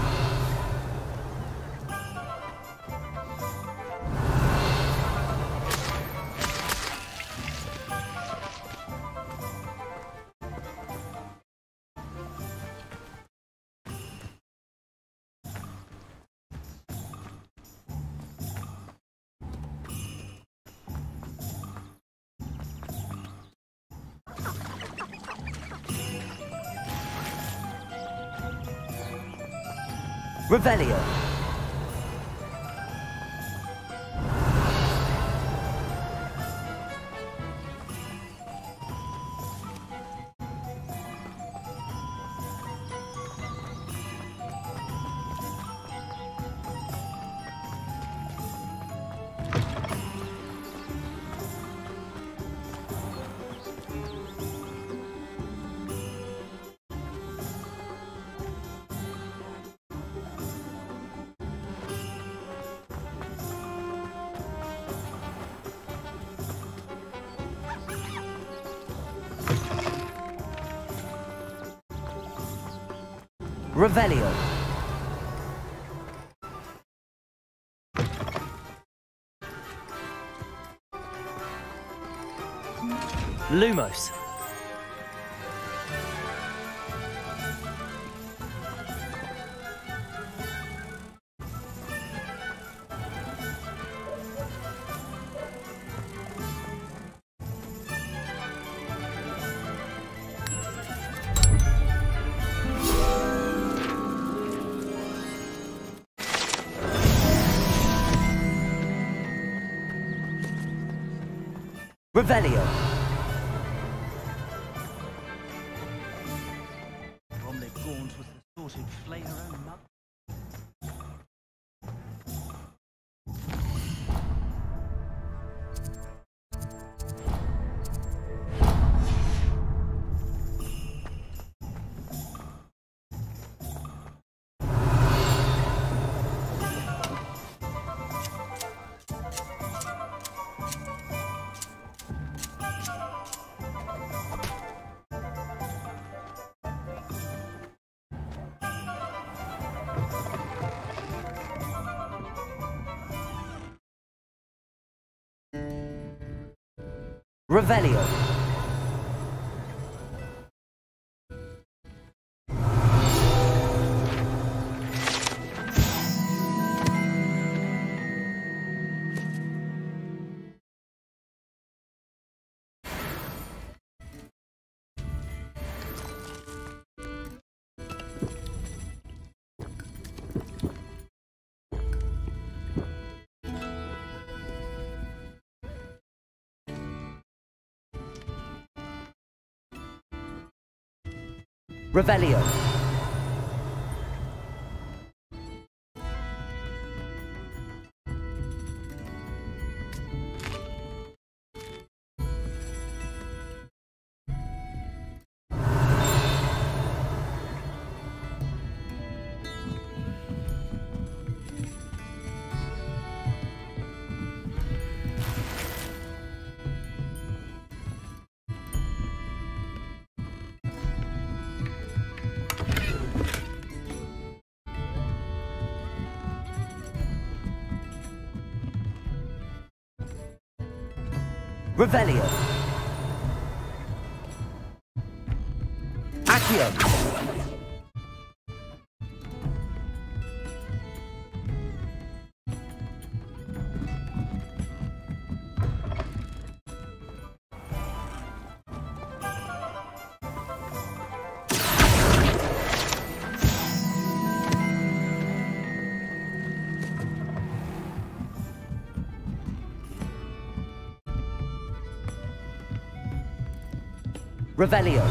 Revelio. Revelio. Lumos. Revelio. From the gaunt was the sort who'd flay her own mother. Revelio. Revelio. Revelio. Accio. Revelio.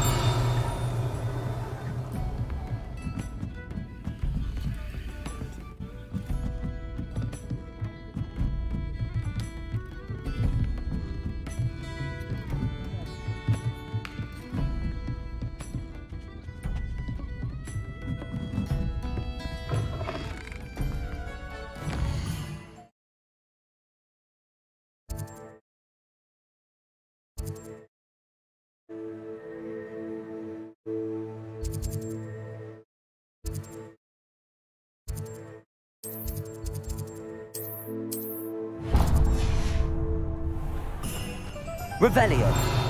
Revelio.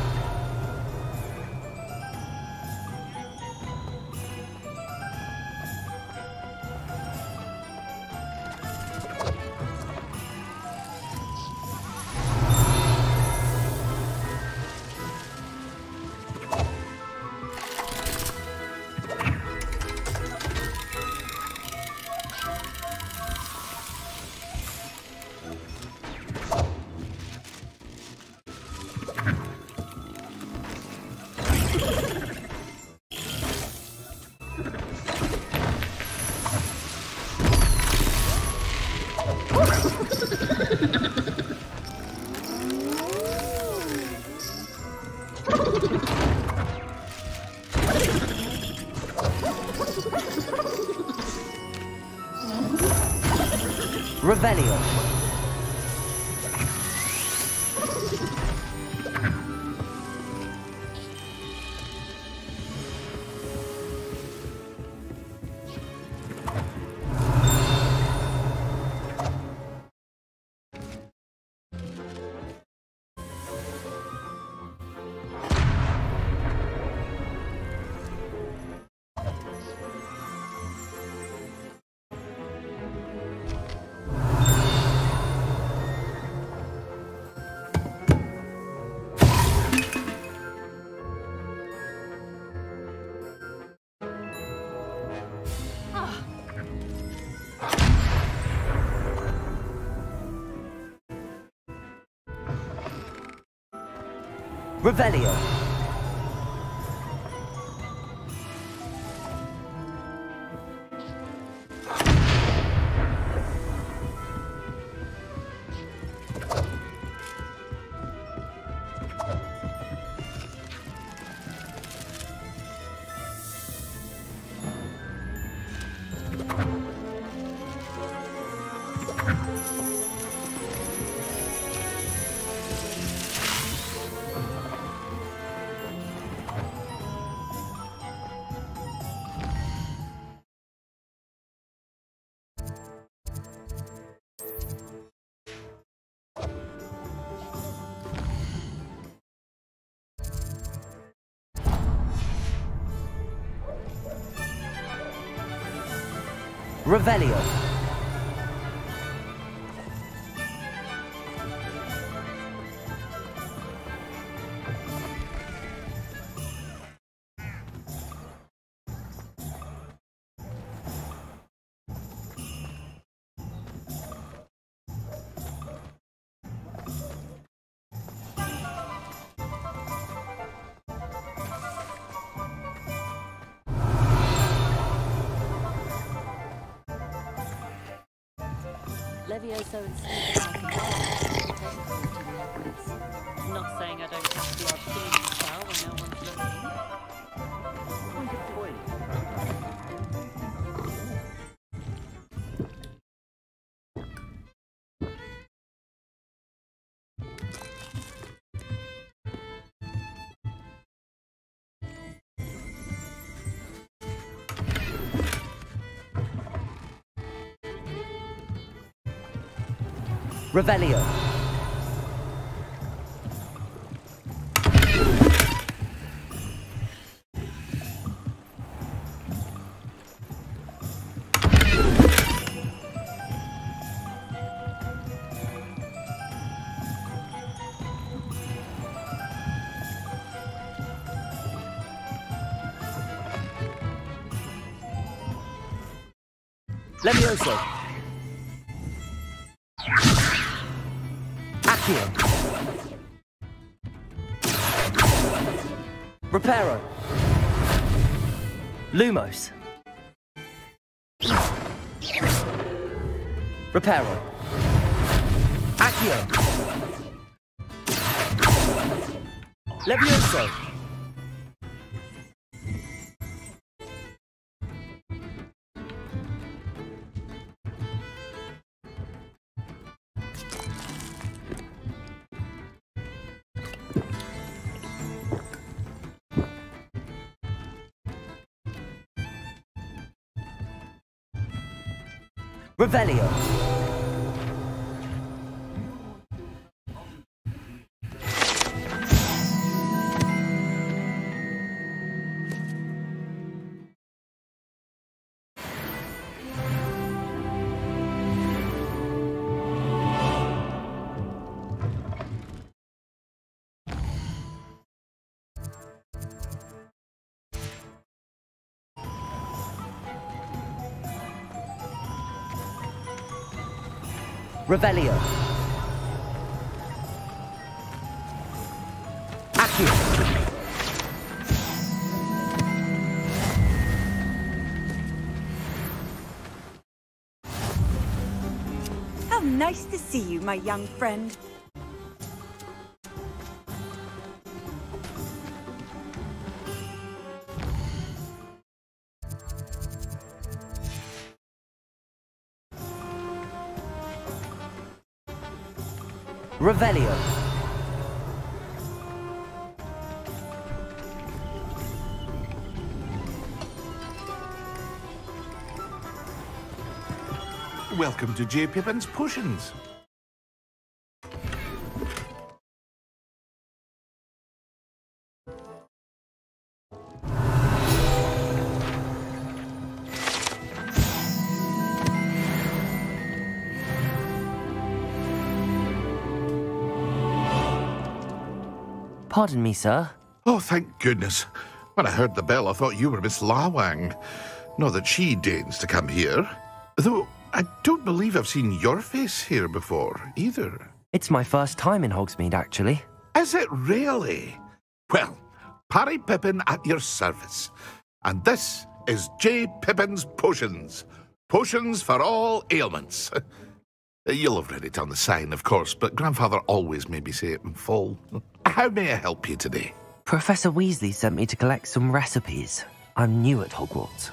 Revelio. Revelio. Revelio. Levioso and Sneak not saying I don't have the odd killing spell when no one's looking. Point. Revelio. Levioso. Accio. Reparo. Lumos. Reparo. Accio. Levioso. Revelio. Revelio. Accio. How nice to see you, my young friend. Revelio. Welcome to J. Pippin's Potions. Pardon me, sir. Oh, thank goodness. When I heard the bell, I thought you were Miss Lawang. Not that she deigns to come here. Though I don't believe I've seen your face here before, either. It's my first time in Hogsmeade, actually. Is it really? Well, Parry Pippin at your service. And this is J. Pippin's Potions. Potions for all ailments. You'll have read it on the sign, of course, but Grandfather always made me say it in full. How may I help you today? Professor Weasley sent me to collect some recipes. I'm new at Hogwarts.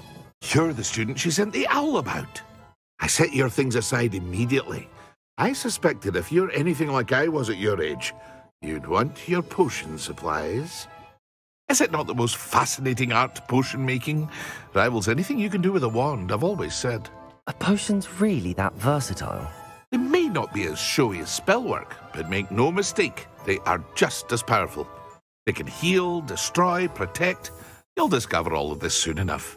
You're the student she sent the owl about. I set your things aside immediately. I suspected if you're anything like I was at your age, you'd want your potion supplies. Is it not the most fascinating art, potion making? Rivals anything you can do with a wand, I've always said. Are potions really that versatile? They may not be as showy as spellwork, but make no mistake, they are just as powerful. They can heal, destroy, protect. You'll discover all of this soon enough.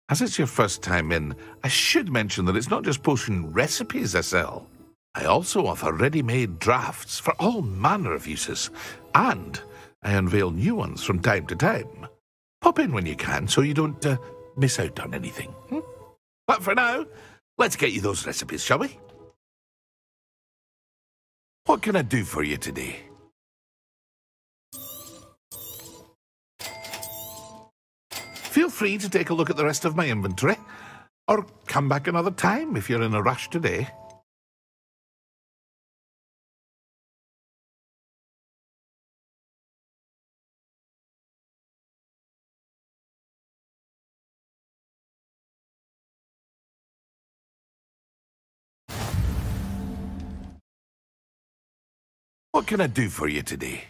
As it's your first time in, I should mention that it's not just potion recipes I sell. I also offer ready-made drafts for all manner of uses, and I unveil new ones from time to time. Pop in when you can so you don't miss out on anything. But for now, let's get you those recipes, shall we? What can I do for you today? Feel free to take a look at the rest of my inventory, or come back another time if you're in a rush today. What can I do for you today?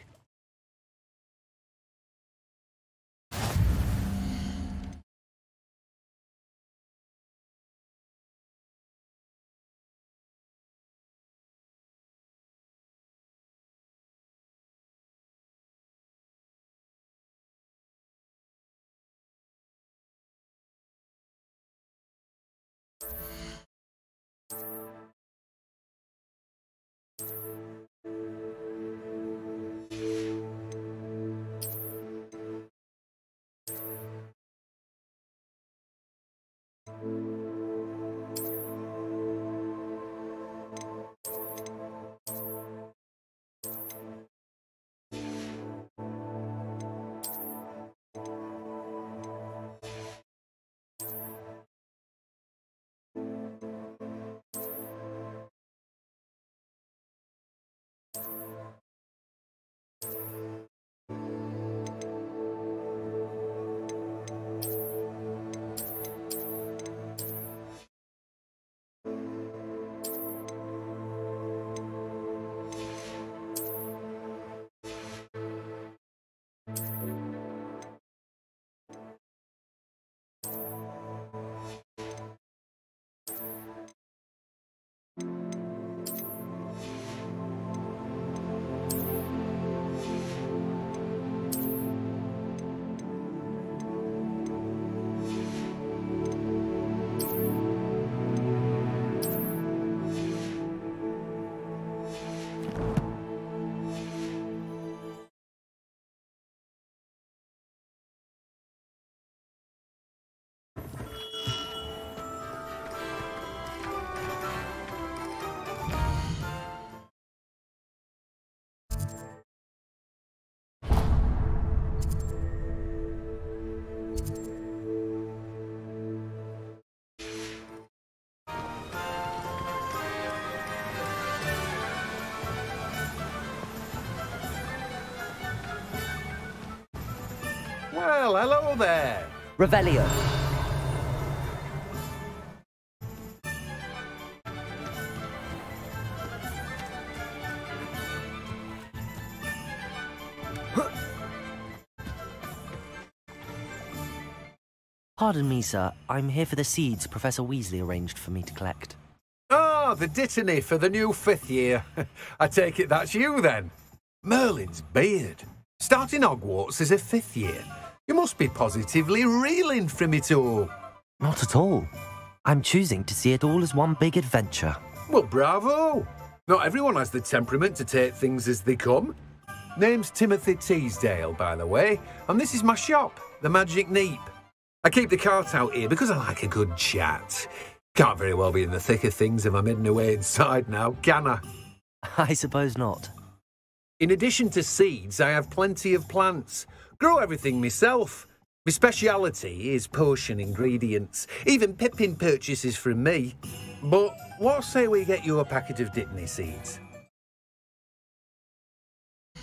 Well, hello there. Revelio. Pardon me, sir. I'm here for the seeds Professor Weasley arranged for me to collect. Ah, the dittany for the new 5th year. I take it that's you, then. Merlin's beard. Starting Hogwarts as a 5th year. You must be positively reeling from it all. Not at all. I'm choosing to see it all as one big adventure. Well, bravo. Not everyone has the temperament to take things as they come. Name's Timothy Teasdale, by the way, and this is my shop, the Magic Neep. I keep the cart out here because I like a good chat. Can't very well be in the thick of things if I'm hidden away inside now, can I? I suppose not. In addition to seeds, I have plenty of plants. Grow everything myself. My speciality is potion ingredients. Even Pippin purchases from me. But what say we get you a packet of Dittany seeds?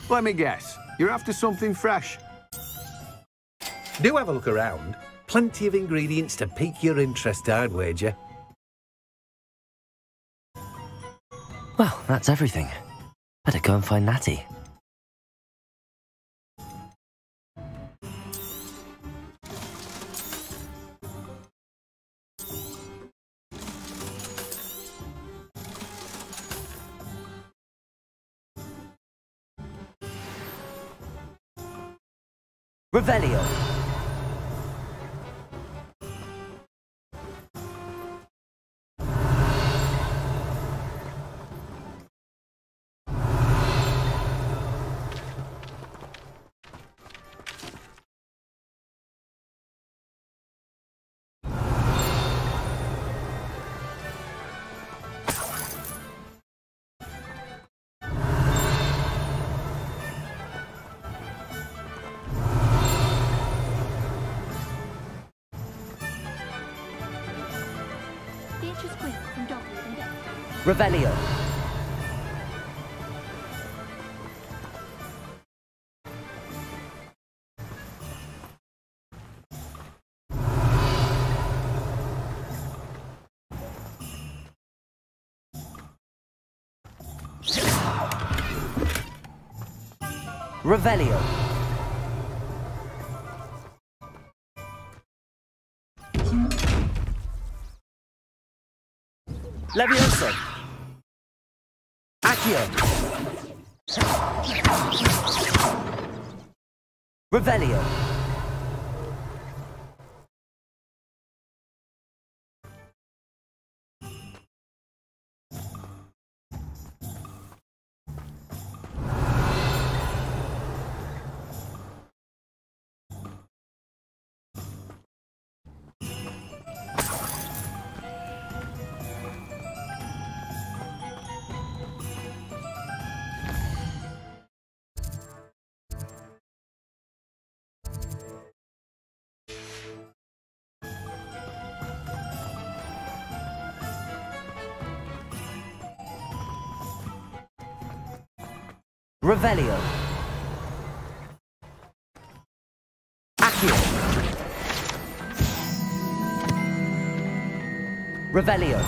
Let me guess. You're after something fresh. Do have a look around. Plenty of ingredients to pique your interest, I'd wager. Well, that's everything. Better go and find Natty. Revelio. Revelio. Revelio. Levioso. Accio. Revelio. Revelio. Accio. Revelio.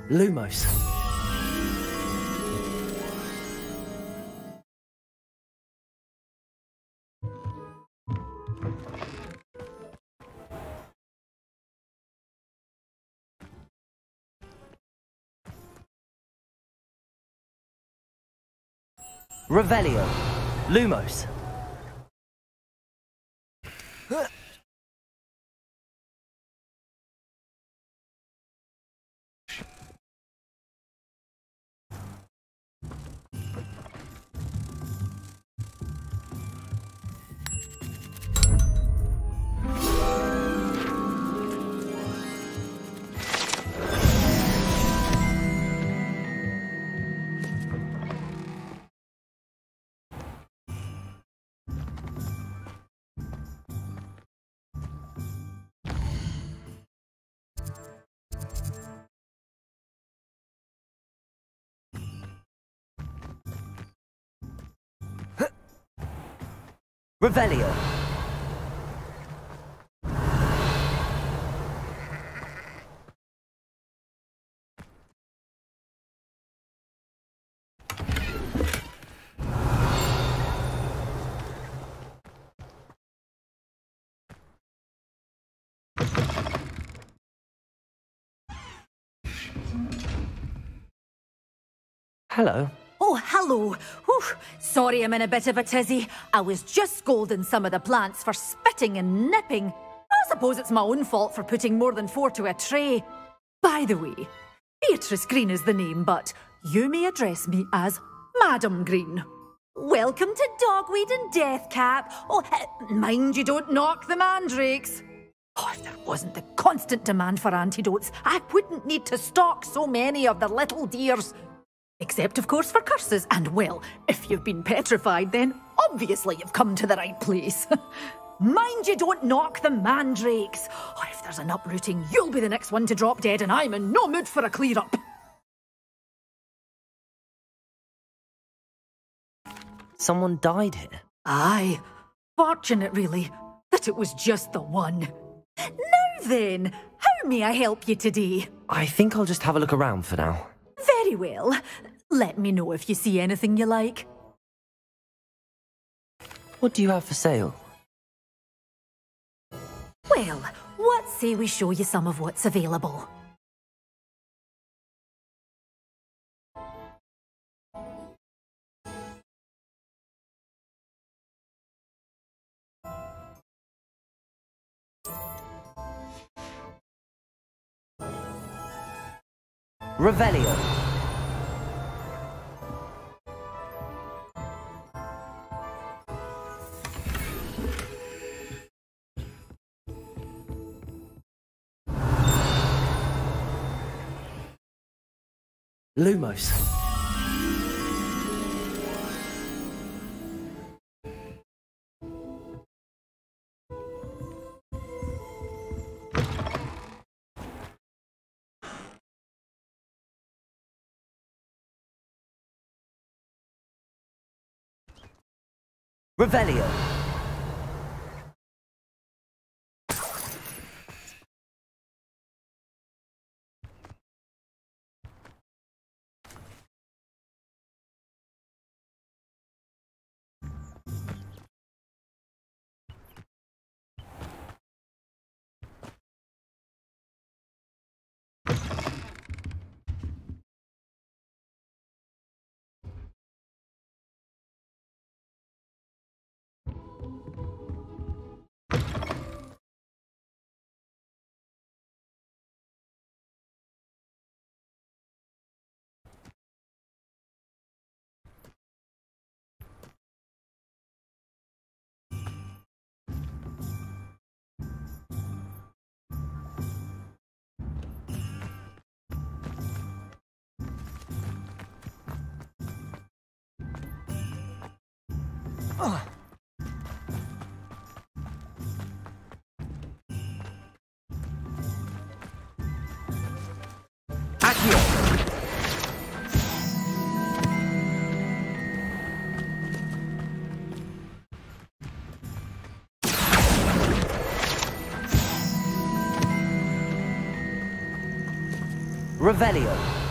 Lumos. Revelio. Lumos. Revelio. Hello. Oh, hello. Whew. Sorry I'm in a bit of a tizzy. I was just scolding some of the plants for spitting and nipping. I suppose it's my own fault for putting more than 4 to a tray. By the way, Beatrice Green is the name, but you may address me as Madam Green. Welcome to Dogweed and Deathcap. Oh, mind you don't knock the mandrakes. Oh, if there wasn't the constant demand for antidotes, I wouldn't need to stock so many of the little dears. Except, of course, for curses. And, well, if you've been petrified, then obviously you've come to the right place. Mind you don't knock the mandrakes. Oh, if there's an uprooting, you'll be the next one to drop dead, and I'm in no mood for a clear-up. Someone died here? Aye. Fortunate, really, that it was just the one. Now then, how may I help you today? I think I'll just have a look around for now. Very well. Let me know if you see anything you like. What do you have for sale? Well, what say we show you some of what's available? Revelio. Lumos. Revelio. Revelio.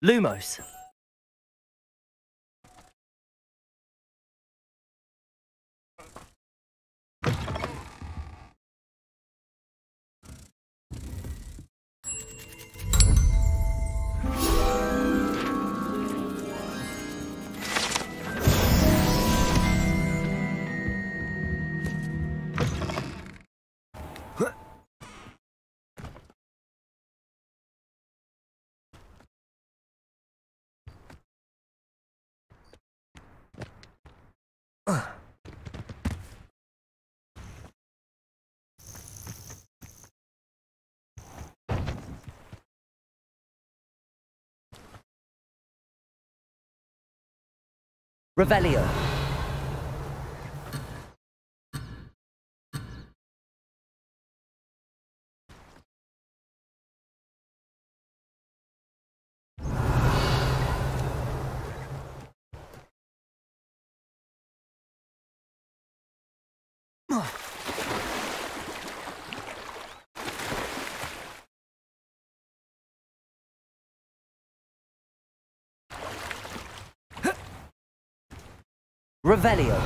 Lumos. Revelio. Revelio.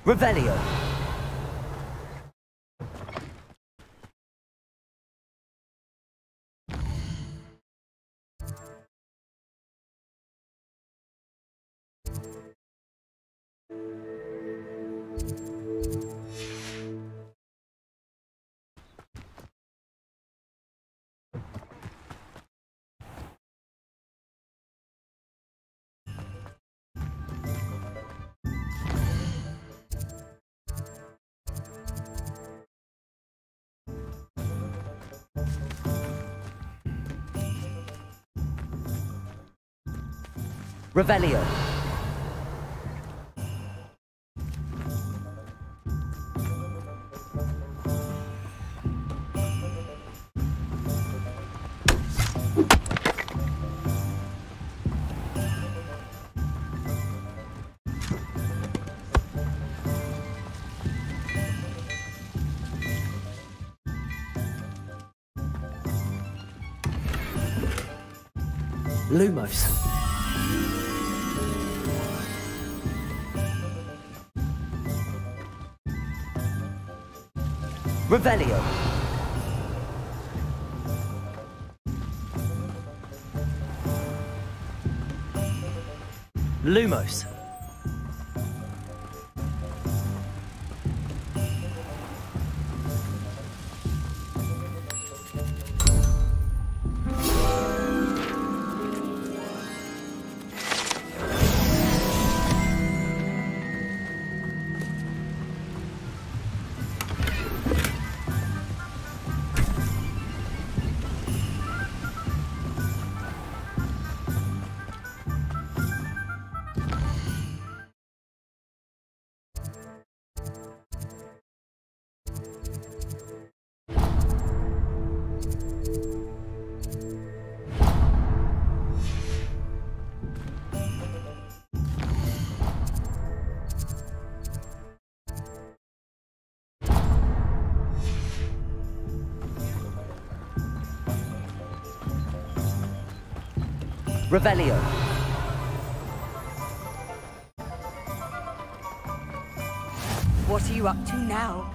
Revelio. Revelio. Lumos. Revelio. Lumos. Revelio. What are you up to now?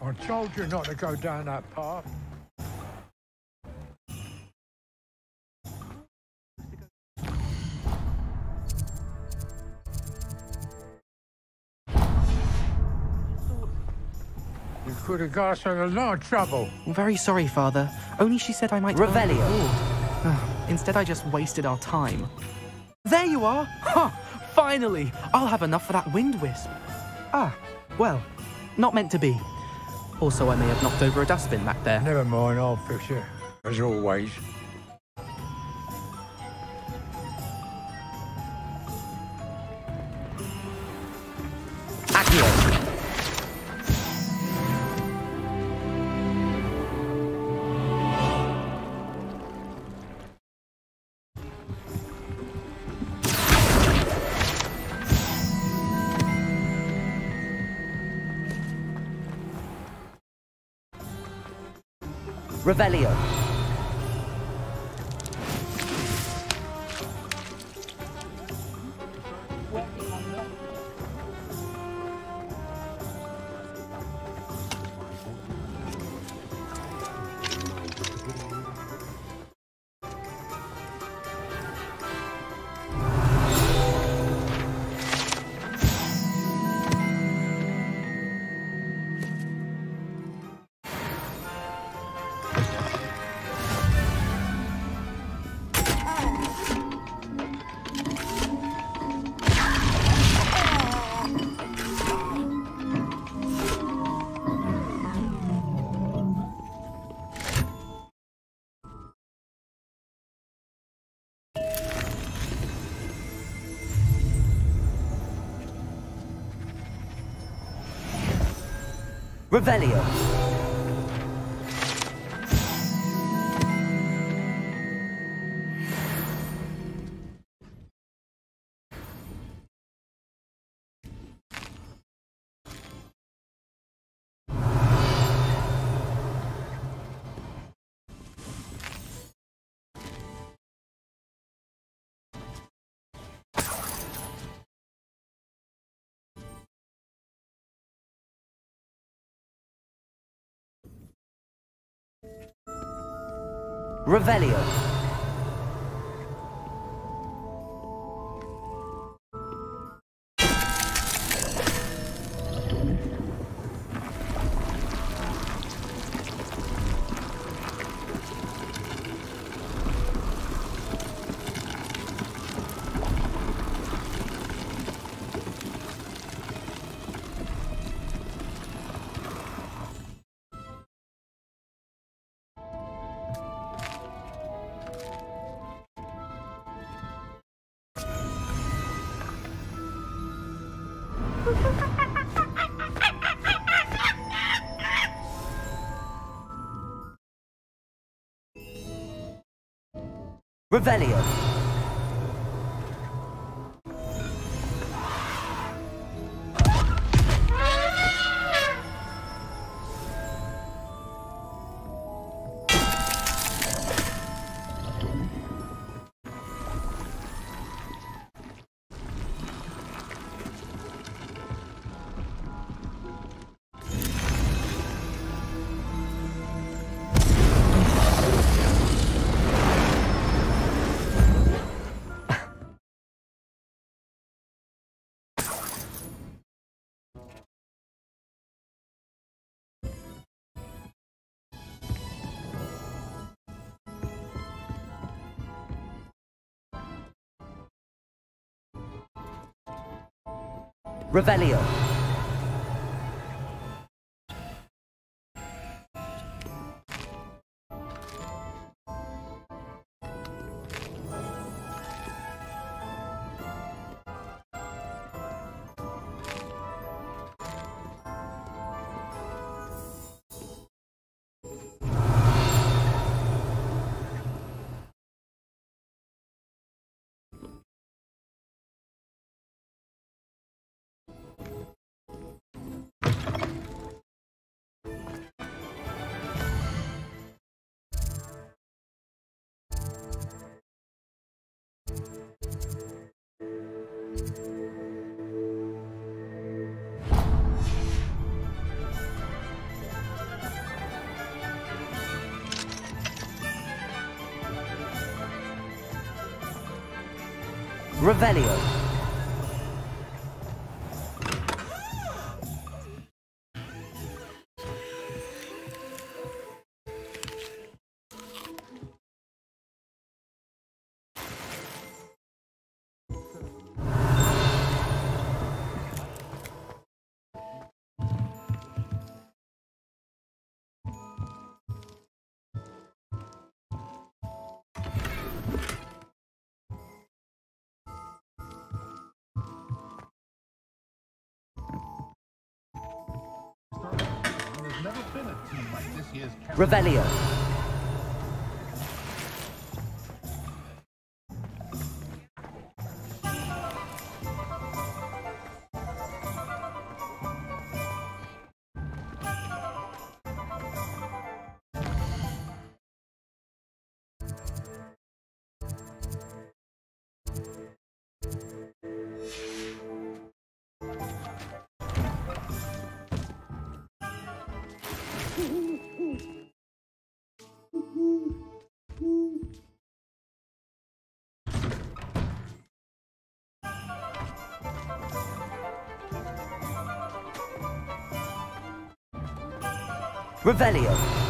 I told you not to go down that path. You could have got us in a lot of trouble. I'm very sorry, Father. Only she said I might... Revelio. Instead, I just wasted our time. There you are! Huh! Finally! I'll have enough for that wind wisp. Ah, well, not meant to be. Also, I may have knocked over a dustbin back there. Never mind, I'll fix it. As always. Accio. Revelio. Revelio. Revelio. Revelio. Revelio. Revelio. Revelio. Revelio.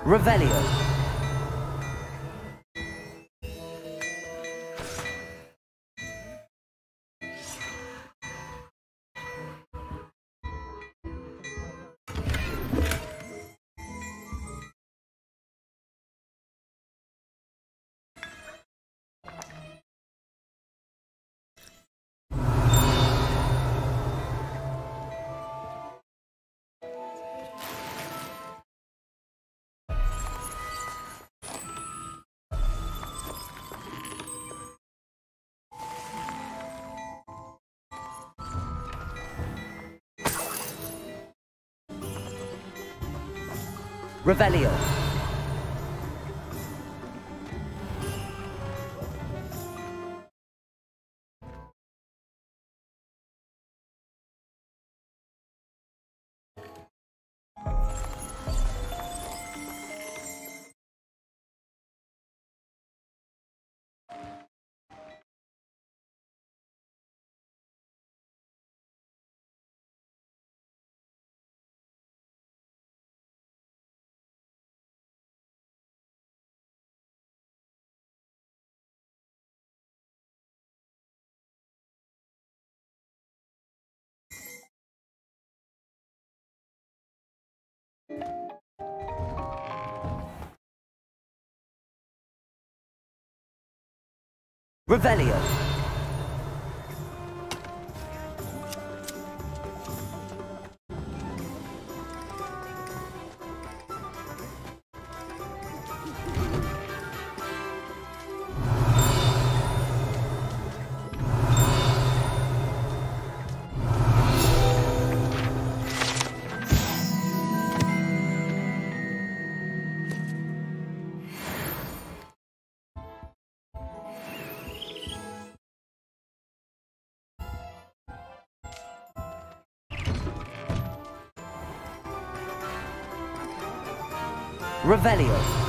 Revelio. Revelio. Revelio. Revelio.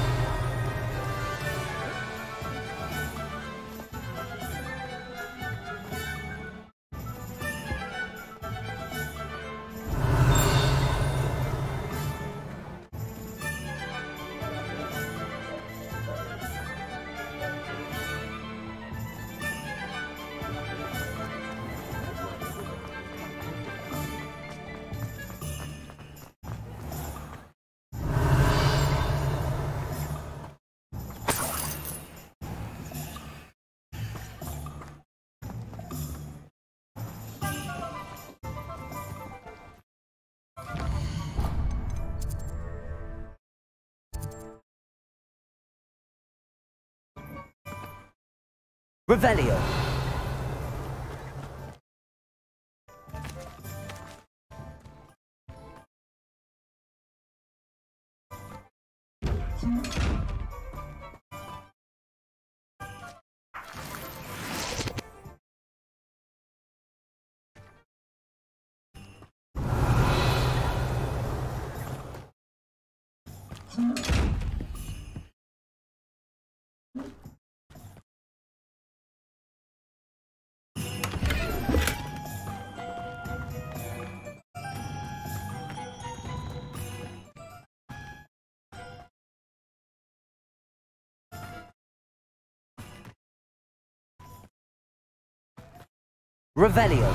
Revelio. Revelio.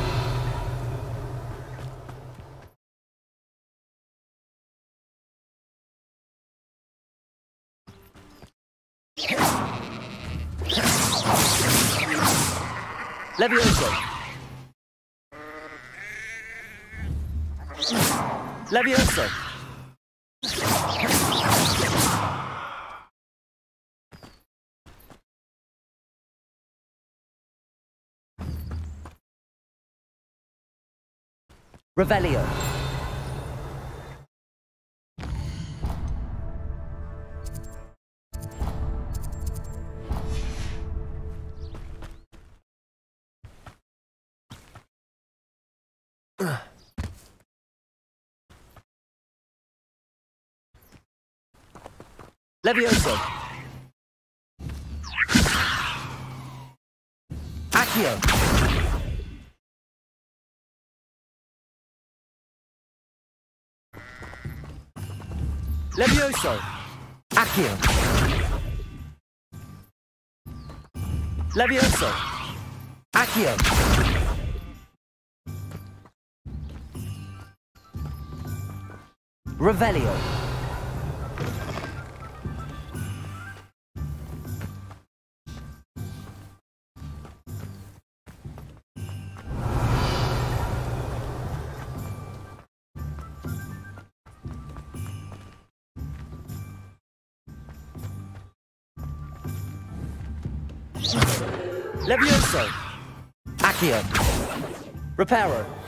Levioso. Levioso. Revelio. Levioso. Accio. Levioso. Accio. Levioso. Accio. Revelio. Levioso. Accio. Reparo.